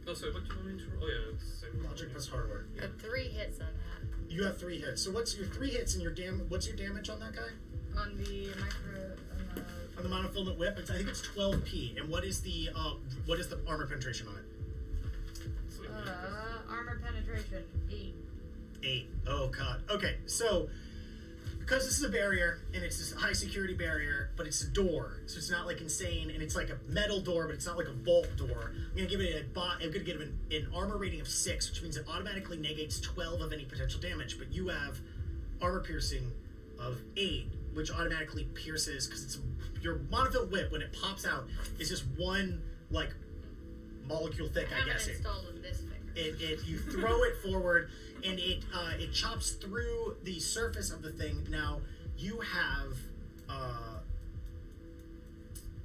Oh, sorry, what do you want me to roll? Oh, yeah, it's Logic plus hardware. Yeah. 3 hits on that. You have 3 hits. So what's your 3 hits and your what's your damage on that guy? On the On the monofilament whip, I think it's 12p. And what is the armor penetration on it? Armor penetration 8. 8. Oh god. Okay, so because this is a barrier and it's this high security barrier, but it's a door, so it's not like insane, and it's like a metal door, but it's not like a vault door. I'm gonna give it an armor rating of 6, which means it automatically negates 12 of any potential damage. But you have armor piercing of 8, which automatically pierces because it's your monofilament whip. When it pops out, is just one like molecule thick. I guess it. Installed on this finger. You throw it forward, and it chops through the surface of the thing. Now you have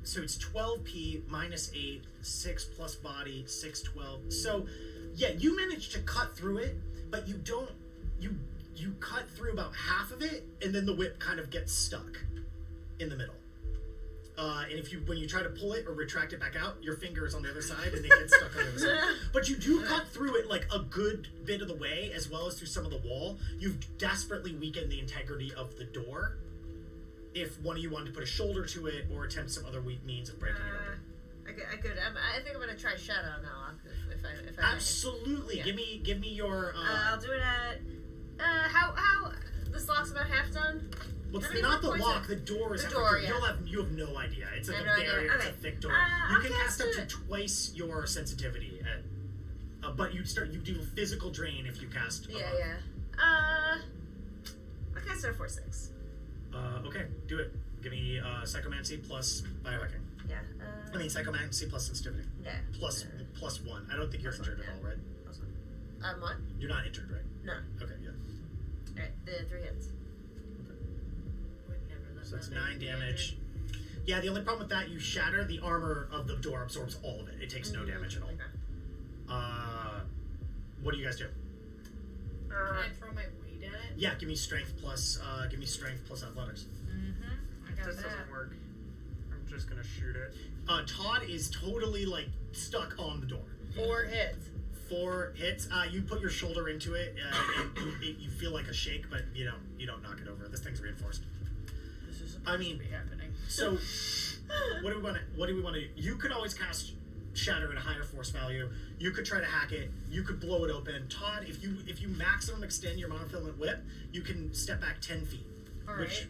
so it's 12p minus 8, 6 plus body, 6, 12. So yeah, you managed to cut through it, but you cut through about half of it, and then the whip kind of gets stuck in the middle. And when you try to pull it or retract it back out, your finger is on the other side and it gets stuck on the other side. But you do cut through it like a good bit of the way, as well as through some of the wall. You've desperately weakened the integrity of the door. If one of you wanted to put a shoulder to it or attempt some other weak means of breaking it open. I could. I think I'm gonna try Shadow now. If I absolutely. Yeah. Give me your. I'll do it at. How this lock's about half done. Well, it's not the lock. The door is. The door, yeah. You have no idea. It's like a barrier. It's a thick door. You can cast up to twice your sensitivity, but you do a physical drain if you cast. Yeah. I'll cast it at 4/6. Okay, do it. Give me psychomancy plus biohacking. Yeah. I mean psychomancy plus sensitivity. Yeah. Plus 1. I don't think you're injured at all, right? Plus 1. What? You're not injured, right? No. Okay, yeah. Alright, the 3 hits. So that's 9 damage. Yeah, the only problem with that, you shatter the armor of the door, absorbs all of it. It takes no damage at all. Okay. What do you guys do? Can I throw my weight at it? Yeah, give me strength plus athletics. I got This that. doesn't work. I'm just gonna shoot it. Todd is totally like stuck on the door. 4 hits. 4 hits. You put your shoulder into it, and you feel like a shake, but you don't knock it over. This thing's reinforced. This is supposed to be happening. So, what do we want to do? You could always cast Shatter at a higher force value. You could try to hack it. You could blow it open. Todd, if you maximum extend your monofilament whip, you can step back 10 feet,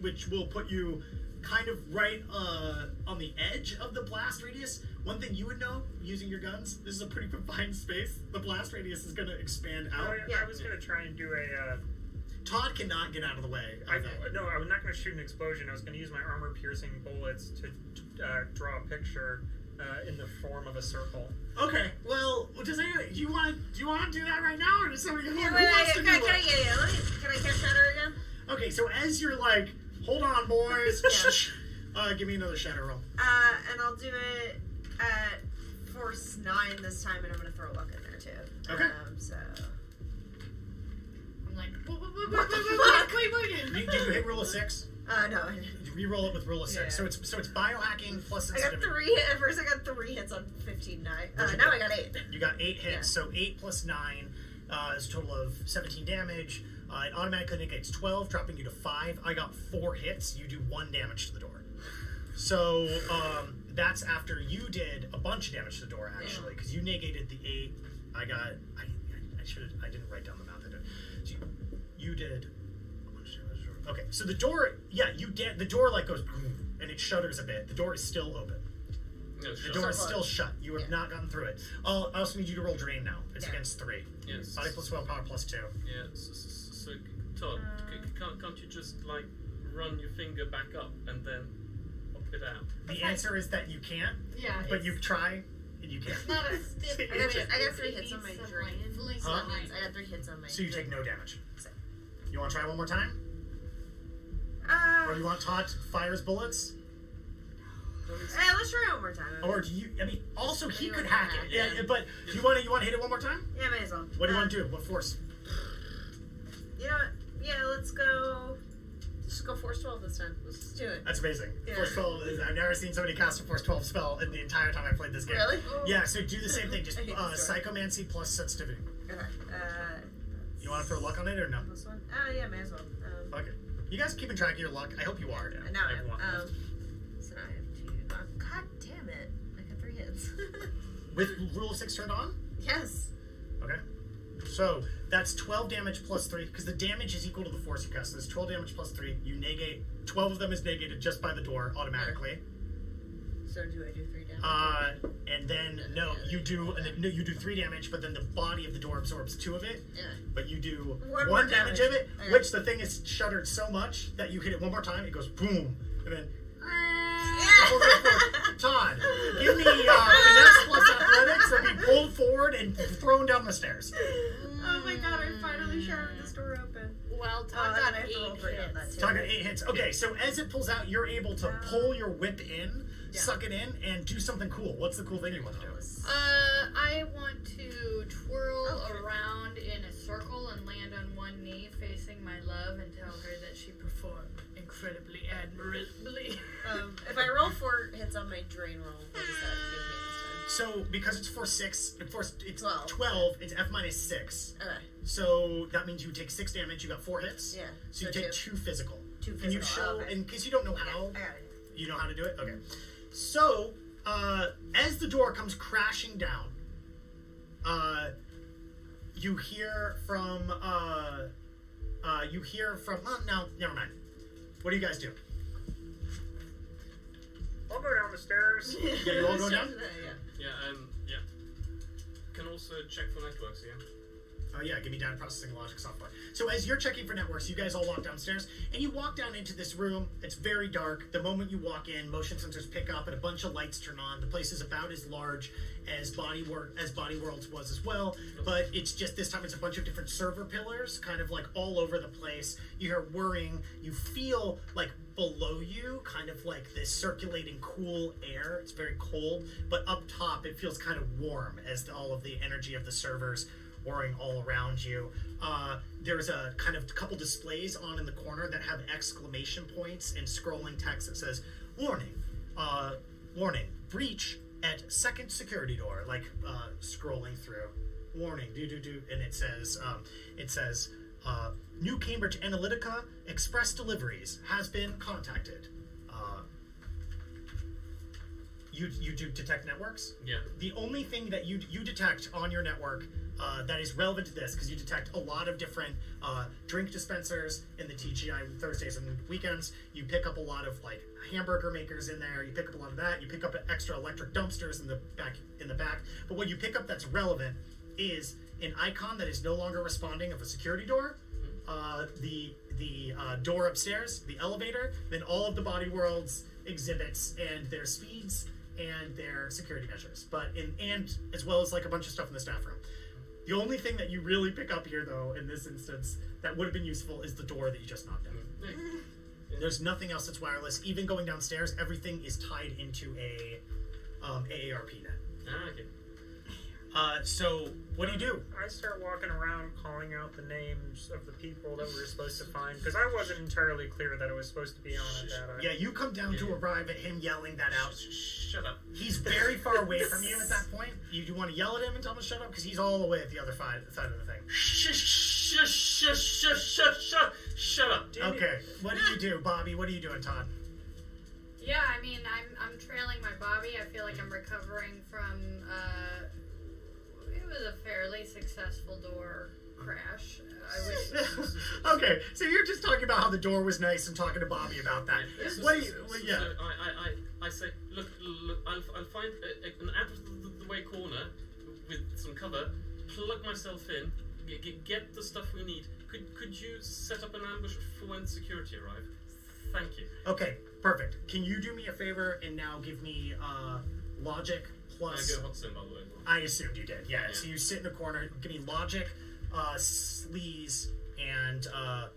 which will put you kind of right on the edge of the blast radius. One thing you would know using your guns: this is a pretty confined space. The blast radius is going to expand out. Oh, yeah, I was gonna try and do a. Todd cannot get out of the way. No, I was not going to shoot an explosion. I was going to use my armor-piercing bullets to draw a picture in the form of a circle. Okay. Well, does anyone do you want to do that right now, or does somebody who Can wants to do it? Can I cast Shatter again? Okay. So as you're like, hold on, boys. Give me another shatter roll. And I'll do it at force 9 this time, and I'm gonna throw luck in there too. Okay. So. I'm like, Wait. Did you hit rule of 6? No, I didn't. You re-roll it with rule of 6. Yeah. So it's biohacking plus I got sensitivity. 3 at first. I got 3 hits on 15 9. Now I got 8. You got 8 hits, Yeah. so 8 plus 9 is a total of 17 damage. It automatically negates 12, dropping you to 5. I got 4 hits. You do 1 damage to the door. So that's after you did a bunch of damage to the door, actually, because you negated the 8. I didn't write down the math. So you did. Okay, so the door, the door like goes, and it shudders a bit. The door is still open. No, The door is still shut. You have not gotten through it. I also need you to roll drain now. It's against 3. Yes. Body plus willpower plus 2. Yeah. So Todd, can't you just like run your finger back up and then pop it out? The answer is that you can't. Yeah. But you try and you can't. It's not a stiff. I got 3 hits on my drain. Huh? I got 3 hits on my. So you take no damage. So. You want to try one more time? Or you want Todd to fire his bullets? Let's try it one more time. Or do you? I mean, also he You could want hack to it. hack Yeah, it. but do you want to hit it one more time? Yeah, may as well. What do you want to do? What force? You know what? Yeah, let's go. Just go force 12 this time. Let's just do it. That's amazing. Yeah. Force 12 is, I've never seen somebody cast a Force 12 spell in the entire time I played this game. Really? Yeah, so do the same thing. Just I hate this story. psychomancy plus sensitivity. Okay. You want to throw luck on it or no? This one? Yeah, may as well. Okay. You guys keeping track of your luck? I hope you are. Now I Everyone. am. So now I have 2. God damn it. I got 3 hits. With rule of 6 turned on? Yes. Okay. So that's 12 damage plus 3, because the damage is equal to the force you cast. So it's 12 damage plus 3. You negate 12 of them is negated just by the door automatically. So do I do 3 damage? And then you do 3 damage, but then the body of the door absorbs 2 of it. Yeah. But you do One 1 more damage damage. of it, Okay. which the thing is shuddered so much that you hit it one more time, it goes boom, and then. Todd, give me finesse plus athletics or be pulled forward and thrown down the stairs. Oh my god, I finally shattered this door open. Well, Oh, Todd and got I have to roll 8 3 on that hits. too. Todd got 8 hits. Okay, so as it pulls out, you're able to pull your whip in, suck it in, and do something cool. What's the cool thing you want to do? I want to twirl around in a circle and land on one knee facing my love and tell her that she performed incredibly admirably. If I roll 4 hits on my drain roll, what does that give me this So because it's it's 12. 12, it's F minus 6. time? Okay. So that means you take 6 damage. You got 4 hits. Yeah. So you So take 2. 2 physical. 2 Can you physical, show, okay. in case you don't know how, I got it. you know how to do it? Okay. So, as the door comes crashing down, you hear from, oh, no, never mind. What do you guys do? I'll go down the stairs. Yeah, you all go down? Yeah. Yeah. Can also check for networks. Yeah. Yeah, give me data processing logic software. So as you're checking for networks, you guys all walk downstairs, and you walk down into this room. It's very dark. The moment you walk in, motion sensors pick up, and a bunch of lights turn on. The place is about as large as Body Worlds was as well, but it's just this time it's a bunch of different server pillars, kind of like all over the place. You hear whirring. You feel like below you, kind of like this circulating cool air. It's very cold, but up top it feels kind of warm as all of the energy of the servers whirring all around you. There's a kind of couple displays on in the corner that have exclamation points and scrolling text that says, warning, breach at second security door, like scrolling through. Warning, and it says, New Cambridge Analytica Express Deliveries has been contacted. You do detect networks? Yeah. The only thing that you detect on your network that is relevant to this, because you detect a lot of different drink dispensers in the TGI Thursdays and weekends. You pick up a lot of like hamburger makers in there. You pick up a lot of that. You pick up extra electric dumpsters in the back. But what you pick up that's relevant is an icon that is no longer responding of a security door. The door upstairs, the elevator, then all of the Body Worlds exhibits and their speeds and their security measures, and as well as like a bunch of stuff in the staff room. The only thing that you really pick up here, though, in this instance, that would have been useful is the door that you just knocked down. There's nothing else that's wireless. Even going downstairs, everything is tied into a AARP net. Okay. So what do you do? I start walking around calling out the names of the people that we were supposed to find, because I wasn't entirely clear that it was supposed to be on at that. Yeah, you come down to arrive at him yelling that out. Shut up. He's very far away from you at that point. You want to yell at him and tell him to shut up? Because he's all the way at the other side of the thing. Shut up. Okay, what do you do, Bobby? What are you doing, Todd? Yeah, I mean, I'm trailing my Bobby. I feel like I'm recovering from, it was a fairly successful door crash. I wish. Okay, so you're just talking about how the door was nice and talking to Bobby about that. What do you, yeah. So I say, look, I'll find an out of the way corner with some cover, plug myself in, get the stuff we need. Could you set up an ambush for when security arrive? Thank you. Okay, perfect. Can you do me a favor and now give me logic plus... I go hot sim, by the way. I assumed you did, yeah. So you sit in a corner, give me logic, sleaze, and oh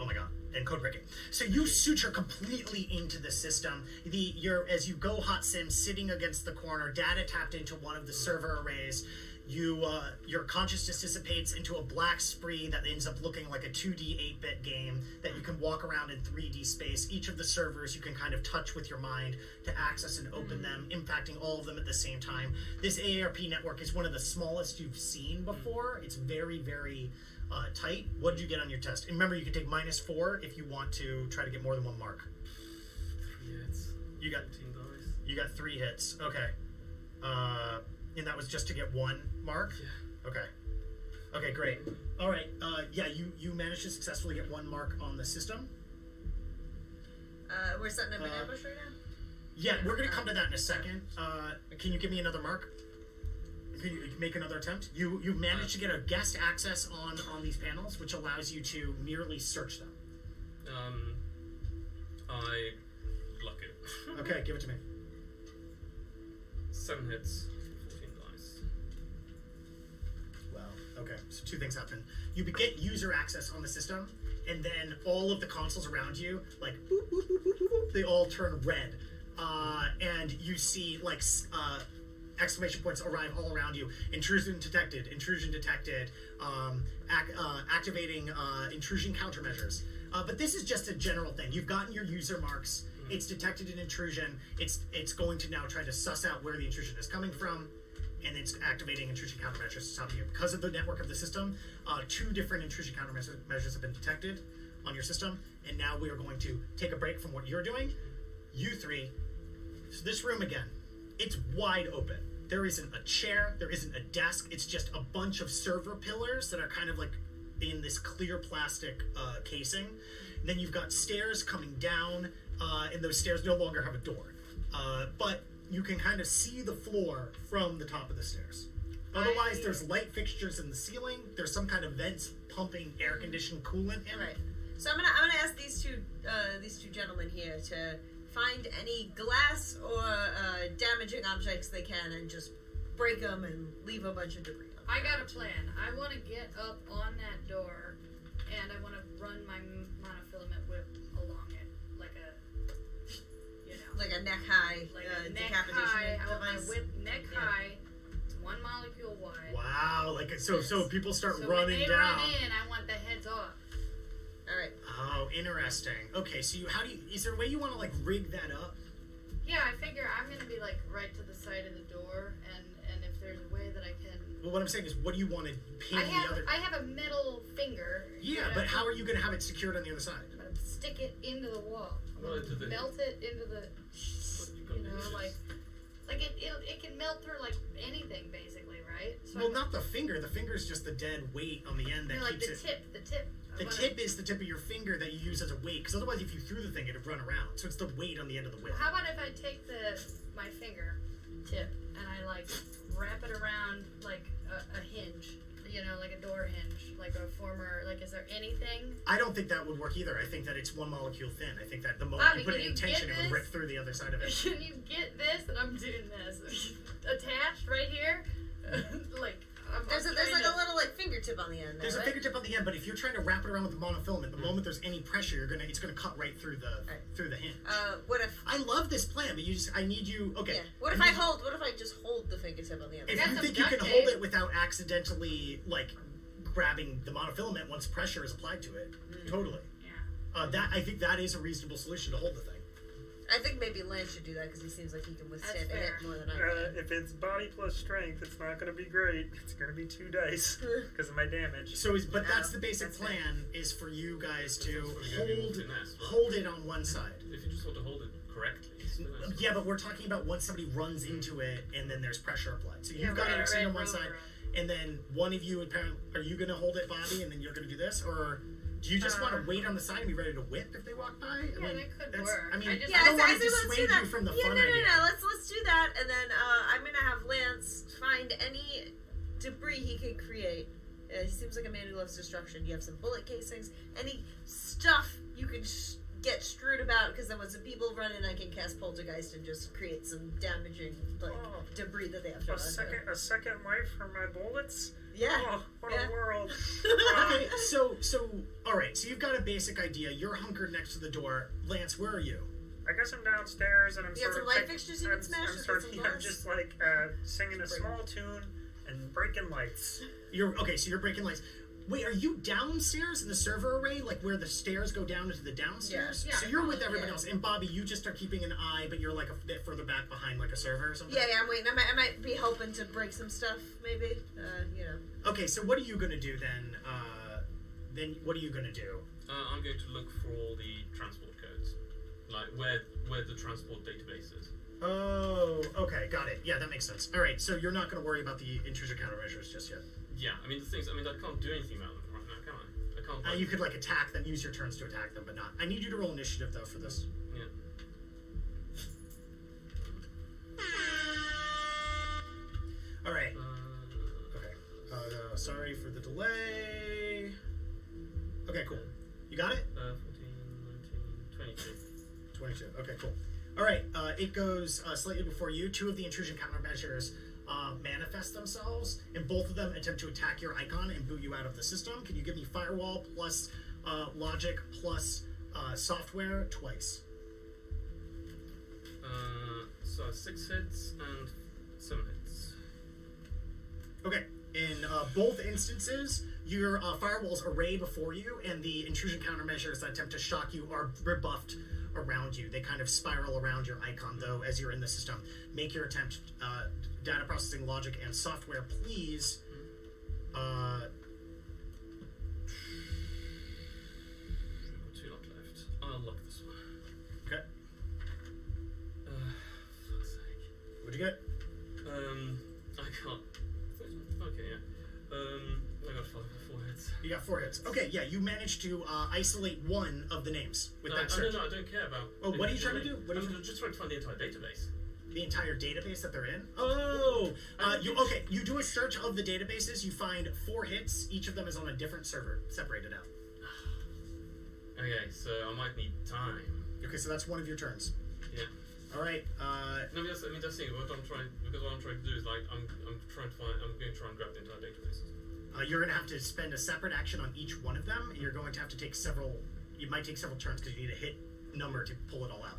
my god, and code breaking. So you suture completely into the system. As you go hot sim, sitting against the corner, data tapped into one of the server arrays. Your consciousness dissipates into a black spree that ends up looking like a 2D 8-bit game that you can walk around in 3D space. Each of the servers you can kind of touch with your mind to access and open them, impacting all of them at the same time. This AARP network is one of the smallest you've seen before. It's very, very tight. What did you get on your test? And remember, you can take -4 if you want to try to get more than 1 mark. 3 hits. You got 15 dice. You got 3 hits. Okay. And that was just to get 1 mark? Yeah. Okay. Okay, great. All right. Yeah, you managed to successfully get 1 mark on the system. We're setting up an ambush right now? Yeah, we're going to come to that in a second. Can you give me another mark? Can you make another attempt? You managed to get a guest access on these panels, which allows you to merely search them. I luck it. Okay, give it to me. 7 hits, 14 dice. Well, okay. So 2 things happen. You get user access on the system, and then all of the consoles around you, like, boop, boop, boop, boop, boop, boop, they all turn red. And you see, like, exclamation points arrive all around you. Intrusion detected, activating intrusion countermeasures. But this is just a general thing. You've gotten your user marks. It's detected an intrusion. It's going to now try to suss out where the intrusion is coming from, and it's activating intrusion countermeasures to stop you. Because of the network of the system, 2 different intrusion countermeasures have been detected on your system, and now we are going to take a break from what you're doing. You 3. So this room again, it's wide open. There isn't a chair, there isn't a desk, it's just a bunch of server pillars that are kind of like in this clear plastic casing. And then you've got stairs coming down, and those stairs no longer have a door. But you can kind of see the floor from the top of the stairs. Otherwise, there's light fixtures in the ceiling. There's some kind of vents pumping air-conditioned coolant in. Right. So I'm gonna ask these two gentlemen here to find any glass or damaging objects they can and just break them and leave a bunch of debris. I got a plan. I want to get up on that door, and I want to run my monofilament whip along it, like a, like a neck high, like a neck decapitation high. I want my device. whip neck high, 1 molecule wide. Wow, like so people start So running when they down. run in, I want the heads off. All right. Oh, interesting. Okay, so is there a way you want to like rig that up? Yeah, I figure I'm gonna be like right to the side of the door, and if there's a way that I can. Well, what I'm saying is, what do you want to pin the other? I have a middle finger. Yeah, but how are you going to have it secured on the other side? I'm gonna stick it into the wall. Well, into the- Melt it into the. Like it can melt through like anything basically, right? So Well, not the finger. The finger's just the dead weight on the end that like keeps the it. tip. The tip is the tip of your finger that you use as a weight, because otherwise, if you threw the thing, it'd run around. So it's the weight on the end of the whip. How about if I take my finger tip and I like wrap it around like a hinge, like a door hinge, like a former, like, is there anything? I don't think that would work either. I think that it's 1 molecule thin. I think that the moment Bobby, you put can it in you tension, get it would this? rip through the other side of it. Can you get this? And I'm doing this attached right here, like. There's like a little like fingertip on the end. There's a fingertip on the end, but if you're trying to wrap it around with the monofilament, the moment there's any pressure, it's gonna cut right through the hinge. What if? I love this plan, but I need you. Okay. Yeah. What if I just hold the fingertip on the end? If you think you can hold it without accidentally grabbing the monofilament once pressure is applied to it, totally. Yeah. I think that is a reasonable solution to hold the thing. I think maybe Lance should do that because he seems like he can withstand a hit more than I can. If it's body plus strength, it's not going to be great. It's going to be 2 dice because of my damage. But that's the basic plan: is for you guys to hold it on one side. If you just want to hold it correctly. Yeah, but we're talking about once somebody runs into it and then there's pressure applied. So you've got it sitting on one side, and then one of you apparently are you going to hold it, Bobby, and then you're going to do this, or? Do you just want to wait on the side and be ready to whip if they walk by? That could work. I don't want to dissuade you from the fun idea. No. Let's do that, and then I'm gonna have Lance find any debris he can create. He seems like a man who loves destruction. You have some bullet casings, any stuff you can get strewed about, because then when some people run in, I can cast poltergeist and just create some damaging debris that they have to a second life for my bullets. Yeah. Oh, what a world. Okay, so all right. So you've got a basic idea. You're hunkered next to the door. Lance, where are you? I guess I'm downstairs and I'm you got some light fixtures you can smash. I'm just singing a small tune and breaking lights. So you're breaking lights. Wait, are you downstairs in the server array, like where the stairs go down into the downstairs? Yeah. So you're with everybody else, and Bobby, you just are keeping an eye, but you're like a bit further back behind, like a server or something. Yeah, I'm waiting. I might be hoping to break some stuff, maybe. Okay, so what are you gonna do then? What are you gonna do? I'm going to look for all the transport codes, like where the transport database is. Oh, okay, got it. Yeah, that makes sense. All right, so you're not gonna worry about the intrusion countermeasures just yet. Yeah, I can't do anything about them right now, can I? I can't. You could attack them, use your turns to attack them, but not. I need you to roll initiative though for this. Yeah. All right. Okay. Sorry for the delay. Okay, cool. You got it? 14, 19, 22. 22. Okay, cool. All right. It goes slightly before you. 2 of the intrusion countermeasures manifest themselves, and both of them attempt to attack your icon and boot you out of the system. Can you give me firewall plus logic plus software twice? So 6 hits and 7 hits. Okay. In both instances, your firewalls array before you, and the intrusion countermeasures that attempt to shock you are rebuffed around you. They kind of spiral around your icon, though, as you're in the system. Make your attempt. Data processing, logic, and software, please. 2 left. I'll lock this one. Okay. Fuck's sake. What'd you get? I can't. Okay, yeah. I got 4 hits. You got 4 hits. Okay, yeah, you managed to isolate one of the names with that search. No, I don't care about. Oh, what are you trying to do? I'm just trying to find the entire database. The entire database that they're in? You do a search of the databases, you find 4 hits, each of them is on a different server, separated out. Okay, so I might need time. Okay, so that's one of your turns. Yeah. Alright, No, that's the thing, what I'm trying to do is I'm going to try and grab the entire databases. You're gonna have to spend a separate action on each one of them, and you're going to have to take you might take several turns because you need a hit number to pull it all out.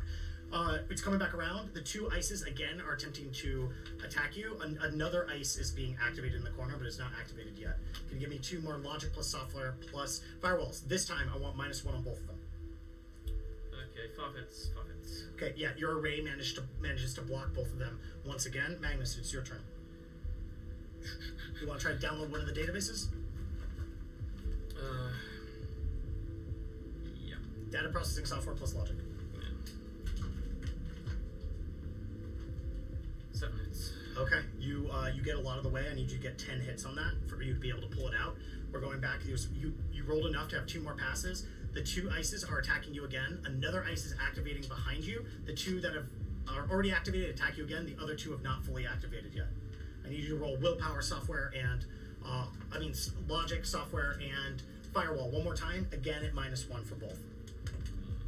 It's coming back around. The 2 ices again are attempting to attack you. Another ice is being activated in the corner, but it's not activated yet. Can you give me 2 more logic plus software plus firewalls? This time I want -1 on both of them. Okay, 5 hits. Okay, yeah, your array manages to block both of them once again. Magnus, it's your turn. You want to try to download one of the databases? Yeah. Data processing software plus logic. 7 hits. Okay, you get a lot of the way. I need you to get 10 hits on that for you to be able to pull it out. We're going back. You rolled enough to have 2 more passes. The 2 ices are attacking you again. Another ice is activating behind you. The 2 that are already activated attack you again. The other 2 have not fully activated yet. I need you to roll willpower, software, and logic, software, and firewall one more time. Again at -1 for both.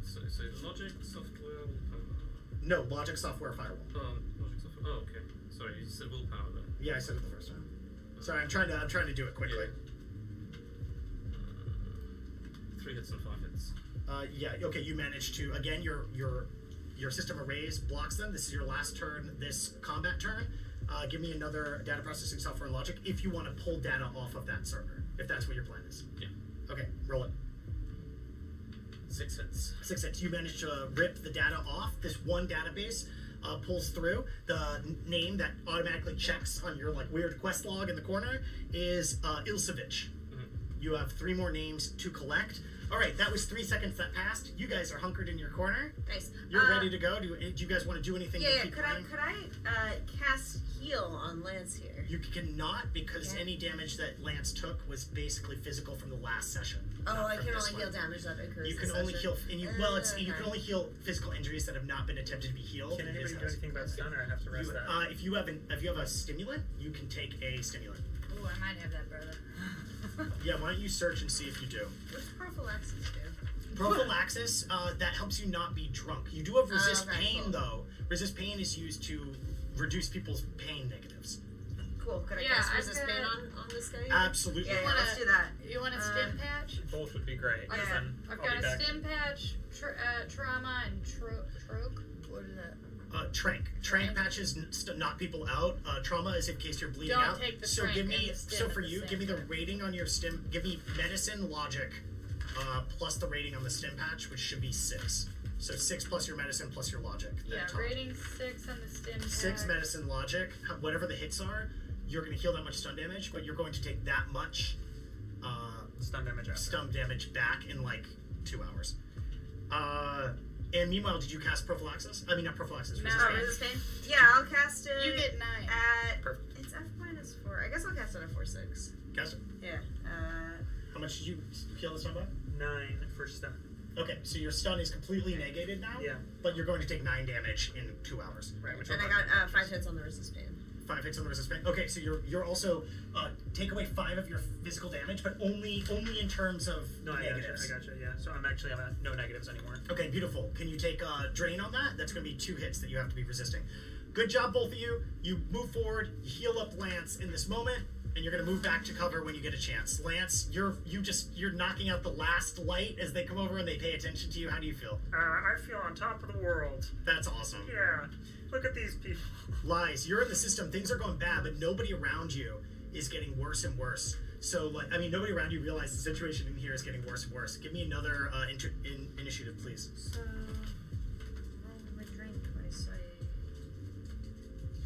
So logic, software, willpower. No, logic, software, firewall. Logic, software. Oh, okay. Sorry, you said willpower though. Yeah, I said it the first time. Sorry, I'm trying to do it quickly. 3 hits and 5 hits. Yeah. Okay. You managed to again. Your system arrays blocks them. This is your last turn. This combat turn. Give me another data processing software and logic if you want to pull data off of that server. If that's what your plan is. Yeah. Okay. Roll it. 6 hits. 6 hits. You managed to rip the data off. This one database pulls through. The name that automatically checks on your like weird quest log in the corner is Ilsevich. You have 3 more names to collect. All right, that was 3 seconds that passed. You guys are hunkered in your corner. Nice. You're ready to go. Do you guys want to do anything? Yeah, to yeah. keep Could I cast heal on Lance here? You cannot because Okay. any damage that Lance took was basically physical from the last session. Oh, not I from can this only one. heal damage that occurs. You can this only session. heal, and you can only heal physical injuries that have not been attempted to be healed. Can in his anybody do house. anything about stun, or I have to rest that? If you have a stimulant, you can take a stimulant. Ooh, I might have that, brother. Yeah, why don't you search and see if you do? What's prophylaxis do? Prophylaxis, that helps you not be drunk. You do have resist okay, pain cool. though. Resist pain is used to reduce people's pain negatives. Cool. Could I Yeah, cast I've resist got- pain on this guy? Absolutely. Yeah, wanna- let's do that. You want a stim patch? Both would be great. Yeah. Then I've I'll got be a back. stim patch, trauma, and troke. What is that? Trank. Trank patches knock people out. Trauma is in case you're bleeding Don't out. take the so trank give and me the stim so at for the you, same give me the time. rating on your stim. Give me medicine, logic, plus the rating on the stim patch, which should be 6. So 6 plus your medicine plus your logic. Yeah, Top. rating 6 on the stim patch. 6 medicine, logic. Whatever the hits are, you're going to heal that much stun damage, but you're going to take that much Stun damage after. stun damage back in like 2 hours. And meanwhile, did you cast prophylaxis? I mean, not prophylaxis. No. resist Oh, pain. resist pain? Yeah, I'll cast it. You get 9. at. Perfect. It's F-4. I guess I'll cast it at 4/6. Cast it. Yeah. How much did you heal the stun by? 9 for stun. Okay, so your stun is completely negated now. Yeah. But you're going to take 9 damage in 2 hours. Right, which And I got 5 hits on the resist pain. 5 hits on the resist pain. Okay, so you're also take away 5 of your physical damage, but only in terms of No, I negatives. gotcha, yeah. So I'm at no negatives anymore. Okay, beautiful. Can you take drain on that? That's going to be 2 hits that you have to be resisting. Good job, both of you. You move forward, you heal up Lance in this moment, and you're going to move back to cover when you get a chance. Lance, you're knocking out the last light as they come over and they pay attention to you. How do you feel? I feel on top of the world. That's awesome. Yeah. Look at these people. Lies. You're in the system. Things are going bad, but nobody around you is getting worse and worse. So, nobody around you realizes the situation in here is getting worse and worse. Give me another initiative, please. So, roll my drain twice.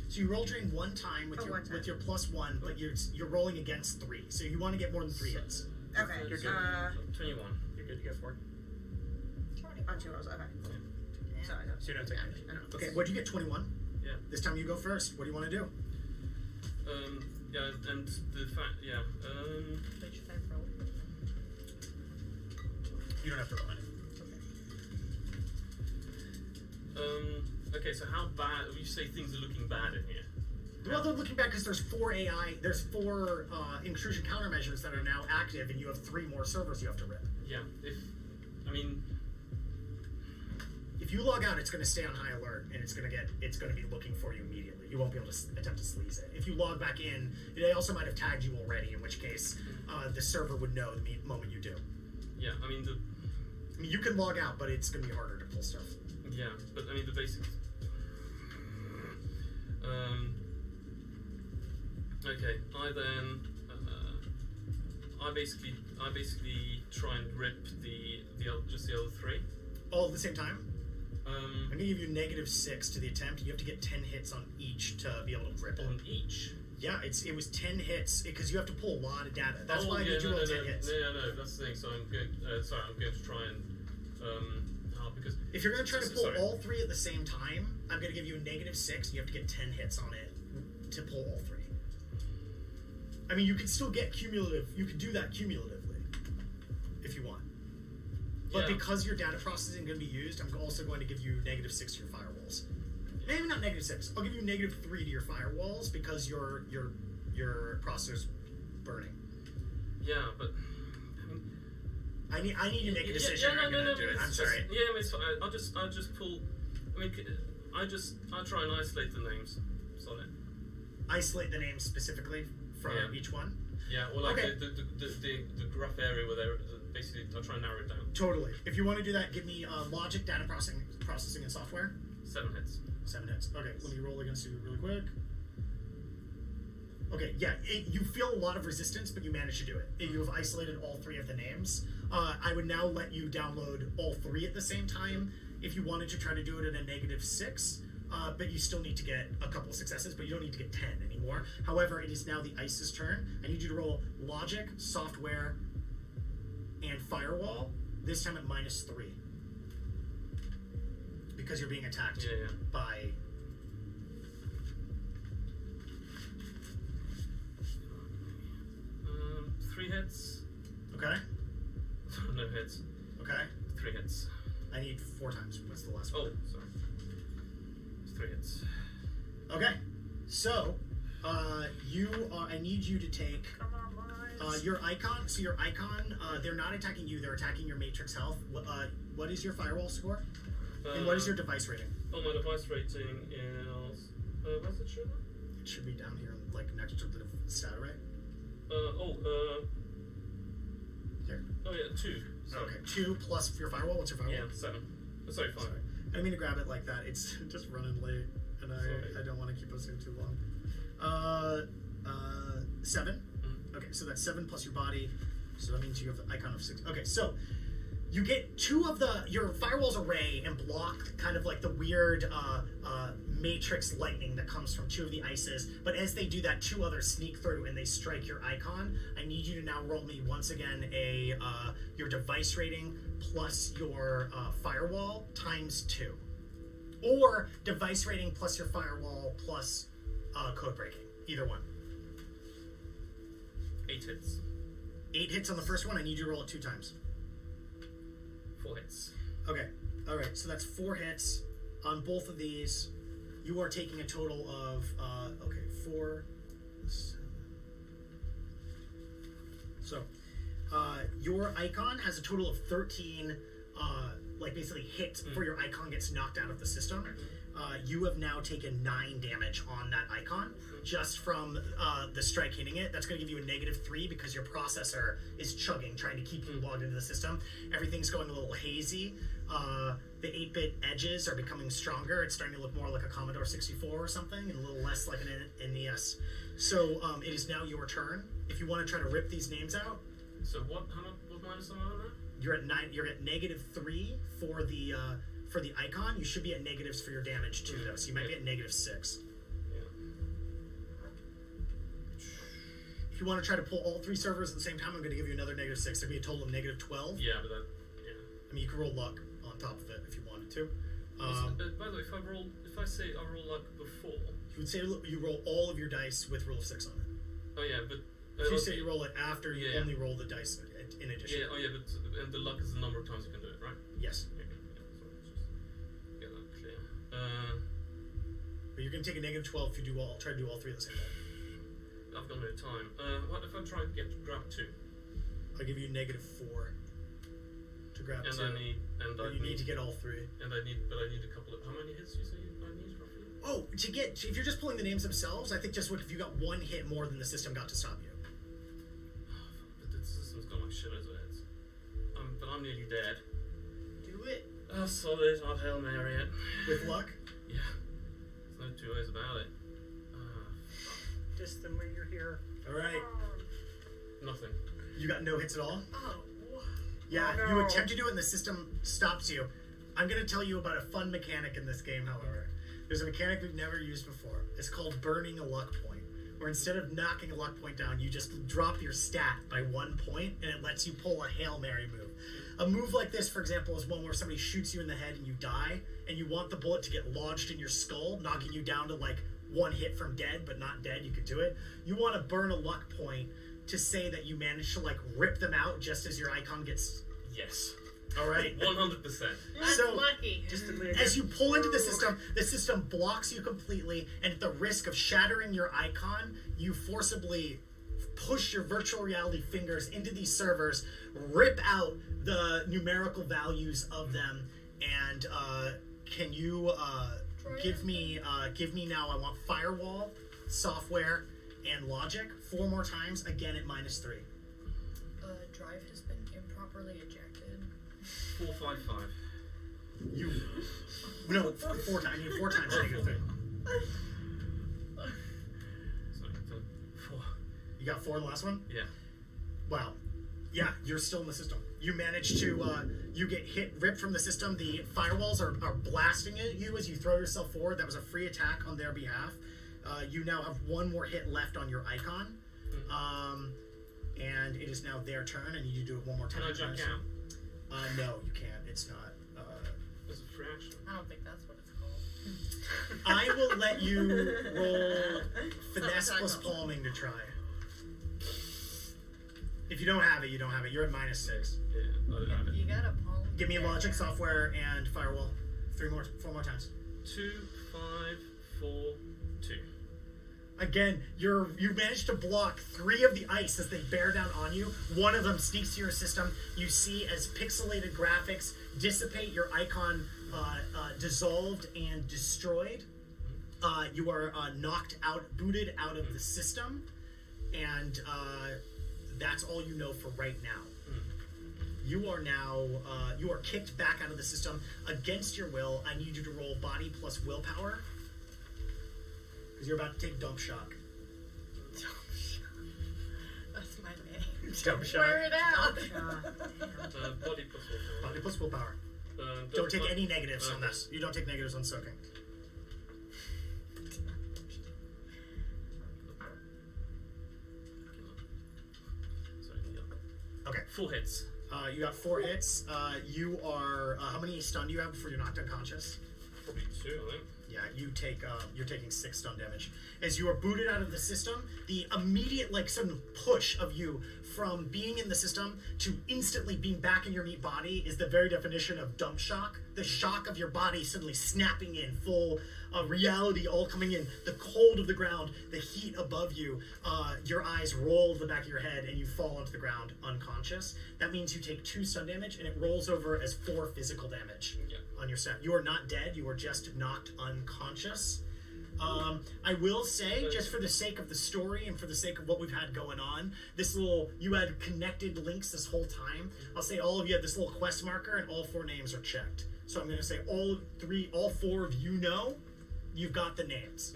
So you roll drain 1 time with Oh, one time. with your +1, but you're rolling against 3. So you want to get more than 3 hits. Okay. You're good. 21. You're good to get 4. On 2 rolls. Okay. Sorry. No. So you don't take Damage. damage. Okay, what'd you get? 21. Yeah. This time you go first. What do you want to do? Yeah, and the fact, yeah. Which type roll? You don't have to roll anything. Okay, so how bad? You say things are looking bad in here. Well, they're looking back because there's 4 AI. There's 4 intrusion countermeasures that are now active, and you have 3 more servers you have to rip. Yeah, If you log out, it's going to stay on high alert, and it's going to be looking for you immediately. You won't be able to attempt to sleaze it. If you log back in, they also might have tagged you already, in which case the server would know the moment you do. yeah, I mean you can log out, but it's going to be harder to pull stuff. yeah, but I mean the basics. Okay, I basically try and rip the other 3. All at the same time? I'm Um, going to give you -6 to the attempt. You have to get 10 hits on each to be able to rip it. on each. Yeah, it was 10 hits because you have to pull a lot of data. That's why I yeah, need you to roll 10 hits. No, that's the thing. So I'm going. Sorry, I'm going to try and because If you're going to try to pull sorry. all 3 at the same time, I'm going to give you a -6. You have to get 10 hits on it to pull all 3. I mean, you can still get cumulative. You can do that cumulatively if you want. But Yeah. because your data processing is going to be used, I'm also going to give you -6 to your firewalls. Maybe not -6. I'll give you -3 to your firewalls because your processor's burning. Yeah, but I need you to make a decision. Yeah, I'm going to do it. it's I'm just- sorry. Yeah, I mean, it's fine. I'll just pull. I mean, I'll try and isolate the names. Solid. Isolate the names specifically for each one. Yeah, or like Okay. the rough area where they're basically. I'll try and narrow it down. Totally. If you want to do that, give me logic, data processing, and software. 7 hits. 7 hits. Okay, let me roll against you really quick. Okay, yeah, you feel a lot of resistance, but you manage to do it. You have isolated all 3 of the names. I would now let you download all 3 at the same time if you wanted to try to do it at a -6. But you still need to get a couple successes, but you don't need to get 10 anymore. However, it is now the Ice's turn. I need you to roll logic, software, and firewall, this time at -3. Because you're being attacked by... 3 hits. Okay. No hits. Okay. 3 hits. I need 4 times. What's the last one? Oh, sorry. It's 3 hits. Okay. So, I need you to take Come on, boys. your icon. So your icon, they're not attacking you. They're attacking your matrix health. What is your firewall score? And what is your device rating? Oh, my device rating is... what's it show? It should be down here, like next to the stat array. Here. Oh yeah, 2. Sorry. Okay, 2 plus your firewall. What's your firewall? Yeah, 7. Sorry, 5. Sorry. I didn't mean to grab it like that. It's just running late, and I don't want to keep us here too long. 7. Okay, so that's 7 plus your body. So that means you have the icon of 6. Okay, so you get 2 of your firewall's array and block kind of like the weird matrix lightning that comes from 2 of the ices. But as they do that, 2 others sneak through and they strike your icon. I need you to now roll me once again your device rating plus your firewall times 2, or device rating plus your firewall plus code breaking. Either one. 8 hits. 8 hits on the first one. I need you to roll it 2 times. 4 hits. Okay. All right. So that's 4 hits on both of these. You are taking a total of 4. 7. So your icon has a total of 13. Basically hits before your icon gets knocked out of the system. You have now taken 9 damage on that icon just from the strike hitting it. That's going to give you a -3 because your processor is chugging, trying to keep you logged into the system. Everything's going a little hazy. The 8-bit edges are becoming stronger. It's starting to look more like a Commodore 64 or something, and a little less like an NES. So it is now your turn. If you want to try to rip these names out. So what minus am I on that? You're at 9. You're at -3 for the icon. You should be at negatives for your damage too, though. So you might be at -6. Yeah. If you want to try to pull all 3 servers at the same time, I'm going to give you another -6. There'll be a total of -12. Yeah, but that. Yeah. I mean, you can roll luck on top of it if you wanted to. By the way, if I say I roll luck before. You would say you roll all of your dice with rule of 6 on it. Oh yeah, but. If you say you roll it after, you only roll the dice in addition. Yeah. Oh yeah, and the luck is the number of times you can do it, right? Yes. Okay. Yeah. So let's just get that clear. But you're going to take a -12 if you try to do all 3 at the same time. I've got no time. What if I try to grab 2? I'll give you -4 to grab 2. And you need to get all 3. But I need a couple of. How many hits do you say I need roughly? Oh, if you're just pulling the names themselves, I think just if you got 1 hit more than the system got to stop you. But the system's gone like shit as it is. But I'm nearly dead. Do it. Oh, solid. I'll Hail Mary it. With luck? Yeah. There's no 2 ways about it. Distantly, you're here. All right. Nothing. You got no hits at all? Oh. Yeah, Oh, no. you attempt to do it and the system stops you. I'm going to tell you about a fun mechanic in this game, however. There's a mechanic we've never used before. It's called burning a luck point, where instead of knocking a luck point down, you just drop your stat by 1 point, and it lets you pull a Hail Mary move. A move like this, for example, is one where somebody shoots you in the head and you die, and you want the bullet to get lodged in your skull, knocking you down to like 1 hit from dead, but not dead. You could do it. You want to burn a luck point to say that you managed to like rip them out just as your icon gets. Yes. All right. 100%. That's So- lucky. Distantly. As you pull into the system blocks you completely, and at the risk of shattering your icon, you forcibly push your virtual reality fingers into these servers, rip out the numerical values of them, and can you give me now? I want firewall, software, and logic 4 more times, again at -3. Drive has been improperly ejected. 455. No, 4 times. I need 4 times -3. Sorry, 4. You got 4 in the last one? Yeah. Wow. Yeah, you're still in the system. You manage to, you get ripped from the system. The firewalls are blasting at you as you throw yourself forward. That was a free attack on their behalf. You now have 1 more hit left on your icon. And it is now their turn, and you do it 1 more time. Can I jump out? No, you can't. It's not. It's a free action. I don't think that's what it's called. I will let you roll finesse plus palming to try. If you don't have it, you don't have it. You're at -6. Yeah, I don't have it. You gotta palm. Give me logic, software, and firewall. 4 more times. 2, 5, 4, 2. Again, you managed to block 3 of the ice as they bear down on you. 1 of them sneaks to your system. You see as pixelated graphics dissipate, your icon dissolved and destroyed. You are knocked out, booted out of the system, and that's all you know for right now. You are now you are kicked back out of the system against your will. I need you to roll body plus willpower. Because you're about to take dump shock. That's my name. Dump shock. Wear it out. Body plus willpower. Body plus willpower. Don't take any negatives on this. You don't take negatives on soaking. Okay. 4 hits. You got 4 hits. You are. How many stun do you have before you're knocked unconscious? Probably 2, I think. Yeah, you're taking 6 stun damage. As you are booted out of the system, the immediate, sudden push of you from being in the system to instantly being back in your meat body is the very definition of dump shock. The shock of your body suddenly snapping in, full reality all coming in, the cold of the ground, the heat above you, your eyes roll to the back of your head, and you fall onto the ground unconscious. That means you take 2 stun damage, and it rolls over as 4 physical damage on your stat. You are not dead, you are just knocked unconscious. I will say, just for the sake of the story and for the sake of what we've had going on, you had connected links this whole time. I'll say all of you had this little quest marker, and all 4 names are checked. So I'm going to say all 4 of you know, you've got the names.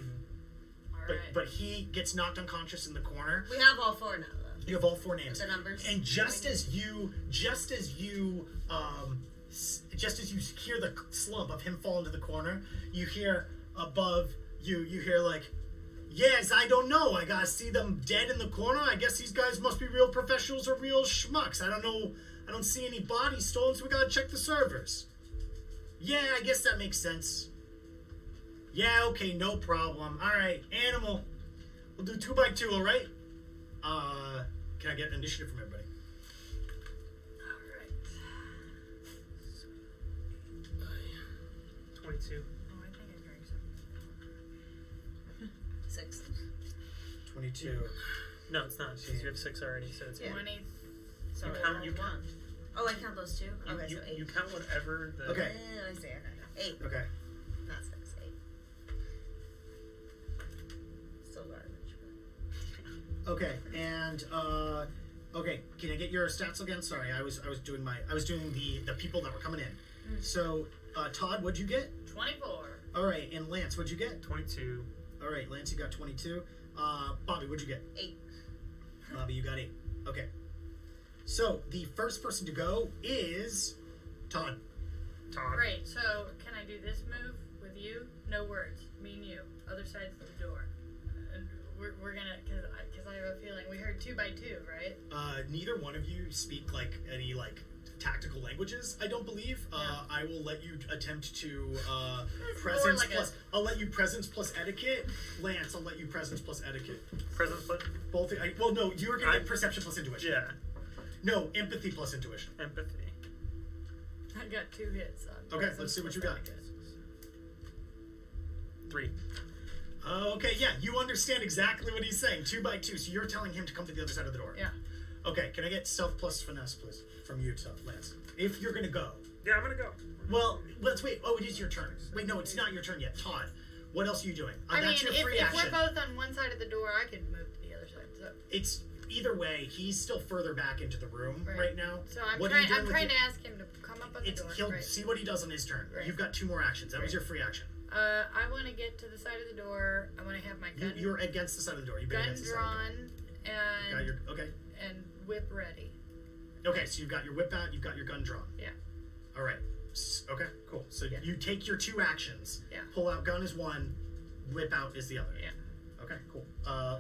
But he gets knocked unconscious in the corner. We have all 4 now, though. You have all 4 names. The numbers. And just as you hear the slump of him fall into the corner, you hear above you hear yes, I don't know. I gotta see them dead in the corner. I guess these guys must be real professionals or real schmucks. I don't know. I don't see any bodies stolen, so we gotta check the servers. Yeah, I guess that makes sense. Yeah, okay, no problem. All right, animal. We'll do 2 by 2, all right? Can I get initiative from everybody? All right. 22. Oh, I think I drank some. 6. 22. No, it's not, because you have 6 already, so it's 20. So you count. Oh, I count those 2? Okay, so 8. You count whatever the... Okay. I see, okay. 8. Okay. Not 6, 8. Still garbage. Okay, and okay, can I get your stats again? Sorry, I was doing the people that were coming in. So, Todd, what'd you get? 24. All right, and Lance, what'd you get? 22. All right, Lance, you got 22. Bobby, what'd you get? 8. Bobby, you got 8. Okay. So the first person to go is Todd. Great. So can I do this move with you? No words. Me and you. Other side of the door. We're gonna, cause I have a feeling we heard 2 by 2, right? Neither one of you speak any tactical languages, I don't believe. I will let you attempt to presence plus. I'll let you presence plus etiquette. Lance, I'll let you presence plus etiquette. Presence plus? Both. Well, no, you're gonna get perception plus intuition. Yeah. No, empathy plus intuition. Empathy. I got 2 hits. Okay, let's see what you got. 3. Okay, yeah, you understand exactly what he's saying. 2 by 2, so you're telling him to come to the other side of the door. Yeah. Okay, can I get stealth plus finesse, please, from you, Lance? If you're gonna go. Yeah, I'm gonna go. Well, let's wait. Oh, it is your turn. Wait, no, it's not your turn yet. Todd, what else are you doing? I that's mean, your free if action. we're both on one side of the door, I could move. It's either way. He's still further back into the room right now. So I'm What are you trying. doing I'm with trying your- to ask him to come up on the door. He'll Right. see what he does on his turn. Right. You've got 2 more actions. That was your free action. I want to get to the side of the door. I want to have my gun. You're against the side of the door. You've been gun against the side of the door. drawn Got your, okay. and whip ready. Okay, so you've got your whip out, you've got your gun drawn. Yeah. All right. Okay, cool. So Yeah. you take your 2 actions. Yeah. Pull out gun is one, whip out is the other. Yeah. Okay, cool.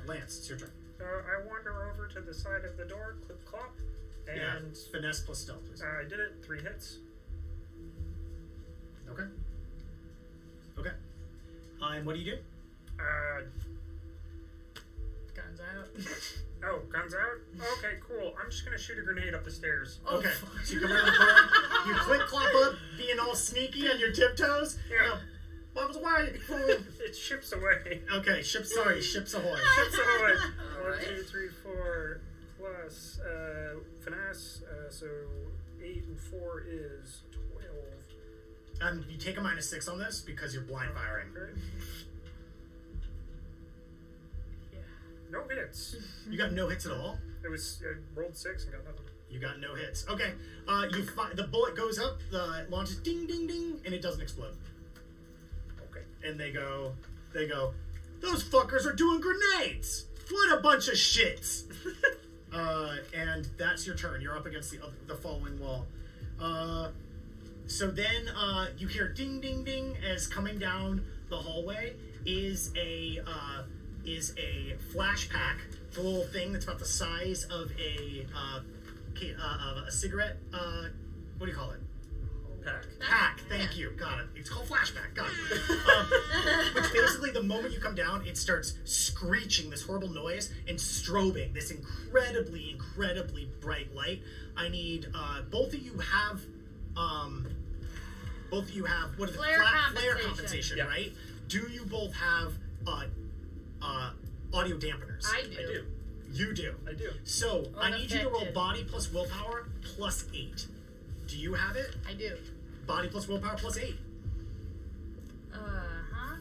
Lance, it's your turn. I wander over to the side of the door, clip clop, and Yeah. Finesse plus stealth, please. I did it. 3 hits. Okay. Okay. And what do you do? Guns out. Oh, guns out? Okay, cool. I'm just gonna shoot a grenade up the stairs. Okay. So you come around the corner, you click clop up, being all sneaky on your tiptoes. Yeah. What was away? It ships away. Okay, ships ahoy. Ships away. Alright. 1, 2, 3, 4 plus finesse. So 8 and 4 is 12. You take a -6 on this because you're blind firing. Okay. Yeah. No hits. You got no hits at all? It was I rolled 6 and got nothing. You got no hits. Okay. The bullet goes up, it launches ding ding ding, and it doesn't explode. Okay. And they go, those fuckers are doing grenades! What a bunch of shits! And that's your turn. You're up against the following wall. So then you hear ding ding ding as coming down the hallway is a flash pack. It's a little thing that's about the size of a cigarette. What do you call it? Pack. Thank you. Got it. It's called flashback. Got it. Which basically, the moment you come down, it starts screeching this horrible noise and strobing this incredibly bright light. I need both of you have what is it? Flare Flare compensation. compensation, Yeah. right? Do you both have audio dampeners? I do. I do. You do. I do. So I need you to roll Unaffected. body plus willpower plus 8. Do you have it? I do. Body plus willpower plus 8. Huh?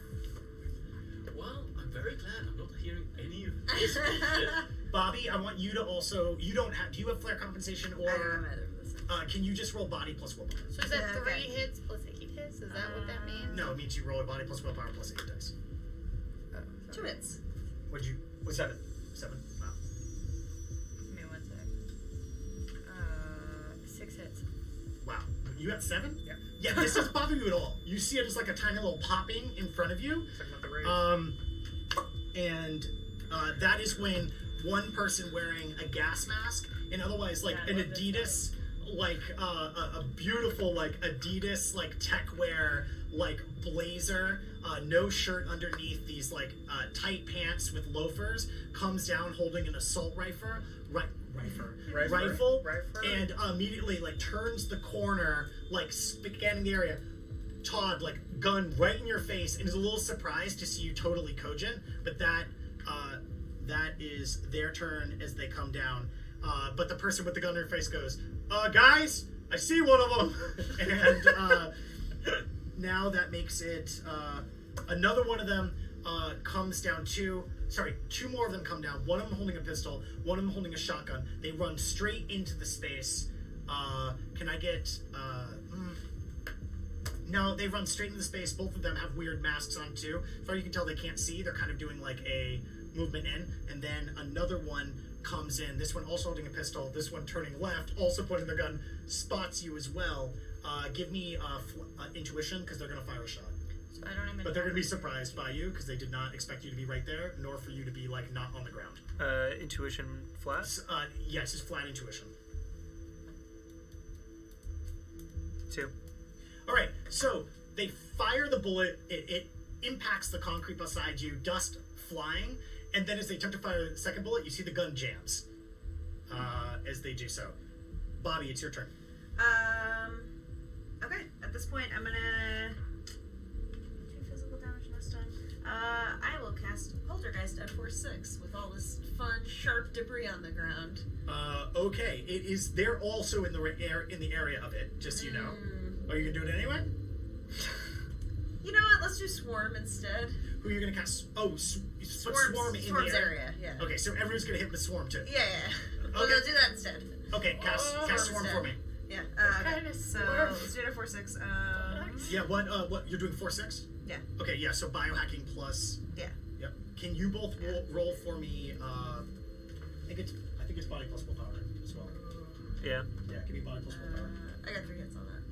Well, I'm very glad I'm not hearing any of this bullshit. Bobby, I want you to also. You don't have. Do you have flare compensation I don't or? know either of those. Can you just roll body plus willpower? So is that Yeah, 3 okay. hits plus 8 hits? Is that what that means? No, it means you roll a body plus willpower plus 8 dice. Oh, 2 hits. What'd you? What's 7? 7. Wow. Give me 1 sec. 6 hits. Wow. You got 7? Yeah. Yeah. This doesn't bother you at all. You see it as like a tiny little popping in front of you. It's like not the rage. And that is when one person wearing a gas mask and otherwise like Yeah, an I love this Adidas, like a beautiful like Adidas like tech wear like blazer, no shirt underneath these like tight pants with loafers, comes down holding an assault rifle, Rifle. and immediately like turns the corner, like scanning the area. Todd, like, gun right in your face, and is a little surprised to see you totally cogent, but that is their turn as they come down. But the person with the gun in their face goes, guys, I see one of them! And now that makes it, another one of them comes down two more of them come down, one of them holding a pistol, one of them holding a shotgun. They run straight into the space. Can I get, No, they run straight into the space. Both of them have weird masks on too. As far as you can tell, they can't see. They're kind of doing like a movement in. And then another one comes in. This one also holding a pistol. This one turning left, also pointing their gun, spots you as well. Give me intuition, because they're going to fire a shot. So I don't even. But they're going to be surprised by you, because they did not expect you to be right there, nor for you to be like not on the ground. Intuition flat. Yes, it's flat intuition. 2. All right, so they fire the bullet. It impacts the concrete beside you, dust flying, and then as they attempt to fire the second bullet, you see the gun jams as they do so. Bobby, it's your turn. Okay, at this point, I'm gonna do physical damage this time. I will cast Poltergeist at force 6 with all this fun, sharp debris on the ground. Okay, it is. They're also in the area of it. Just so you know. Are you gonna do it anyway? You know what? Let's do swarm instead. Who are you gonna cast? Oh, swarm in Swarm's the area. Yeah. Okay, so everyone's gonna hit with swarm too. Yeah. We'll Okay. do that instead. Okay, cast swarm for me. Yeah. Kind of So let's do it at 4-6. Yeah. What you're doing 4-6? Yeah. Okay. Yeah. So biohacking plus. Yeah. Yep. Can you both roll for me? I think it's body plus willpower as well. Yeah. Yeah. Give me body plus willpower. I got 3 hits on that.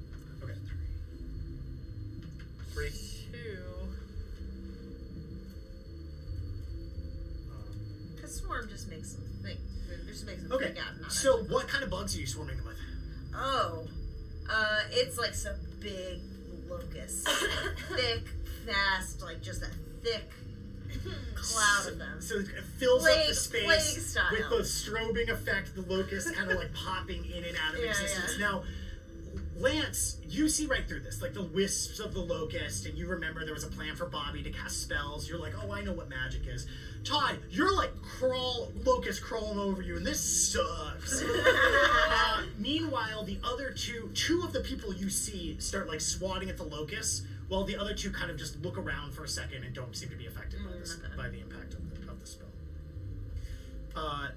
Okay. 3. 2. Because swarm just makes them think. Just makes them Okay. freak out. Not So actually. what kind of bugs are you swarming them with? Oh, it's like some big locusts, thick, fast, like just a thick cloud of them. So it fills up the Plague space style. with the strobing effect, the locust kind of like popping in and out of Yeah, existence. yeah. Now, Lance, you see right through this, like the wisps of the locust, and you remember there was a plan for Bobby to cast spells. You're like, oh, I know what magic is. Todd, you're like locust crawling over you, and this sucks. Meanwhile, the other two of the people you see start like swatting at the locusts, while the other two kind of just look around for a second and don't seem to be affected by this, okay. by the impact of the spell.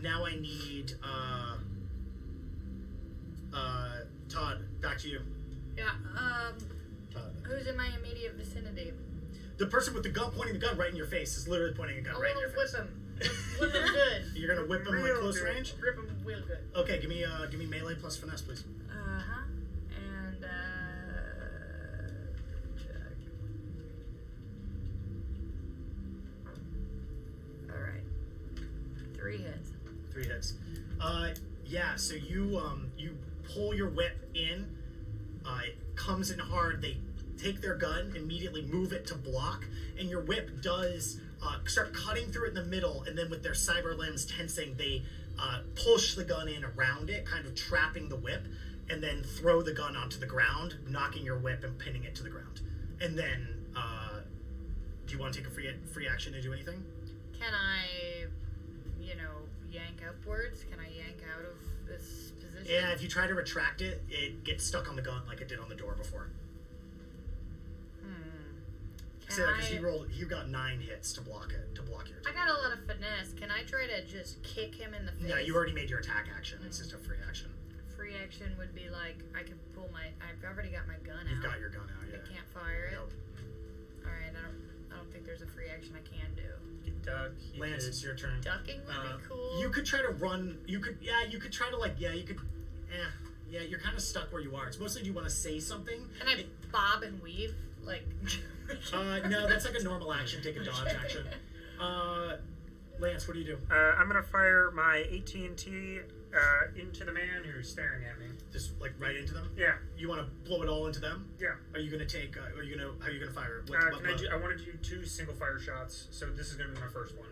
Now I need Todd, back to you. Yeah. Todd. Who's in my immediate vicinity? The person with the gun pointing the gun right in your face is literally pointing a gun I right in want your to whip face. him. Whip him good. You're gonna whip him like Real close good. range? Rip him real good. Okay, give me melee plus finesse, please. Uh-huh. And, check. Alright. 3 hits. 3 hits. Yeah, so you pull your whip in, it comes in hard, they take their gun, immediately move it to block, and your whip does start cutting through it in the middle, and then with their cyber limbs tensing, they push the gun in around it, kind of trapping the whip, and then throw the gun onto the ground, knocking your whip and pinning it to the ground. And then, do you want to take a free action to do anything? Can I, yank upwards? Can I yank out of this position? Yeah, if you try to retract it, it gets stuck on the gun like it did on the door before. Can So, because I... you got 9 hits to block it, to block your I attack. got a lot of finesse. Can I try to just kick him in the face? No, you already made your attack action. It's just a free action. Free action would be like, I could pull I've already got my gun out. You've got your gun out, yeah. I can't fire it. Nope. Alright, I don't think there's a free action I can do. You duck. You Lance, could- it's your turn. Ducking would be cool. You could try to run. You could try to you're kind of stuck where you are. It's mostly do you want to say something? Can I bob and weave? Like... No, that's like a normal action. Take a dodge action. Lance, what do you do? I'm gonna fire my AT&T into the man who's staring at me. Just like right into them? Yeah. You want to blow it all into them? Yeah. Are you gonna take? How are you gonna fire? What I want to do 2 single fire shots, so this is gonna be my first one.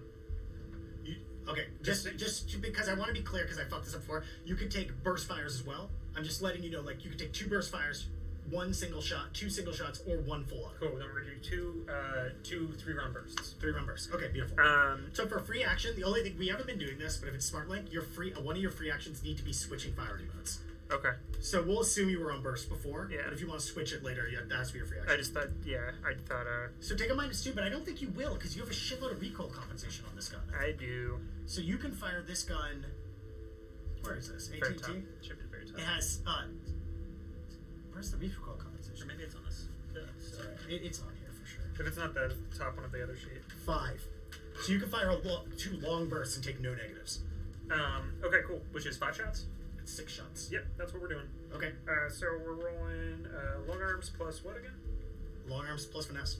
Okay, just because I want to be clear, because I fucked this up before. You could take burst fires as well. I'm just letting you know, like you could take 2 burst fires, 1 single shot, 2 single shots, or 1 full up. Cool. Then we're gonna do 2 3-round bursts. 3 round bursts. Okay, beautiful. So for free action, the only thing we haven't been doing this, but if it's Smart Link, one of your free actions need to be switching fire modes. Okay. So we'll assume you were on burst before. Yeah. But if you want to switch it later, that has to be your free action. I just thought, So take a -2, but I don't think you will, because you have a shitload of recoil compensation on this gun. I do. So you can fire this gun. Where is this? Very top. AT&T? Should be very top. It has. Where's the recoil compensation? Or maybe it's on this. It's on here for sure. If it's not the top one of the other sheet. 5. So you can fire 2 long bursts and take no negatives. Okay, cool. Which is 5 shots? It's 6 shots. Yep, that's what we're doing. Okay. So we're rolling long arms plus what again? Long arms plus finesse.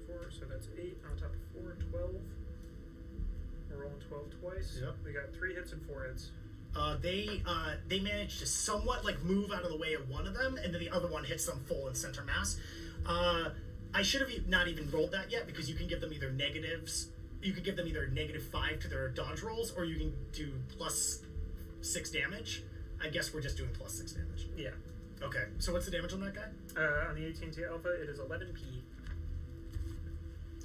4, so that's 8 on top of 4, 12. We're rolling 12 twice. Yep. We got 3 hits and 4 hits. They managed to somewhat like move out of the way of one of them, and then the other one hits them full in center mass. I should have not even rolled that yet, because you can give them either negatives. You can give them either -5 to their dodge rolls, or you can do +6 damage. I guess we're just doing +6 damage. Yeah. Okay. So what's the damage on that guy? On the AT&T Alpha, it is 11p.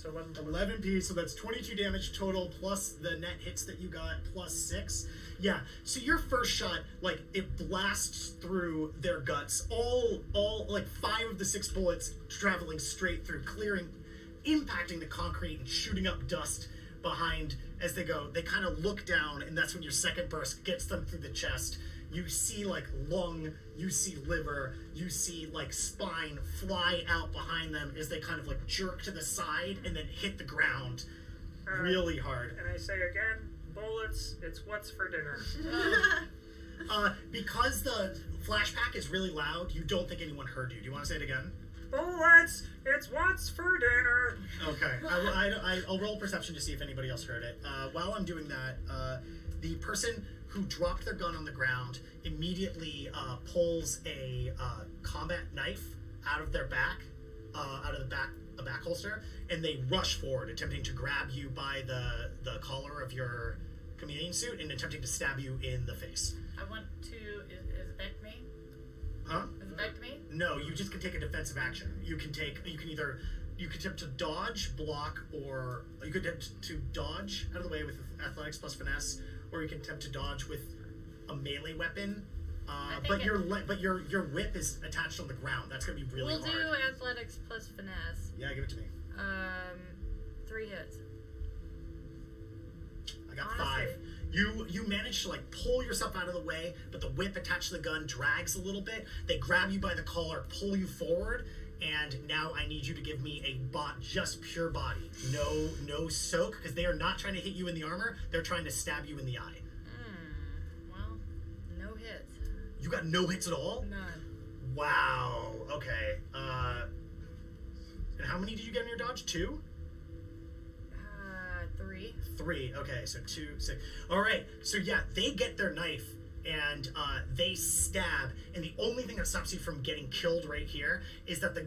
So 11. 11 P, so that's 22 damage total plus the net hits that you got plus 6. Yeah, so your first shot, like, it blasts through their guts. All like 5 of the 6 bullets traveling straight through, clearing, impacting the concrete and shooting up dust behind as they go. They kind of look down, and that's when your second burst gets them through the chest. You see, like, lung, you see liver, you see, like, spine fly out behind them as they kind of, like, jerk to the side and then hit the ground really hard. And I say again, bullets, it's what's for dinner. Because the flashback is really loud, you don't think anyone heard you. Do you want to say it again? Bullets, it's what's for dinner. Okay. I'll roll perception to see if anybody else heard it. While I'm doing that, the person who dropped their gun on the ground immediately pulls a combat knife out of their back, a back holster, and they rush forward, attempting to grab you by the collar of your chameleon suit and attempting to stab you in the face. I want to. Is it back to me? Huh? Is it back to me? No, you just can take a defensive action. You can attempt to dodge, block, or you could attempt to dodge out of the way with athletics plus finesse, or you can attempt to dodge with a melee weapon. But your whip is attached on the ground. That's gonna be really hard. We'll do athletics plus finesse. Yeah, give it to me. 3 hits. I got Honestly. 5. You manage to like pull yourself out of the way, but the whip attached to the gun drags a little bit. They grab you by the collar, pull you forward, and now I need you to give me a just pure body. No soak, because they are not trying to hit you in the armor. They're trying to stab you in the eye. Well, no hits. You got no hits at all? None. Wow. Okay. And how many did you get in your dodge? 2? 3. 3. Okay, so 2, 6. All right. So yeah, they get their knife and they stab, and the only thing that stops you from getting killed right here is that the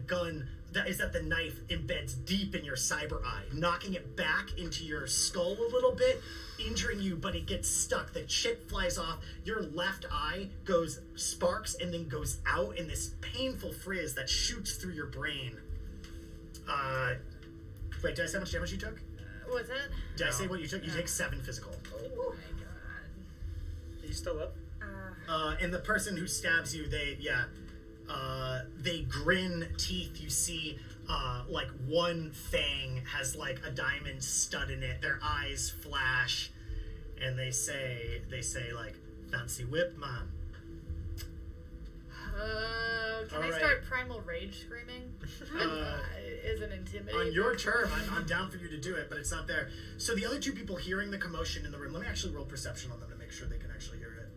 knife embeds deep in your cyber eye, knocking it back into your skull a little bit, injuring you, but it gets stuck. The chip flies off. Your left eye sparks and then goes out in this painful frizz that shoots through your brain. Wait, did I say how much damage you took? What's that? Did I say what you took? You take 7 physical. Oh my god. Are you still up? And the person who stabs you, they grin teeth. You see, like one fang has like a diamond stud in it. Their eyes flash, and they say like, "Fancy whip, man." Can I start primal rage screaming? Isn't intimidating. On your turn, I'm down for you to do it, but it's not there. So the other 2 people hearing the commotion in the room, let me actually roll perception on them to make sure they can actually hear it.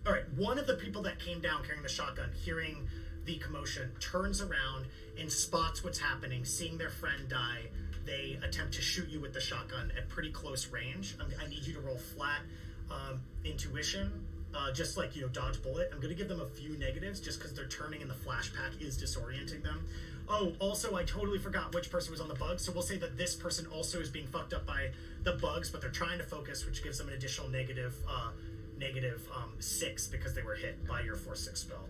All right, one of the people that came down carrying the shotgun, hearing the commotion, turns around and spots what's happening, seeing their friend die. They attempt to shoot you with the shotgun at pretty close range. I need you to roll flat intuition, just like, dodge bullet. I'm going to give them a few negatives just because they're turning and the flashback is disorienting them. Oh, also, I totally forgot which person was on the bugs, so we'll say that this person also is being fucked up by the bugs, but they're trying to focus, which gives them an additional negative 6 because they were hit by your 4/6 spell.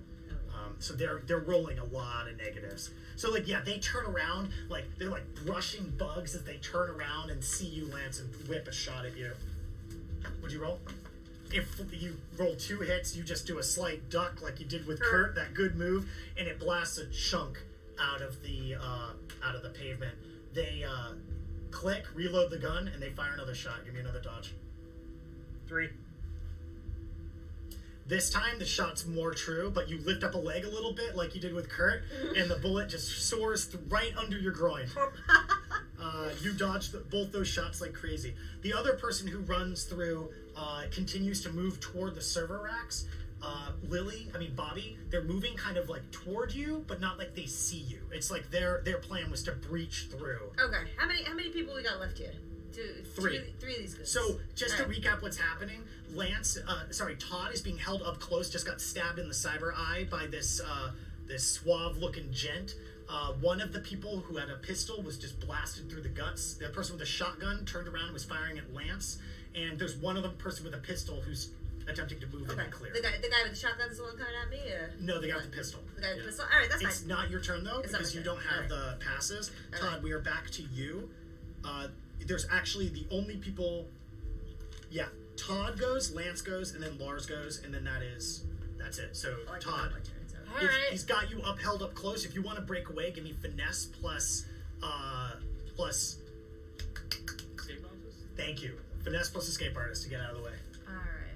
So they're rolling a lot of negatives. So like, yeah, they turn around, like they're like brushing bugs as they turn around and see you, Lance, and whip a shot at you. What'd you roll? If you roll 2 hits, you just do a slight duck like you did with Kurt, that good move, and it blasts a chunk out of the pavement. They click, reload the gun, and they fire another shot. Give me another dodge. 3. This time the shot's more true, but you lift up a leg a little bit like you did with Kurt, and the bullet just soars right under your groin. You dodged both those shots like crazy. The other person who runs through continues to move toward the server racks. Bobby, they're moving kind of like toward you, but not like they see you. It's like their plan was to breach through. Okay, how many people we got left here? 3. 3 of these guys. So, just to recap what's happening, Todd is being held up close, just got stabbed in the cyber eye by this suave-looking gent. One of the people who had a pistol was just blasted through the guts. The person with a shotgun turned around and was firing at Lance. And there's one other person with a pistol who's attempting to move in and clear. The guy with the shotgun is the one coming at me? Or? No, the guy with the pistol. The guy with the pistol? Alright, that's fine. It's not your turn, though, because you don't have the passes. All Todd, right. we are back to you. there's actually the only people. Yeah, Todd goes, Lance goes, and then Lars goes, and then that's it. So Oh, I can Todd, go my turn, so. All right. he's got you upheld up close. If you want to break away, give me finesse plus. Escape artist? Thank you. Finesse plus escape artist to get out of the way. All right.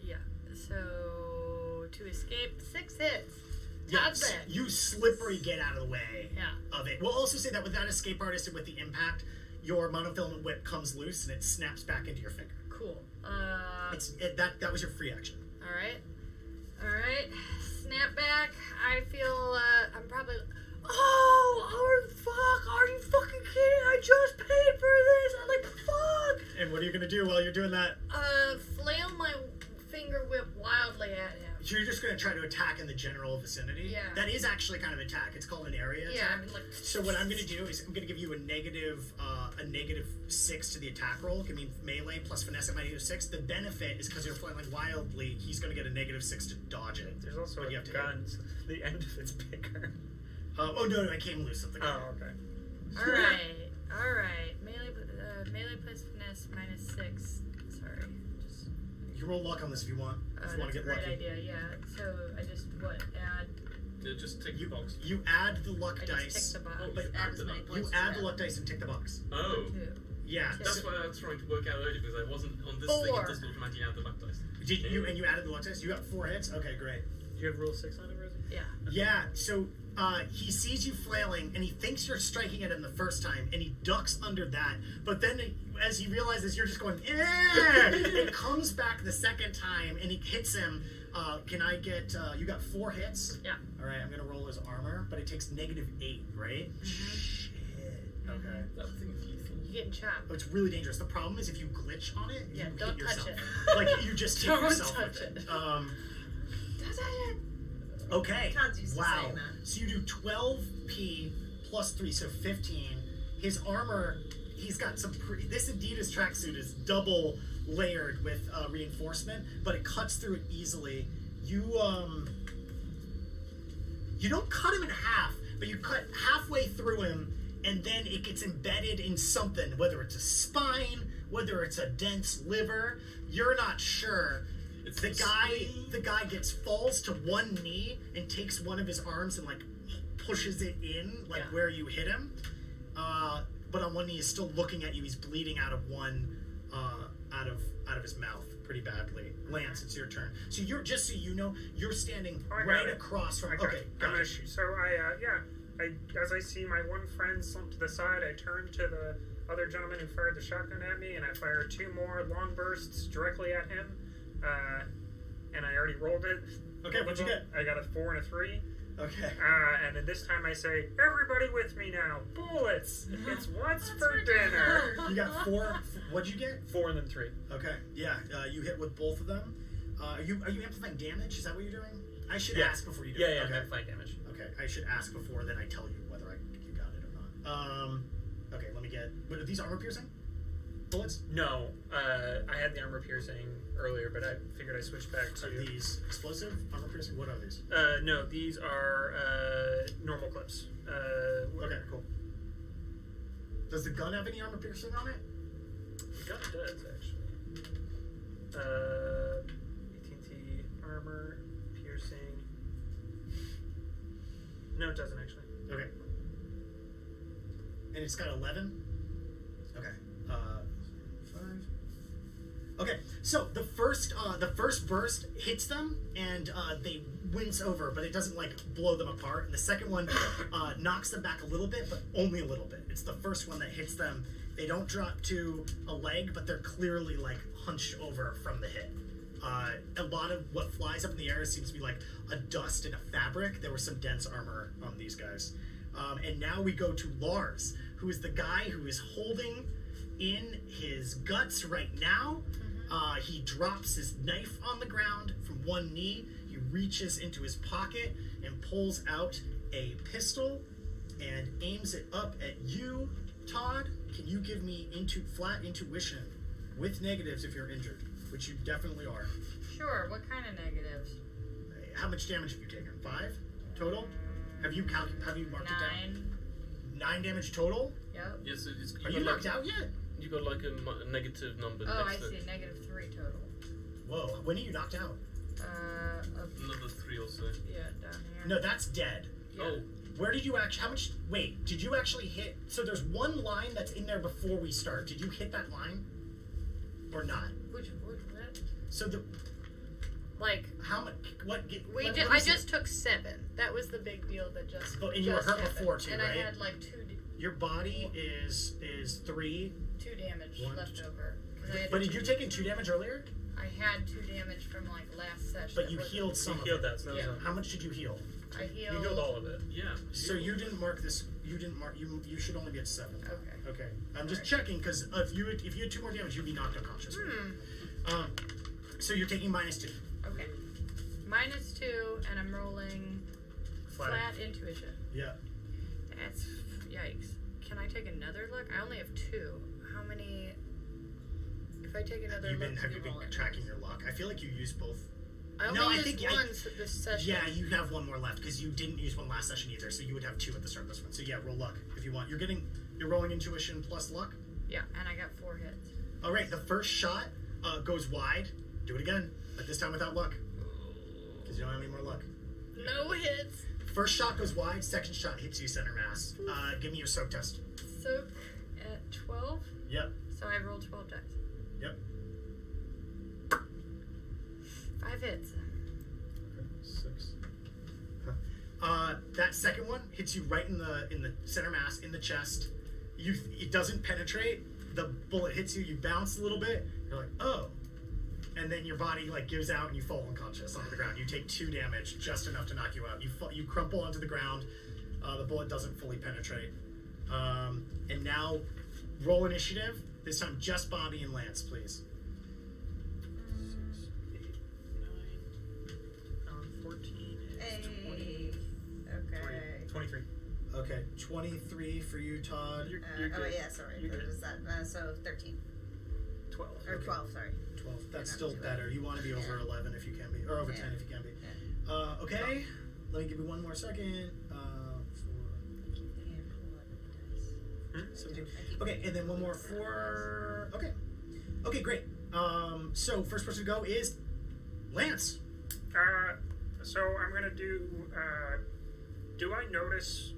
Yeah. So to escape, 6 hits. Todd's Yes, back. you slippery get out of the way Yeah. of it. We'll also say that with that escape artist and with the impact, your monofilament whip comes loose and it snaps back into your finger. Cool. That was your free action. All right. All right. Snap back. I feel I'm probably. Oh, fuck! Are you fucking kidding? I just paid for this. I'm like, fuck. And what are you gonna do while you're doing that? Flail my finger whip wildly at him. You're just gonna try to attack in the general vicinity. Yeah. That is actually kind of attack. It's called an area Yeah. attack. I'm like. So what I'm gonna do is I'm gonna give you a negative 6 to the attack roll. Give me melee plus finesse at my -6. The benefit is because you're flailing wildly, he's gonna get a -6 to dodge it. There's also But a you have to gun, so the end of it's bigger. Oh no, I came loose something. Oh, okay. All right. All right. Melee plus finesse -6. Sorry. Just. You can roll luck on this if you want. If you want That's to a get great lucky. idea. Yeah. So I just add. Yeah, just tick the box. You add the luck I dice. just tick the box. Oh, But Add as many you you points add as the that. luck dice and tick the box. Oh. 2. Yeah. That's so- why I was trying to work out earlier because I wasn't on this thing. 4. It doesn't automatically add the luck dice. Did you and you added the luck dice? You got 4 hits? Okay, great. Do you have rule 6 on it, Rosie? Yeah. Yeah, so he sees you flailing and he thinks you're striking at him the first time and he ducks under that. But then as he realizes you're just going, it comes back the second time and he hits him. Can I get, you got 4 hits? Yeah. All right, I'm going to roll his armor, but it takes -8, right? Shit. Okay. That thing's lethal. You getting chopped. Oh, it's really dangerous. The problem is if you glitch on it, Yeah, you don't hit touch yourself. Like, you just hit Don't yourself touch with it. it. Don't touch it. Okay. Todd's used to Wow. saying that. So you do 12p plus 3, so 15. His armor, he's got some pretty. This Adidas tracksuit is double layered with reinforcement, but it cuts through it easily. You don't cut him in half, but you cut halfway through him, and then it gets embedded in something, whether it's a spine, whether it's a dense liver. You're not sure. It's The guy falls to one knee and takes one of his arms and like pushes it in like Yeah. where you hit him. But on one knee he's still looking at you. He's bleeding out of one out of his mouth pretty badly. Lance, it's your turn. So you're just so you know, you're standing Oh, I got right it. across from. I got Okay, it. got I'm gonna it. shoot. So as I see my one friend slump to the side, I turn to the other gentleman who fired the shotgun at me, and I fire 2 more long bursts directly at him. And I already rolled it. Okay, what'd you get? I got a 4 and a 3. Okay. And then this time I say, "Everybody with me now! Bullets! It's what's for dinner." You got 4. What'd you get? 4 and then 3. Okay. Yeah. You hit with both of them. Are you amplifying damage? Is that what you're doing? I should Yeah. ask before you do Yeah, it. yeah, Okay. okay. 5 damage. Okay, I should ask before, then I tell you whether you got it or not. Okay, let me get. But are these armor piercing bullets? No, I had the armor piercing earlier, but I figured I switched back Are to. these explosive armor piercing? What are these? No, these are normal clips. Okay, cool. Does the gun have any armor piercing on it? The gun does, actually. 18T armor, piercing. No, it doesn't, actually. Okay. And it's got 11? Okay. 5. Okay, so the first burst hits them and they wince over, but it doesn't like blow them apart. And the second one knocks them back a little bit, but only a little bit. It's the first one that hits them. They don't drop to a leg, but they're clearly like hunched over from the hit. A lot of what flies up in the air seems to be like a dust and a fabric. There was some dense armor on these guys. And now we go to Lars, who is the guy who is holding in his guts right now. He drops his knife on the ground from one knee. He reaches into his pocket and pulls out a pistol and aims it up at you, Todd. Can you give me flat intuition with negatives if you're injured, which you definitely are. Sure. What kind of negatives? How much damage have you taken? 5 total? Have you marked it down? 9. 9 damage total. Yep. Yes, Are you knocked out yet? You got like a negative number. Oh, I next to see. it. -3 total. Whoa, when are you knocked out? Another 3 or so. Yeah, down here. No, that's dead. Yeah. Oh, Where did you actually, how much, wait, did you actually hit, so there's one line that's in there before we start. Did you hit that line? Or not? What? So the, Like, how much, what, I just took 7. That was the big deal that just. But, and you were just hurt happened. before too, and right? I had like 2 Your body is 3, 2 damage 1, left 2. over. 'Cause I had But to did you taken 2 damage earlier? I had 2 damage from like last session. But that you wasn't- healed some You of healed it. that, so that was Yeah. a- How much did you heal? I You healed. healed all of it. yeah. So you didn't mark this, you should only be at 7. Okay. Okay. I'm just Alright. checking, because if you had 2 more damage, you'd be knocked unconscious. Right? So you're taking -2. Okay. -2, and I'm rolling flat intuition. Yeah. That's yikes. Can I take another look? I only have 2. How many? If I take another Have look, you roll been it. tracking your luck? I feel like you used both. I only No, I used think once this session. Yeah, you have 1 more left because you didn't use 1 last session either, so you would have 2 at the start of this one. So yeah, roll luck if you want. You're rolling intuition plus luck. Yeah, and I got 4 hits. All right, the first shot goes wide. Do it again, but this time without luck because you don't have any more luck. No hits. First shot goes wide. Second shot hits you center mass. Give me your soak test. Soak at 12. Yep. So I rolled 12 dice. Yep. 5 hits. Okay, 6. That second one hits you right in the center mass, in the chest. It doesn't penetrate. The bullet hits you. You bounce a little bit. You're like, oh, and then your body like gives out and you fall unconscious onto the ground. You take 2 damage, just enough to knock you out. You crumple onto the ground. The bullet doesn't fully penetrate. And now, roll initiative. This time, just Bobby and Lance, please. 6, 8, 9, 14 is 20. Okay. 23. Okay, 23 for you, Todd. You're Oh good. yeah, sorry. You're What good. was that? So 13 12. or Okay. 12. Sorry. 12. That's not still too better. bad. You want to be over Yeah. 11 if you can be, or over Yeah. 10 if you can be. Yeah. Okay, let me give you 1 more second. Keep the 11 dice. 17. I keep Okay, and then 1 more for. Okay. Okay, great. So first person to go is Lance. So I'm gonna do. Do I notice?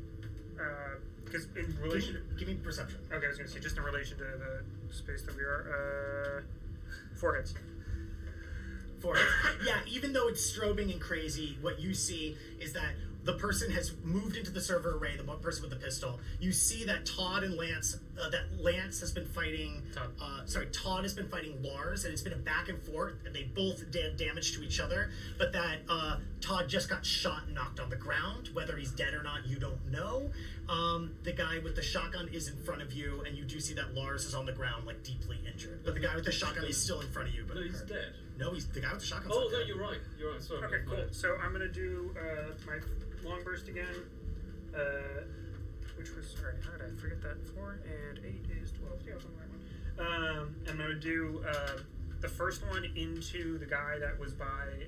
Because in relation. Give me perception. Okay, I was gonna say just in relation to the space that we are. 4 hits. 4. Yeah, even though it's strobing and crazy, what you see is that the person has moved into the server array, the one person with the pistol. You see that Todd and Lance, that Lance has been fighting, Todd has been fighting Lars, and it's been a back and forth, and they both did damage to each other, but that Todd just got shot and knocked on the ground. Whether he's dead or not, you don't know. The guy with the shotgun is in front of you, and you do see that Lars is on the ground, like, deeply injured. But the guy with the shotgun is still in front of you. But No, he's hurt. dead. No, he's the guy with the shotgun. Oh, no, you're right. You're right. Sorry. Okay, my cool. bad. So I'm gonna do my long burst again, which was sorry. How did I forget that? 4 and 8 is 12. Yeah, I was on the right one. I'm gonna do the first one into the guy that was by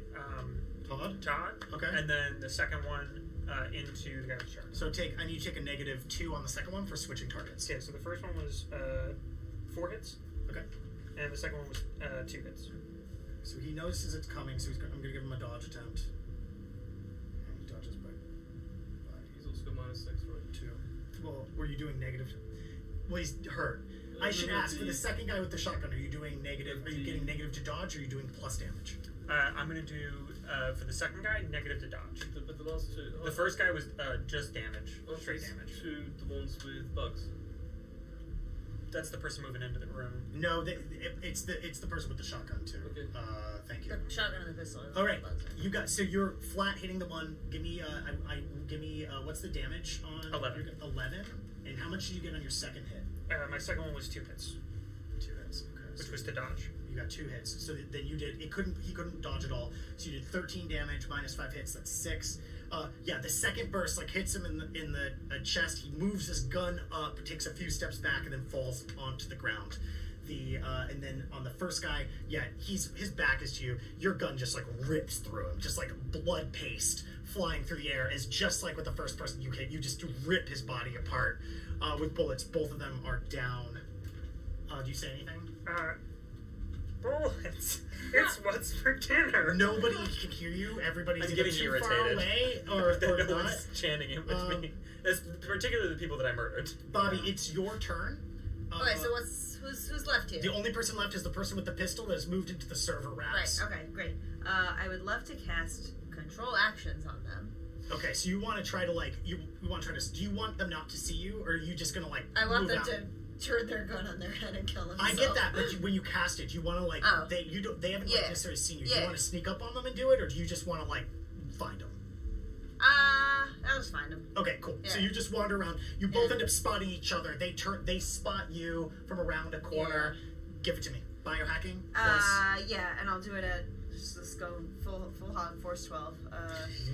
Todd. Okay. and then the second one into the guy with shark. So I need to take a -2 on the second one for switching targets. Okay, so the first one was 4 hits, Okay. and the second one was 2 hits. So he notices it's coming, so I'm gonna give him a dodge attempt. And he dodges by He's also got -6, right? 2. Well, were you doing negative? Well, he's hurt. I should ask, for the second guy with the shotgun, are you doing negative? Are you getting negative to dodge, or are you doing plus damage? I'm gonna do for the second guy negative to dodge. But the last 2. The first guy was just damage, straight these damage. 2, the ones with bugs. That's the person moving into the room. No, it's the person with the shotgun too. Okay. Thank you. The shotgun and the pistol. All right, you got. So you're flat hitting the one. Give me. Give me. What's the damage on? 11. 11. And how much did you get on your second hit? My second one was 2 hits, 2 hits. Okay. which so was to dodge. You got 2 hits. So then you did. He couldn't dodge at all. So you did 13 damage minus 5 hits. That's 6. Yeah, the second burst like hits him in the chest. He moves his gun up, takes a few steps back, and then falls onto the ground. And then on the first guy, yeah, his back is to you. Your gun just like rips through him, just like blood paste flying through the air as just like with the first person you hit, you just rip his body apart with bullets. Both of them are down. Do you say anything? Bullets. It's what's for dinner. Nobody can hear you. Everybody's I'm either getting too far irritated. away or no not. one's chanting it with me. That's particularly the people that I murdered. Bobby, it's your turn. Okay, so who's left here? The only person left is the person with the pistol that has moved into the server racks. Right. Okay. Great. I would love to cast control actions on them. Okay, so you want to try to you want to try to. Do you want them not to see you, or are you just gonna I want move them out? to turn their gun on their head and kill themselves. I get that, but when you cast it, you want to they haven't necessarily seen you. Do you want to sneak up on them and do it, or do you just want to find them? I'll just find them. Okay, cool. Yeah. So you just wander around. You both end up spotting each other. They spot you from around a corner. Yeah. Give it to me. Biohacking. Yeah, and I'll do it at let's go full hog force 12.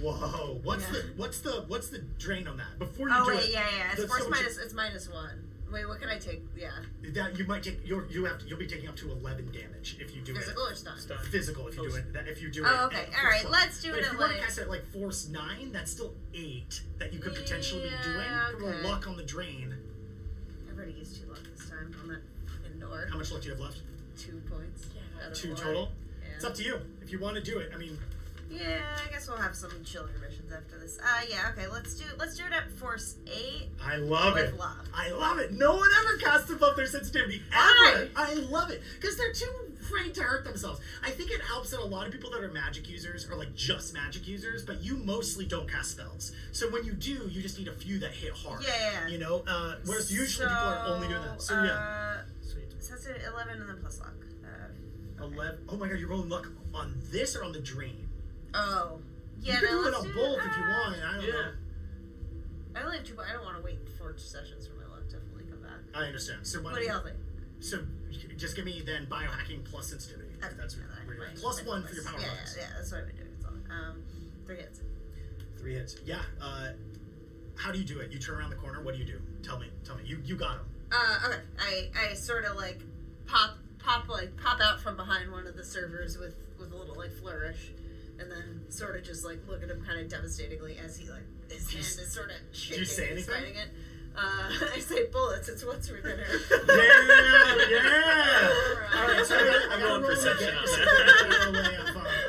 Whoa. What's the drain on that? Before you Oh do wait, it, yeah. It's let's force go minus. It's -1. Wait, what can I take? Yeah. That you might take. You'll be taking up to 11 damage if you do Physical it. or stun? Physical if you do it. If you do it. Oh, okay. All right. Force Let's do but it if at you want to cast it at force 9, that's still 8 that you could potentially be doing. okay. Luck on the drain. I've already used 2 luck this time on that indoor. How much luck do you have left? 2 points. Out of 2 4. total. Yeah. It's up to you if you want to do it. I mean. Yeah, I guess we'll have some chiller missions after this. Yeah, okay, let's do it at force 8. I love it. With love. I love it. No one ever casts above their sensitivity ever. Why? I love it because they're too afraid to hurt themselves. I think it helps that a lot of people that are magic users are just magic users, but you mostly don't cast spells. So when you do, you just need a few that hit hard. Yeah. You know, whereas usually people are only doing that. So yeah. Sweet. So that's it, 11 and then plus luck. 11. Oh my god, you're rolling luck on this or on the drain? Oh. Yeah, you can no, do it let's on do both if you want. I don't know. I only have 2, but I don't want to wait 4 sessions for my luck to fully come back. I understand. So What do y'all think? So just give me then biohacking plus sensitivity. That's what you're at. Plus 1 for your power bonus. Yeah, that's what I've been doing. It's all. 3 hits. 3 hits. Yeah. How do you do it? You turn around the corner. What do you do? Tell me. You got him. Okay. I sort of pop out from behind one of the servers with a little flourish, and then sort of just look at him kind of devastatingly as he his hand is sort of shaking. Do you say and he's anything? fighting it. I say bullets. It's what's for dinner. Yeah. All right. So I got rolling to perception on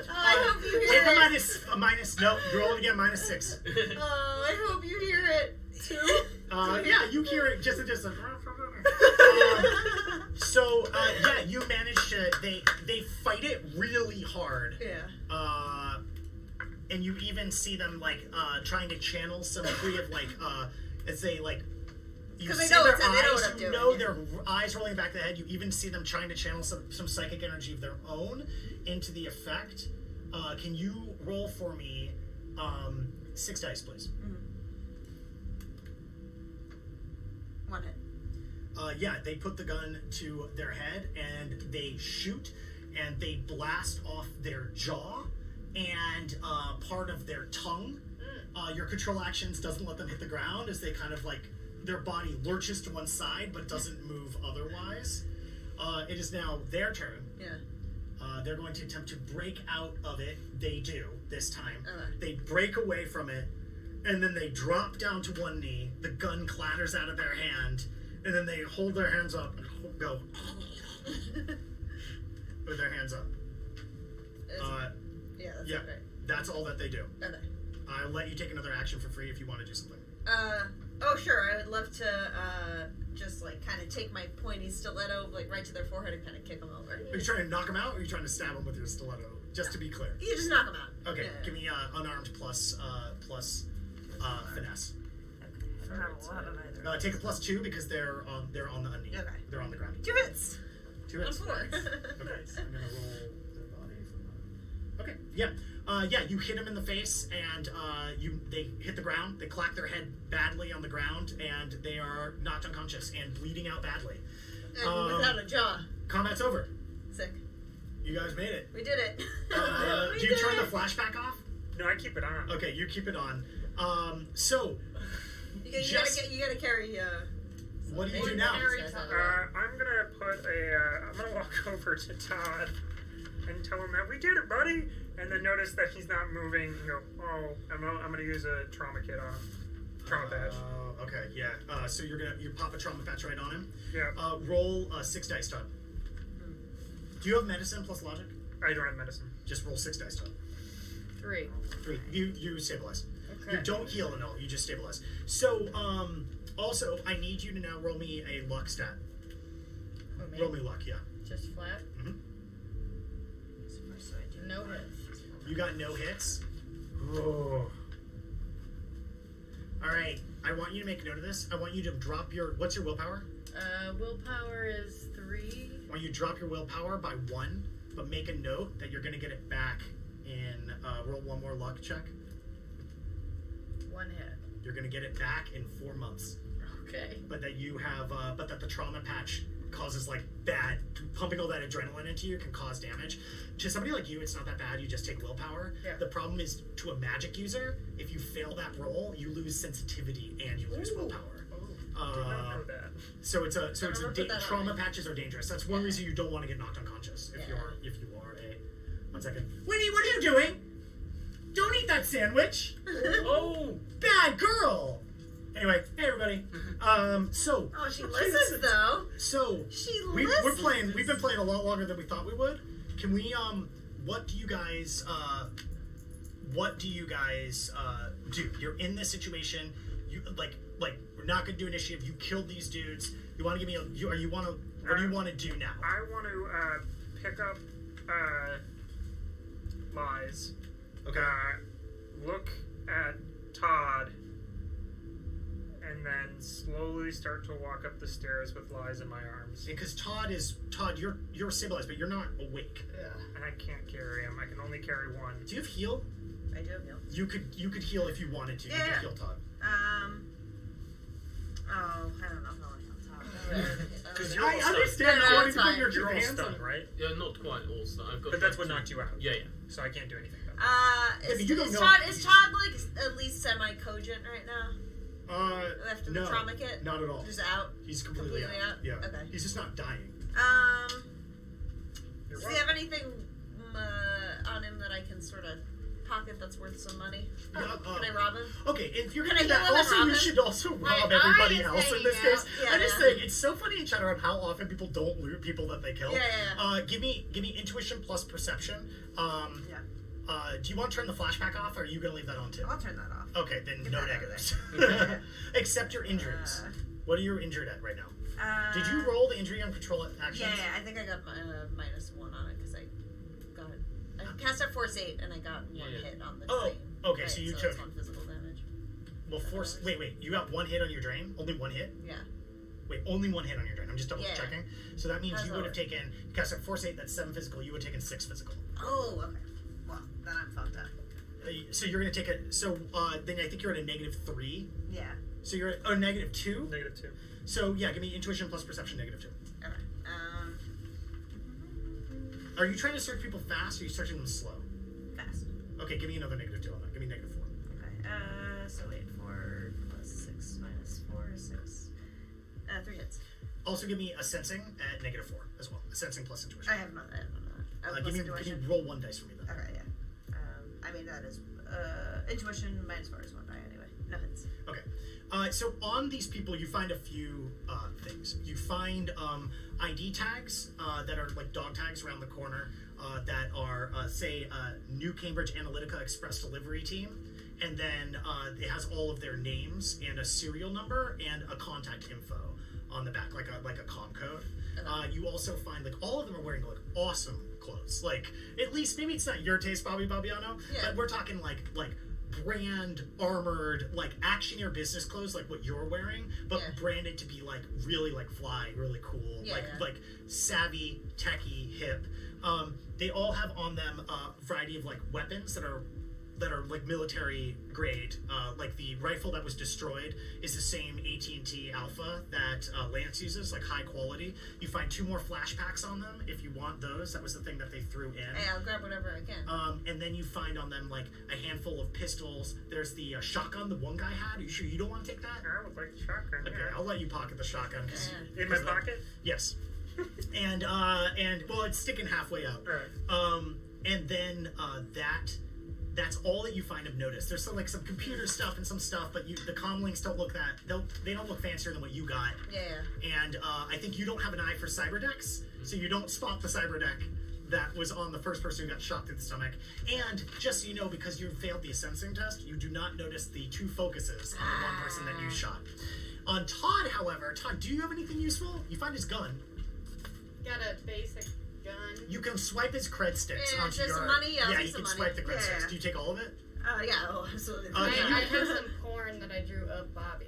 I hope you hear Take it. a minus. No, you're rolling again. -6. Oh, I hope you hear it too. Yeah, you hear it just a. Yeah, you manage to. They fight it really hard. Yeah. And you even see them trying to channel some degree of as they you 'Cause they see know their it's- they know eyes, what I'm you doing, know yeah. their eyes rolling back the head. You even see them trying to channel some psychic energy of their own into the effect. Can you roll for me 6 dice, please? 1 hit. Yeah, they put the gun to their head and they shoot and they blast off their jaw and part of their tongue. Your control actions doesn't let them hit the ground as they kind of their body lurches to one side but doesn't move otherwise. It is now their turn. Yeah. They're going to attempt to break out of it. They do this time. Okay. They break away from it and then they drop down to one knee. The gun clatters out of their hand. And then they hold their hands up and go with their hands up. Yeah, that's yeah, great. that's all that they do. Okay. I'll let you take another action for free if you want to do something. Oh sure, I would love to just kind of take my pointy stiletto right to their forehead and kind of kick them over. Are you trying to knock them out or are you trying to stab them with your stiletto? Just to be clear. You just knock them out. Okay, Yeah. give me unarmed plus finesse. Okay. Not a lot of either. Take a +2 because they're on the knee. Okay. They're on the ground. 2 hits. 2 hits. On 4. Okay, I'm gonna roll their body from okay, yeah. You hit them in the face, and they hit the ground. They clack their head badly on the ground, and they are knocked unconscious and bleeding out badly. And without a jaw. Combat's over. Sick. You guys made it. We did it. We Do you did turn it. the flashback off? No, I keep it on. Okay, you keep it on. So, You Just- gotta carry. what do you do now? I'm gonna walk over to Todd and tell him that we did it, buddy. and then notice that he's not moving. You go, oh, I'm gonna use a trauma kit on him. Trauma patch. Okay, yeah. So you pop a trauma patch right on him. Yeah. Roll 6 dice, Todd. Do you have medicine plus logic? I don't have medicine. Just roll 6 dice, Todd. 3. 3. You stabilize. Okay. You don't heal at all. You just stabilize. So, also, I need you to now roll me a luck stat. Oh, me? Roll me luck, yeah. Just flat? Mm-hmm. No hits. You got no hits? Oh. Alright, I want you to make a note of this. I want you to drop your... What's your willpower? Willpower is 3. I want you to drop your willpower by 1, but make a note that you're going to get it back in... roll one more luck check. 1 hit. You're going to get it back in 4 months. Okay. But that you have... but that the trauma patch causes, like, bad... Pumping all that adrenaline into you can cause damage. To somebody like you, it's not that bad. You just take willpower. Yeah. The problem is, to a magic user, if you fail that roll, you lose sensitivity and you lose willpower. Did not know that. So it's a put that trauma on me. patches are dangerous. That's one reason you don't want to get knocked unconscious if Yeah. you are a... 1 second. Winnie, what are you doing? Don't eat that sandwich. Oh! Bad girl. Anyway, hey everybody. So Oh, she listens though. So She we've listens. been playing a lot longer than we thought we would. Can we what do you guys do? You're in this situation. You like we're not gonna do initiative. You killed these dudes. You want to give me what do you want to do now? I want to pick up Lies. Okay. Look at Todd, and then slowly start to walk up the stairs with Lies in my arms. Because Todd, you're stabilized, but you're not awake. Yeah. And I can't carry him. I can only carry one. Do you have heal? I do have heal. You could heal if you wanted to. You Yeah. could heal Todd. Oh, I don't know how long I'll Because talk. you're I all understand No, not wanting it's to put fine. your You're all hands stunned, on. right? Yeah, not quite all stuff. I've got. But that's like what knocked you out. Yeah, yeah. So I can't do anything about I mean, you don't know. Is Todd like at least semi-cogent right now? After the No, trauma kit? not at all. Just out? He's completely out. Yeah. Okay. He's just not dying. You're Does he have anything on him that I can sort of pocket that's worth some money? Yeah, Can I rob him? Okay, if you're Can gonna I do that, heal him and also rob you him? should also rob My everybody eye is else in this hanging case. out. Yeah, I'm just yeah. saying, it's so funny in Shadowrun how often people don't loot people that they kill. Yeah. Give me intuition plus perception. Yeah. Do you want to turn the flashback off, or are you gonna leave that on too? I'll turn that off. Okay, then Get no that out of negatives. there. Except your injuries. What are you injured at right now? Did you Uh, roll the injury on control actions? Yeah, I think I got -1 on it because I cast at Force 8 and I got one Yeah. hit on the Oh, drain. okay, Right, so you that's took- 1 physical damage. Well, force. Wait. You got 1 hit on your drain. Only 1 hit. Yeah. Wait, only 1 hit on your drain. I'm just double Yeah. checking. So that means How's you that would have work? taken. You cast at force 8. That's 7 physical. You would have taken 6 physical. Oh, okay. Well, then I'm fucked up. So you're gonna take a. So then I think you're at a -3. Yeah. So you're at a -2. -2. So yeah, give me intuition plus perception -2. Okay. Are you trying to search people fast, or are you searching them slow? Fast. Okay, give me another -2 on that. Give me -4. Okay. So wait, 4 plus 6 minus 4 is 6. 3 hits. Also, give me a sensing at -4 as well. A sensing plus intuition. I have none of that. Give Plus me intuition. roll 1 dice for me then. Okay, yeah. I mean, that is intuition minus 4 is 1 die anyway. No hits. Okay. So on these people, you find a few things. You find ID tags that are like dog tags around the corner that are, say, New Cambridge Analytica Express Delivery Team. And then it has all of their names and a serial number and a contact info on the back, like a comm code. You also find, like, all of them are wearing, like, awesome clothes. Like, at least, maybe it's not your taste, Bobby Bobbiano, Yeah. but we're talking, like brand armored, like, actioneer business clothes, like what you're wearing, but Yeah. branded to be, like, really, like, fly, really cool, Yeah, yeah. like savvy, techie, hip. They all have on them a variety of, like, weapons that are like military grade. Like the rifle that was destroyed is the same AT&T Alpha that Lance uses, like high quality. You find 2 more flash packs on them if you want those. That was the thing that they threw in. Hey, I'll grab whatever I can. And then you find on them like a handful of pistols. There's the shotgun the one guy had. Are you sure you don't want to take that? I would like the shotgun. Okay, Yeah. I'll let you pocket the shotgun. In my pocket? Yes. and well, it's sticking halfway out. Right. and then that's all that you find of notice. There's some computer stuff and some stuff, but the comlinks don't look they don't look fancier than what you got. Yeah. And I think you don't have an eye for cyber decks, so you don't spot the cyber deck that was on the first person who got shot through the stomach. And just so you know, because you failed the sensing test, you do not notice the 2 focuses on the one person that you shot. On Todd, however, do you have anything useful? You find his gun. Got a basic gun. You can swipe his cred sticks Yeah, onto there's your... some money, I'll yeah, take you some can money. swipe the cred Yeah. sticks. Do you take all of it? Yeah, oh, absolutely. I have some porn that I drew of Bobby.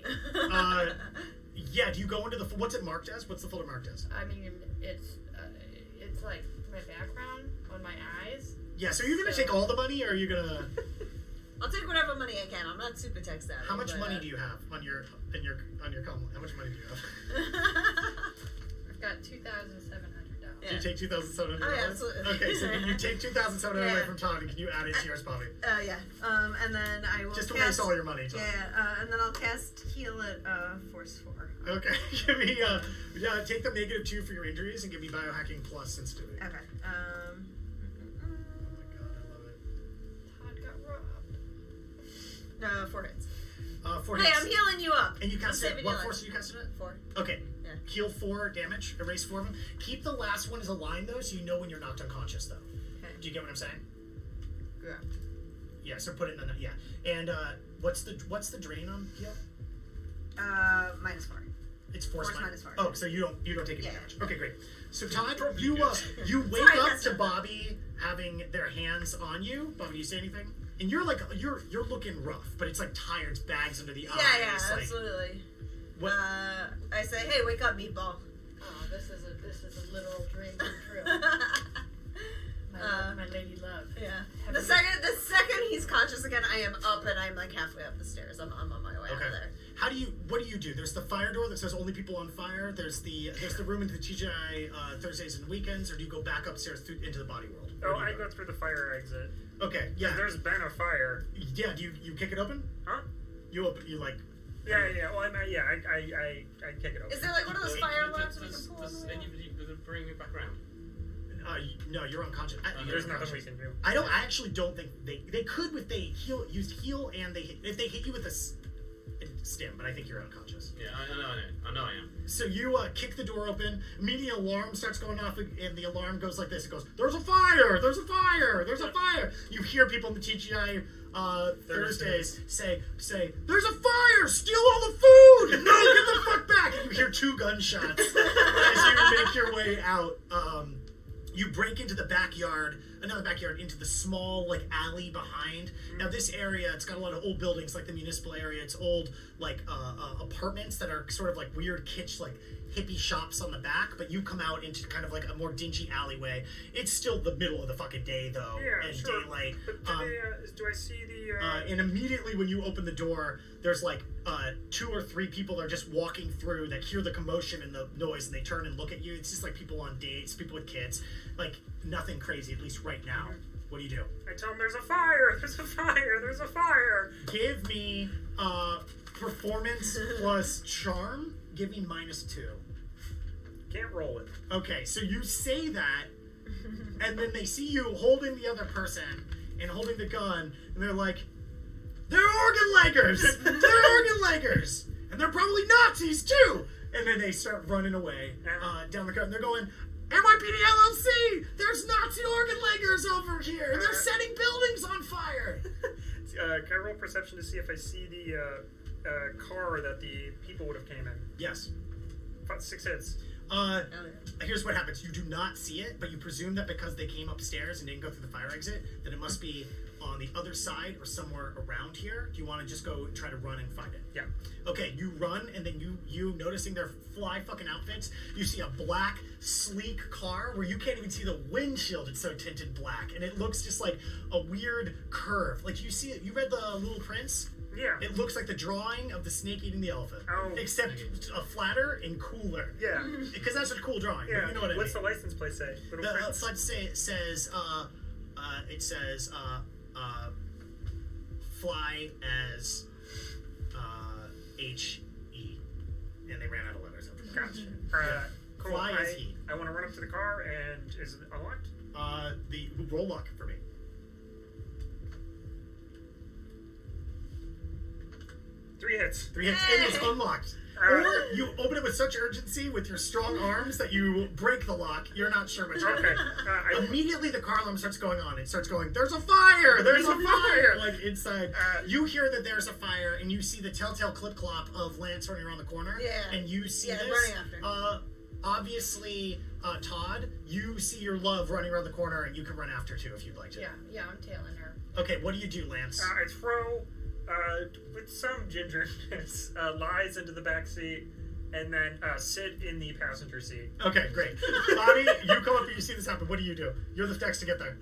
Yeah, do you go into the... What's it marked as? What's the folder marked as? I mean, it's like my background on my eyes. Yeah, so are you going to take all the money, or are you going to... I'll take whatever money I can. I'm not super tech savvy. How much money do you have on your column? How much money do you have? I've got $2,700. Do you take $2,700? Oh, yeah, absolutely. Okay, so you take $2,700 away from Todd, and can you add it to yours, Bobby? Yeah. And then I will Just to cast... waste all your money, Todd. Yeah, and then I'll cast heal at force 4. Okay, give me, take the -2 for your injuries, and give me biohacking plus sensitivity. Okay. Oh my god, I love it. Todd got robbed. 4 hits. 4 Hey, hits. I'm healing you up. And you cast I'm it. saving What your force life. did you cast it at? 4. Okay. Yeah. Heal 4 damage. Erase 4 of them. Keep the last one as a line, though, so you know when you're knocked unconscious, though. Okay. Do you get what I'm saying? Yeah. Yeah, so put it in the... Yeah. And what's the drain on heal? -4. It's force minus 4. Oh, so you don't take any Yeah. damage. Okay, great. So Todd, you wake Sorry, up that's to not- Bobby having their hands on you. Bobby, do you say anything? And you're like you're looking rough, but it's like tired, it's bags under the eyes. Yeah, like, absolutely. What? I say, hey, wake up, meatball. Oh, this is a literal dream come true. My lady love. Yeah. The second he's conscious again, I am up and I'm like halfway up the stairs. I'm on my way out of there. What do you do? There's the fire door that says only people on fire. There's the room into the TGI Thursdays and weekends, or do you go back upstairs into the body world? Oh, I go through the fire exit. Okay, yeah. There's been a fire. Yeah, do you kick it open? Huh? You like... Yeah. Well, I kick it open. Is there like one of those fire alarms we can Does pull all the way out? anybody bring me back around? No, you're unconscious. There's nothing we can do. I actually don't think they could if they use heal and if they hit you with a stim, but I think you're unconscious. Yeah, I know I am. So you kick the door open. Immediately, alarm starts going off, and the alarm goes like this. It goes, "There's a fire! There's a fire! There's a fire!" You hear people in the TGI Thursdays say, "There's a fire! Steal all the food! No, get the fuck back!" And you hear 2 gunshots as you make your way out. You break into the backyard, another backyard, into the small, alley behind. Now, this area, it's got a lot of old buildings, like the municipal area. It's old, apartments that are sort of like weird kitsch, hippie shops on the back, but you come out into kind of a more dingy alleyway. It's still the middle of the fucking day, though, Yeah, and sure. daylight. But do I see the... And immediately when you open the door, there's 2 or 3 people that are just walking through that hear the commotion and the noise, and they turn and look at you. It's just people on dates, people with kids, nothing crazy, at least right now. What do you do? I tell them there's a fire! There's a fire! There's a fire! Give me performance plus charm. Give me -2. Can't roll it. Okay, so you say that, and then they see you holding the other person and holding the gun, and they're like, "They're organ leggers! They're organ leggers! And they're probably Nazis too!" And then they start running away down the car, and they're going, "NYPD LLC! There's Nazi organ leggers over here! And they're setting buildings on fire!" Can I roll perception to see if I see the car that the people would have came in? Yes. 6 hits. Here's what happens. You do not see it, but you presume that because they came upstairs and didn't go through the fire exit, that it must be on the other side or somewhere around here. Do you want to just go try to run and find it? Yeah. Okay, you run, and then you noticing their fly fucking outfits, you see a black, sleek car where you can't even see the windshield. It's so tinted black, and it looks just like a weird curve. You see it. You read The Little Prince? Yeah. It looks like the drawing of the snake eating the elephant. Oh. Except a flatter and cooler. Yeah. Because that's a cool drawing. Yeah. You know what I mean. What's the license plate say? Little The Prince? it says fly as H-E. And they ran out of letters. Gotcha. Cool. Fly as he. I want to run up to the car, and is it unlocked? The roll luck for me. 3 hits. 3 hits, and it's unlocked. Or you open it with such urgency with your strong arms that you break the lock. You're not sure which one. Okay. Immediately the car alarm starts going on. It starts going, there's a fire! There's a fire! Like inside. You hear that there's a fire, and you see the telltale clip-clop of Lance running around the corner. Yeah. And you see Yeah, this. running after. Obviously, Todd, you see your love running around the corner, and you can run after too if you'd like to. Yeah, I'm tailing her. Okay, what do you do, Lance? I throw, with some gingerness, Lies into the back seat, and then sit in the passenger seat. Okay, great. Bobby, you come up and you see this happen. What do? You're the next to get there.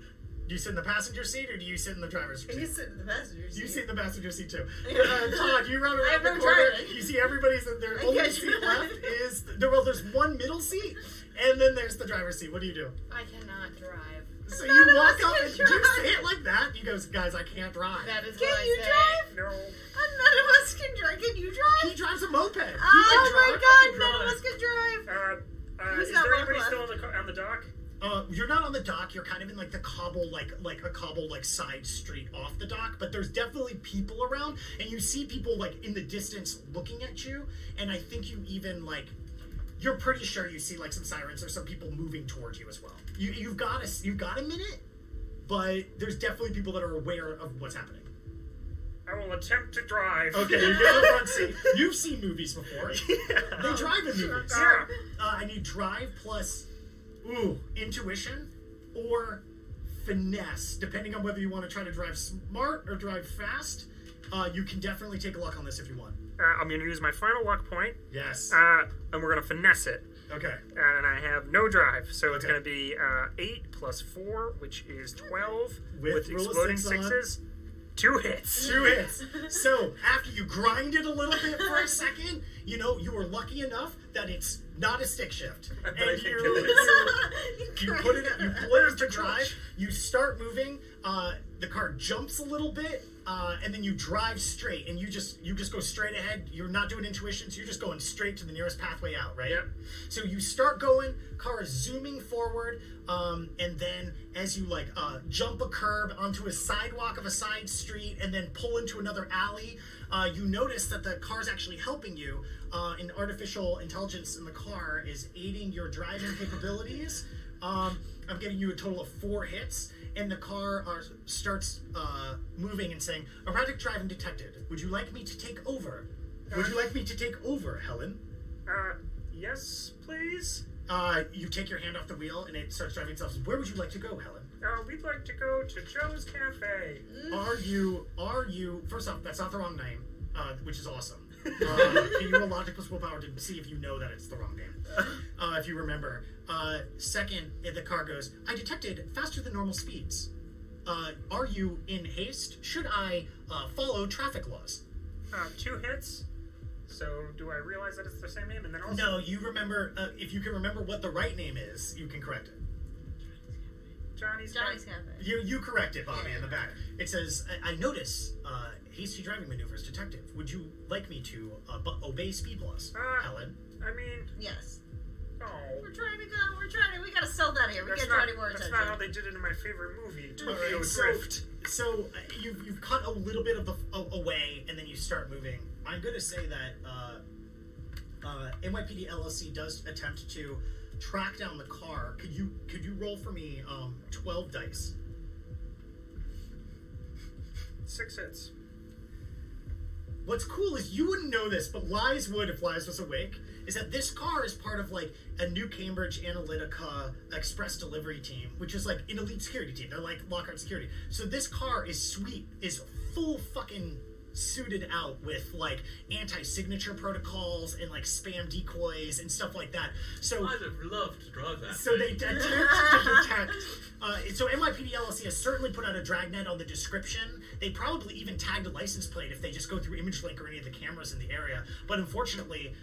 Do you sit in the passenger seat or do you sit in the driver's seat? You sit in the passenger seat. You sit in the passenger seat too. Yeah. Todd, you run I around have the no corner. driving. You see everybody's in their I only can't seat drive. left is there's one middle seat and then there's the driver's seat. What do you do? I cannot drive. So None you of walk us up can and do you drive. say it like that? You go, guys, I can't drive. That is Can what I you say. drive? No. None of us can drive. Can you drive? He drives a moped. Oh He can my drive. god, none of us can drive. Is got there both anybody left? still on the dock? You're not on the dock. You're kind of in like the cobble, like a cobble like side street off the dock. But there's definitely people around, and you see people like in the distance looking at you. And I think you even like, you're pretty sure you see like some sirens or some people moving towards you as well. You've got a minute, but there's definitely people that are aware of what's happening. I will attempt to drive. Okay, you get in the front seat. You've seen movies before. Yeah. They drive in movies. Yeah. I need drive plus, intuition or finesse, depending on whether you want to try to drive smart or drive fast. You can definitely take a luck on this if you want. I'm going to use my final luck point. Yes. And we're going to finesse it. Okay. And I have no drive, so it's Okay. going to be 8 plus 4, which is 12, With with roll a exploding 6 on. sixes. 2 hits. 2 hits. So after you grind it a little bit for a second, you were lucky enough that it's not a stick shift. I And think you pull it into drive. You start moving. The car jumps a little bit, and then you drive straight. And you just go straight ahead. You're not doing intuition, so you're just going straight to the nearest pathway out, right? Yep. So you start going. Car is zooming forward, and then as you jump a curb onto a sidewalk of a side street, and then pull into another alley, you notice that the car's actually helping you. An artificial intelligence in the car is aiding your driving capabilities. I'm getting you a total of 4 hits, and the car starts moving and saying, "Erratic driving detected. Would you like me to take over? Would you like me to take over, Helen?" Yes, please. You take your hand off the wheel, and it starts driving itself. Where would you like to go, Helen? We'd like to go to Joe's Cafe. Are you? First off, that's not the wrong name, which is awesome. Can you roll logic plus willpower to see if you know that it's the wrong name? If you remember. Second, the car goes, "I detected faster than normal speeds. Are you in haste? Should I follow traffic laws?" 2 hits. So do I realize that it's the same name? And then also... No, you remember. If you can remember what the right name is, you can correct it. Johnny's Cafe. You correct it, Bobby, in the back. It says, I notice hasty driving maneuvers, detective. Would you like me to obey speed laws, Helen?" I mean... Yes. Oh. We're trying. We gotta sell that here. We That's can't draw not, any more that's attention. not how they did it in my favorite movie, Tokyo Alright, Drift. So you've cut a little bit of the away, and then you start moving. I'm going to say that NYPD LLC does attempt to track down the car. Could you roll for me 12 dice? 6 hits. What's cool is you wouldn't know this, but Lies would if Lies was awake. Is that this car is part of like a New Cambridge Analytica express delivery team, which is like an elite security team. They're like Lockhart Security. So this car is full fucking suited out with like anti-signature protocols and like spam decoys and stuff like that. So I'd have loved to drive that. So they attempt to detect. So NYPD LLC has certainly put out a dragnet on the description. They probably even tagged a license plate if they just go through ImageLink or any of the cameras in the area. But unfortunately,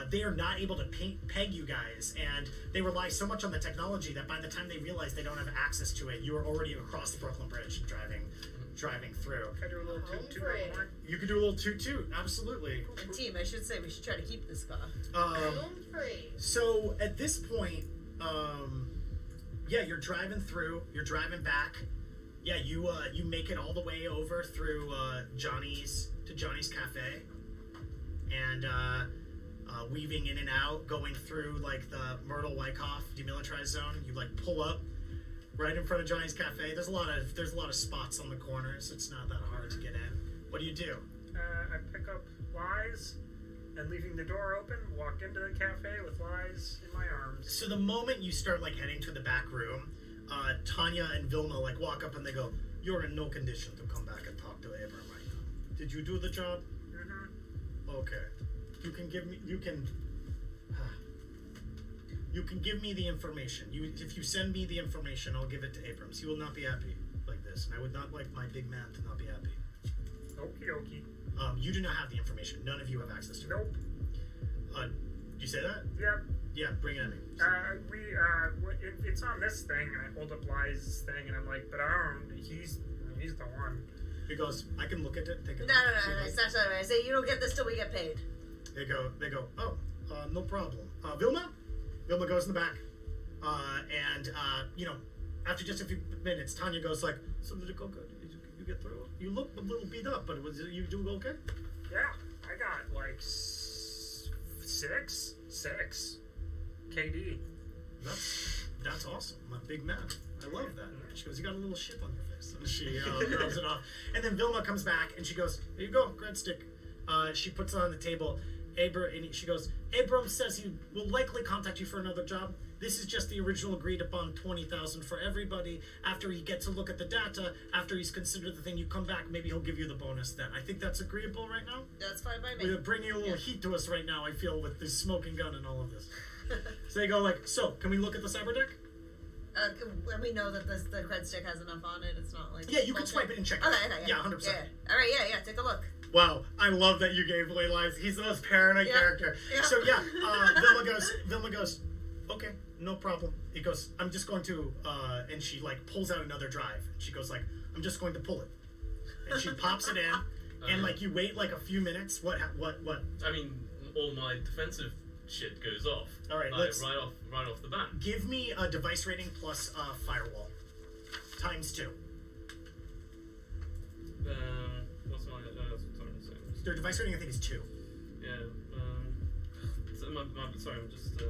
they are not able to peg you guys, and they rely so much on the technology that by the time they realize they don't have access to it, you are already across the Brooklyn Bridge and driving through. Can I do a little toot-toot on the horn? You could do a little toot-toot, absolutely. And team, I should say we should try to keep this car. Home free. So at this point, Yeah, you're driving through. You're driving back. Yeah, you make it all the way over through Johnny's Cafe, and weaving in and out, going through like the Myrtle-Wyckoff Demilitarized Zone. You like pull up right in front of Johnny's Cafe. There's a lot of spots on the corners. It's not that hard to get in. What do you do? I pick up Lies, and leaving the door open, walk into the cafe with Lies in my arms. So the moment you start like heading to the back room, Tanya and Vilma like walk up and they go, "You're in no condition to come back and talk to Abram right now. Did you do the job?" Mm-hmm. Okay. You can give me the information. If you send me the information, I'll give it to Abrams. He will not be happy like this, and I would not like my big man to not be happy. Okie dokie. You do not have the information. None of you have access to it. Nope. You say that? Yep. Yeah, bring it at me. It's on this thing, and I hold up Lies' thing, and I'm like, but I don't. He's the one. He goes, I can look at it. Take it. No, it's not that way. I say, you don't get this till we get paid. They go, oh, no problem. Vilma goes in the back, and after just a few minutes, Tanya goes like, so did it go good? Did you get through? You look a little beat up, but you do okay? Yeah, I got like 6 KD. That's awesome. I'm a big man. I love that. She goes, you got a little shit on your face. And she rubs it off. And then Vilma comes back and she goes, here you go, breadstick. She puts it on the table. And she goes, Abram says he will likely contact you for another job. This is just the original agreed upon $20,000 for everybody. After he gets a look at the data, after he's considered the thing, you come back, maybe he'll give you the bonus then. I think that's agreeable right now. That's fine by me. We're bringing a little heat to us right now, I feel, with this smoking gun and all of this. So they go like, so, can we look at the cyber deck? And we know that the cred stick has enough on it. It's not like... Yeah, you can swipe it and check it. Okay, yeah. 100%. Yeah. All right, yeah, take a look. Wow, I love that you gave away Lies. He's the most paranoid character. Yeah. So Vilma goes, okay, no problem. He goes, I'm just going to, and she like pulls out another drive. She goes like, I'm just going to pull it. And she pops it in, and like you wait like a few minutes. What? I mean, all my defensive shit goes off. All right, right off the bat. Give me a device rating plus firewall, ×2. What's my Their device rating I think is 2. Yeah. Sorry, I'm just.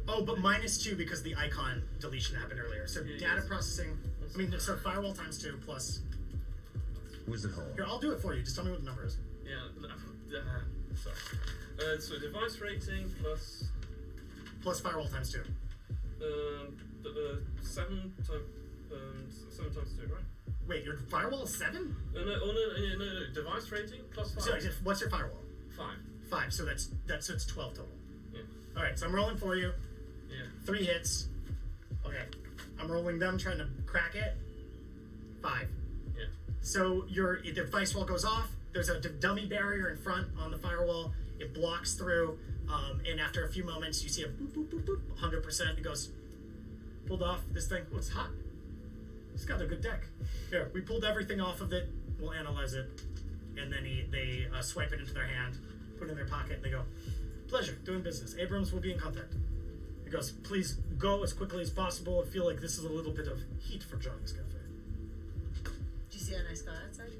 Oh, but -2 because the icon deletion happened earlier. So data processing. So firewall ×2 plus. Wizardhole. Here, I'll do it for you. Just tell me what the number is. Yeah. Sorry. So device rating plus. Plus firewall ×2. 7 times 2, right? Wait, your firewall is 7? No. Device rating plus 5. So what's your firewall? 5. 5. So that's it's 12 total. Yeah. All right. So I'm rolling for you. Yeah. 3 hits. Okay. I'm rolling them, trying to crack it. 5. Yeah. So the device wall goes off. There's a dummy barrier in front on the firewall. It blocks through. And after a few moments, you see a boop, boop, boop, boop, 100%. It goes, pulled off this thing. Oh, it's hot. It's got a good deck. Here, we pulled everything off of it. We'll analyze it. And then they swipe it into their hand, put it in their pocket, and they go, pleasure, doing business. Abrams will be in contact. He goes, please go as quickly as possible. I feel like this is a little bit of heat for Johnny's Cafe. Did you see a nice car outside?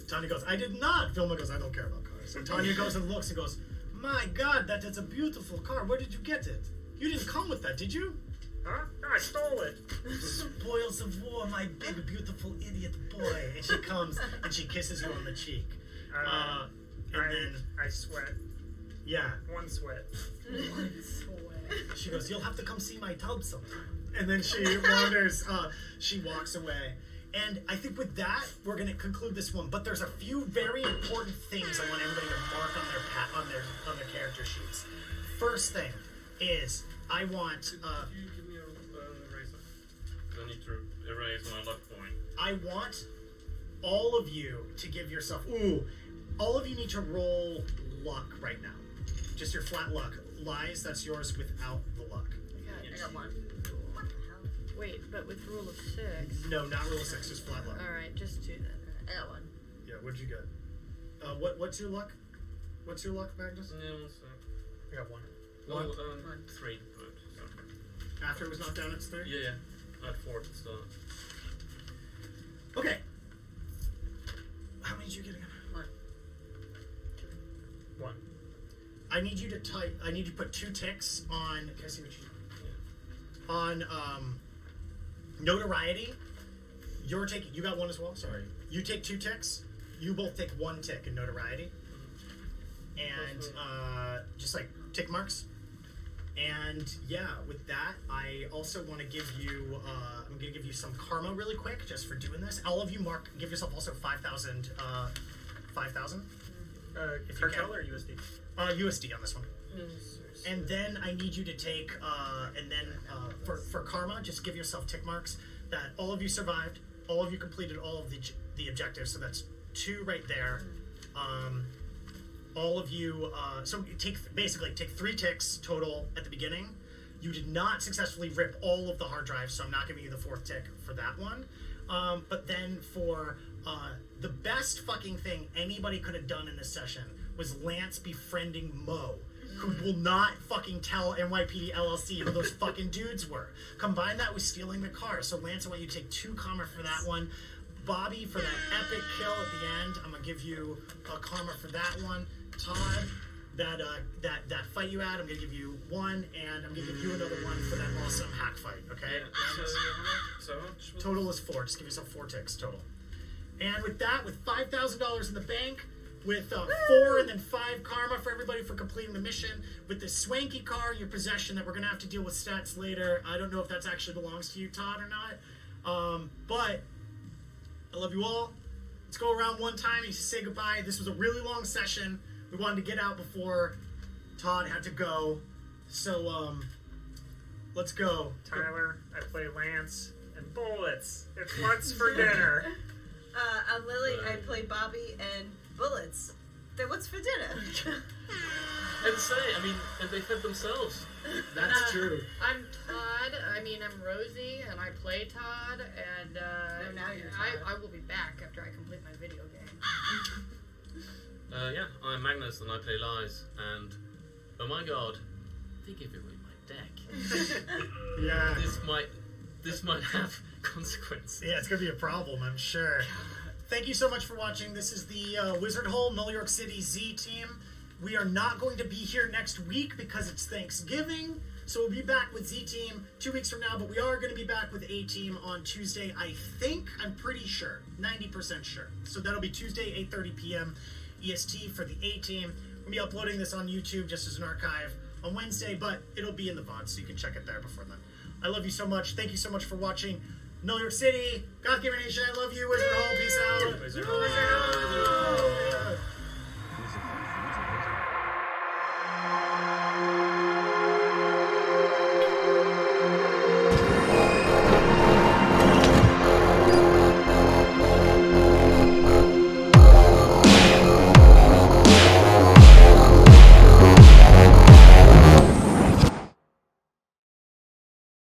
Tanya goes, I did not. Vilma goes, I don't care about cars. And Tanya goes and looks and goes, my God, that is a beautiful car. Where did you get it? You didn't come with that, did you? Huh? No, I stole it. Spoils of war, my big, beautiful idiot boy. And she comes and she kisses you on the cheek. Then I sweat. Yeah. One sweat. She goes, you'll have to come see my tub sometime. And then she wanders, she walks away. And I think with that, we're going to conclude this one. But there's a few very important things I want everybody to mark on their character sheets. First thing is, I want... Could you give me an eraser? I need to erase my luck point. I want all of you to give yourself... all of you need to roll luck right now. Just your flat luck. Lies, that's yours without the luck. I got 1. What the hell? Wait, but with rule of 6. No, not rule of 6, just flat luck. Alright, just 2 then. I got 1. Yeah, what'd you get? What's your luck? What's your luck, Magnus? Yeah, what's that? I got 1. 1. 3. After it was knocked down, it's 3? Yeah. I had 4 at the start. Okay. How many did you get again? 1. I need you to type. I need you to put 2 ticks on. Can I see what you? On notoriety. You're taking. You got 1 as well. Sorry. You take 2 ticks. You both take 1 tick in notoriety. And just like tick marks. And yeah, with that, I also want to give you. I'm gonna give you some karma really quick, just for doing this. All of you give yourself also 5,000. 5,000. If cartel or USD? USD on this one. And then I need you to take, for karma, just give yourself tick marks that all of you survived, all of you completed all of the objectives. So that's 2 right there. All of you, so take 3 ticks total at the beginning. You did not successfully rip all of the hard drives, so I'm not giving you the 4th tick for that one. But then for the best fucking thing anybody could have done in this session was Lance befriending Mo, who will not fucking tell NYPD LLC who those fucking dudes were. Combine that with stealing the car. So Lance, I want you to take 2 karma for that one. Bobby, for that epic kill at the end, I'm gonna give you a karma for that one. Todd, that fight you had, I'm gonna give you 1, and I'm gonna give you another 1 for that awesome hack fight. Okay. So much. Total is 4. Just give yourself 4 ticks total. And with that, with $5,000 in the bank, with 4 and then 5 karma for everybody for completing the mission, with this swanky car in your possession that we're gonna have to deal with stats later. I don't know if that actually belongs to you, Todd, or not. But I love you all. Let's go around one time. You say goodbye. This was a really long session. We wanted to get out before Todd had to go. So, let's go. Tyler, I play Lance, and Bullets. It's what's for dinner. I'm Lily. I play Bobby and Bullets. Then what's for dinner? And and they fed themselves. That's true. I'm Todd. I'm Rosie, and I play Todd. And now you're Todd. I will be back after I complete my video game. Yeah, I'm Magnus, and I play Lies. And oh my god, they give away my deck. Yeah. This might have consequences. Yeah, it's gonna be a problem, I'm sure. Thank you so much for watching. This is the Wizardhole, Null York City Z-team. We are not going to be here next week because it's Thanksgiving. So we'll be back with Z-team 2 weeks from now, but we are going to be back with A-team on Tuesday, I think. I'm pretty sure. 90% sure. So that'll be Tuesday, 8:30 p.m. EST for the A-team. We'll be uploading this on YouTube just as an archive on Wednesday, but it'll be in the VOD, so you can check it there before then. I love you so much. Thank you so much for watching Null York City. Goth Gamer Nation, I love you. Wizardhole, peace out. Wizardhole.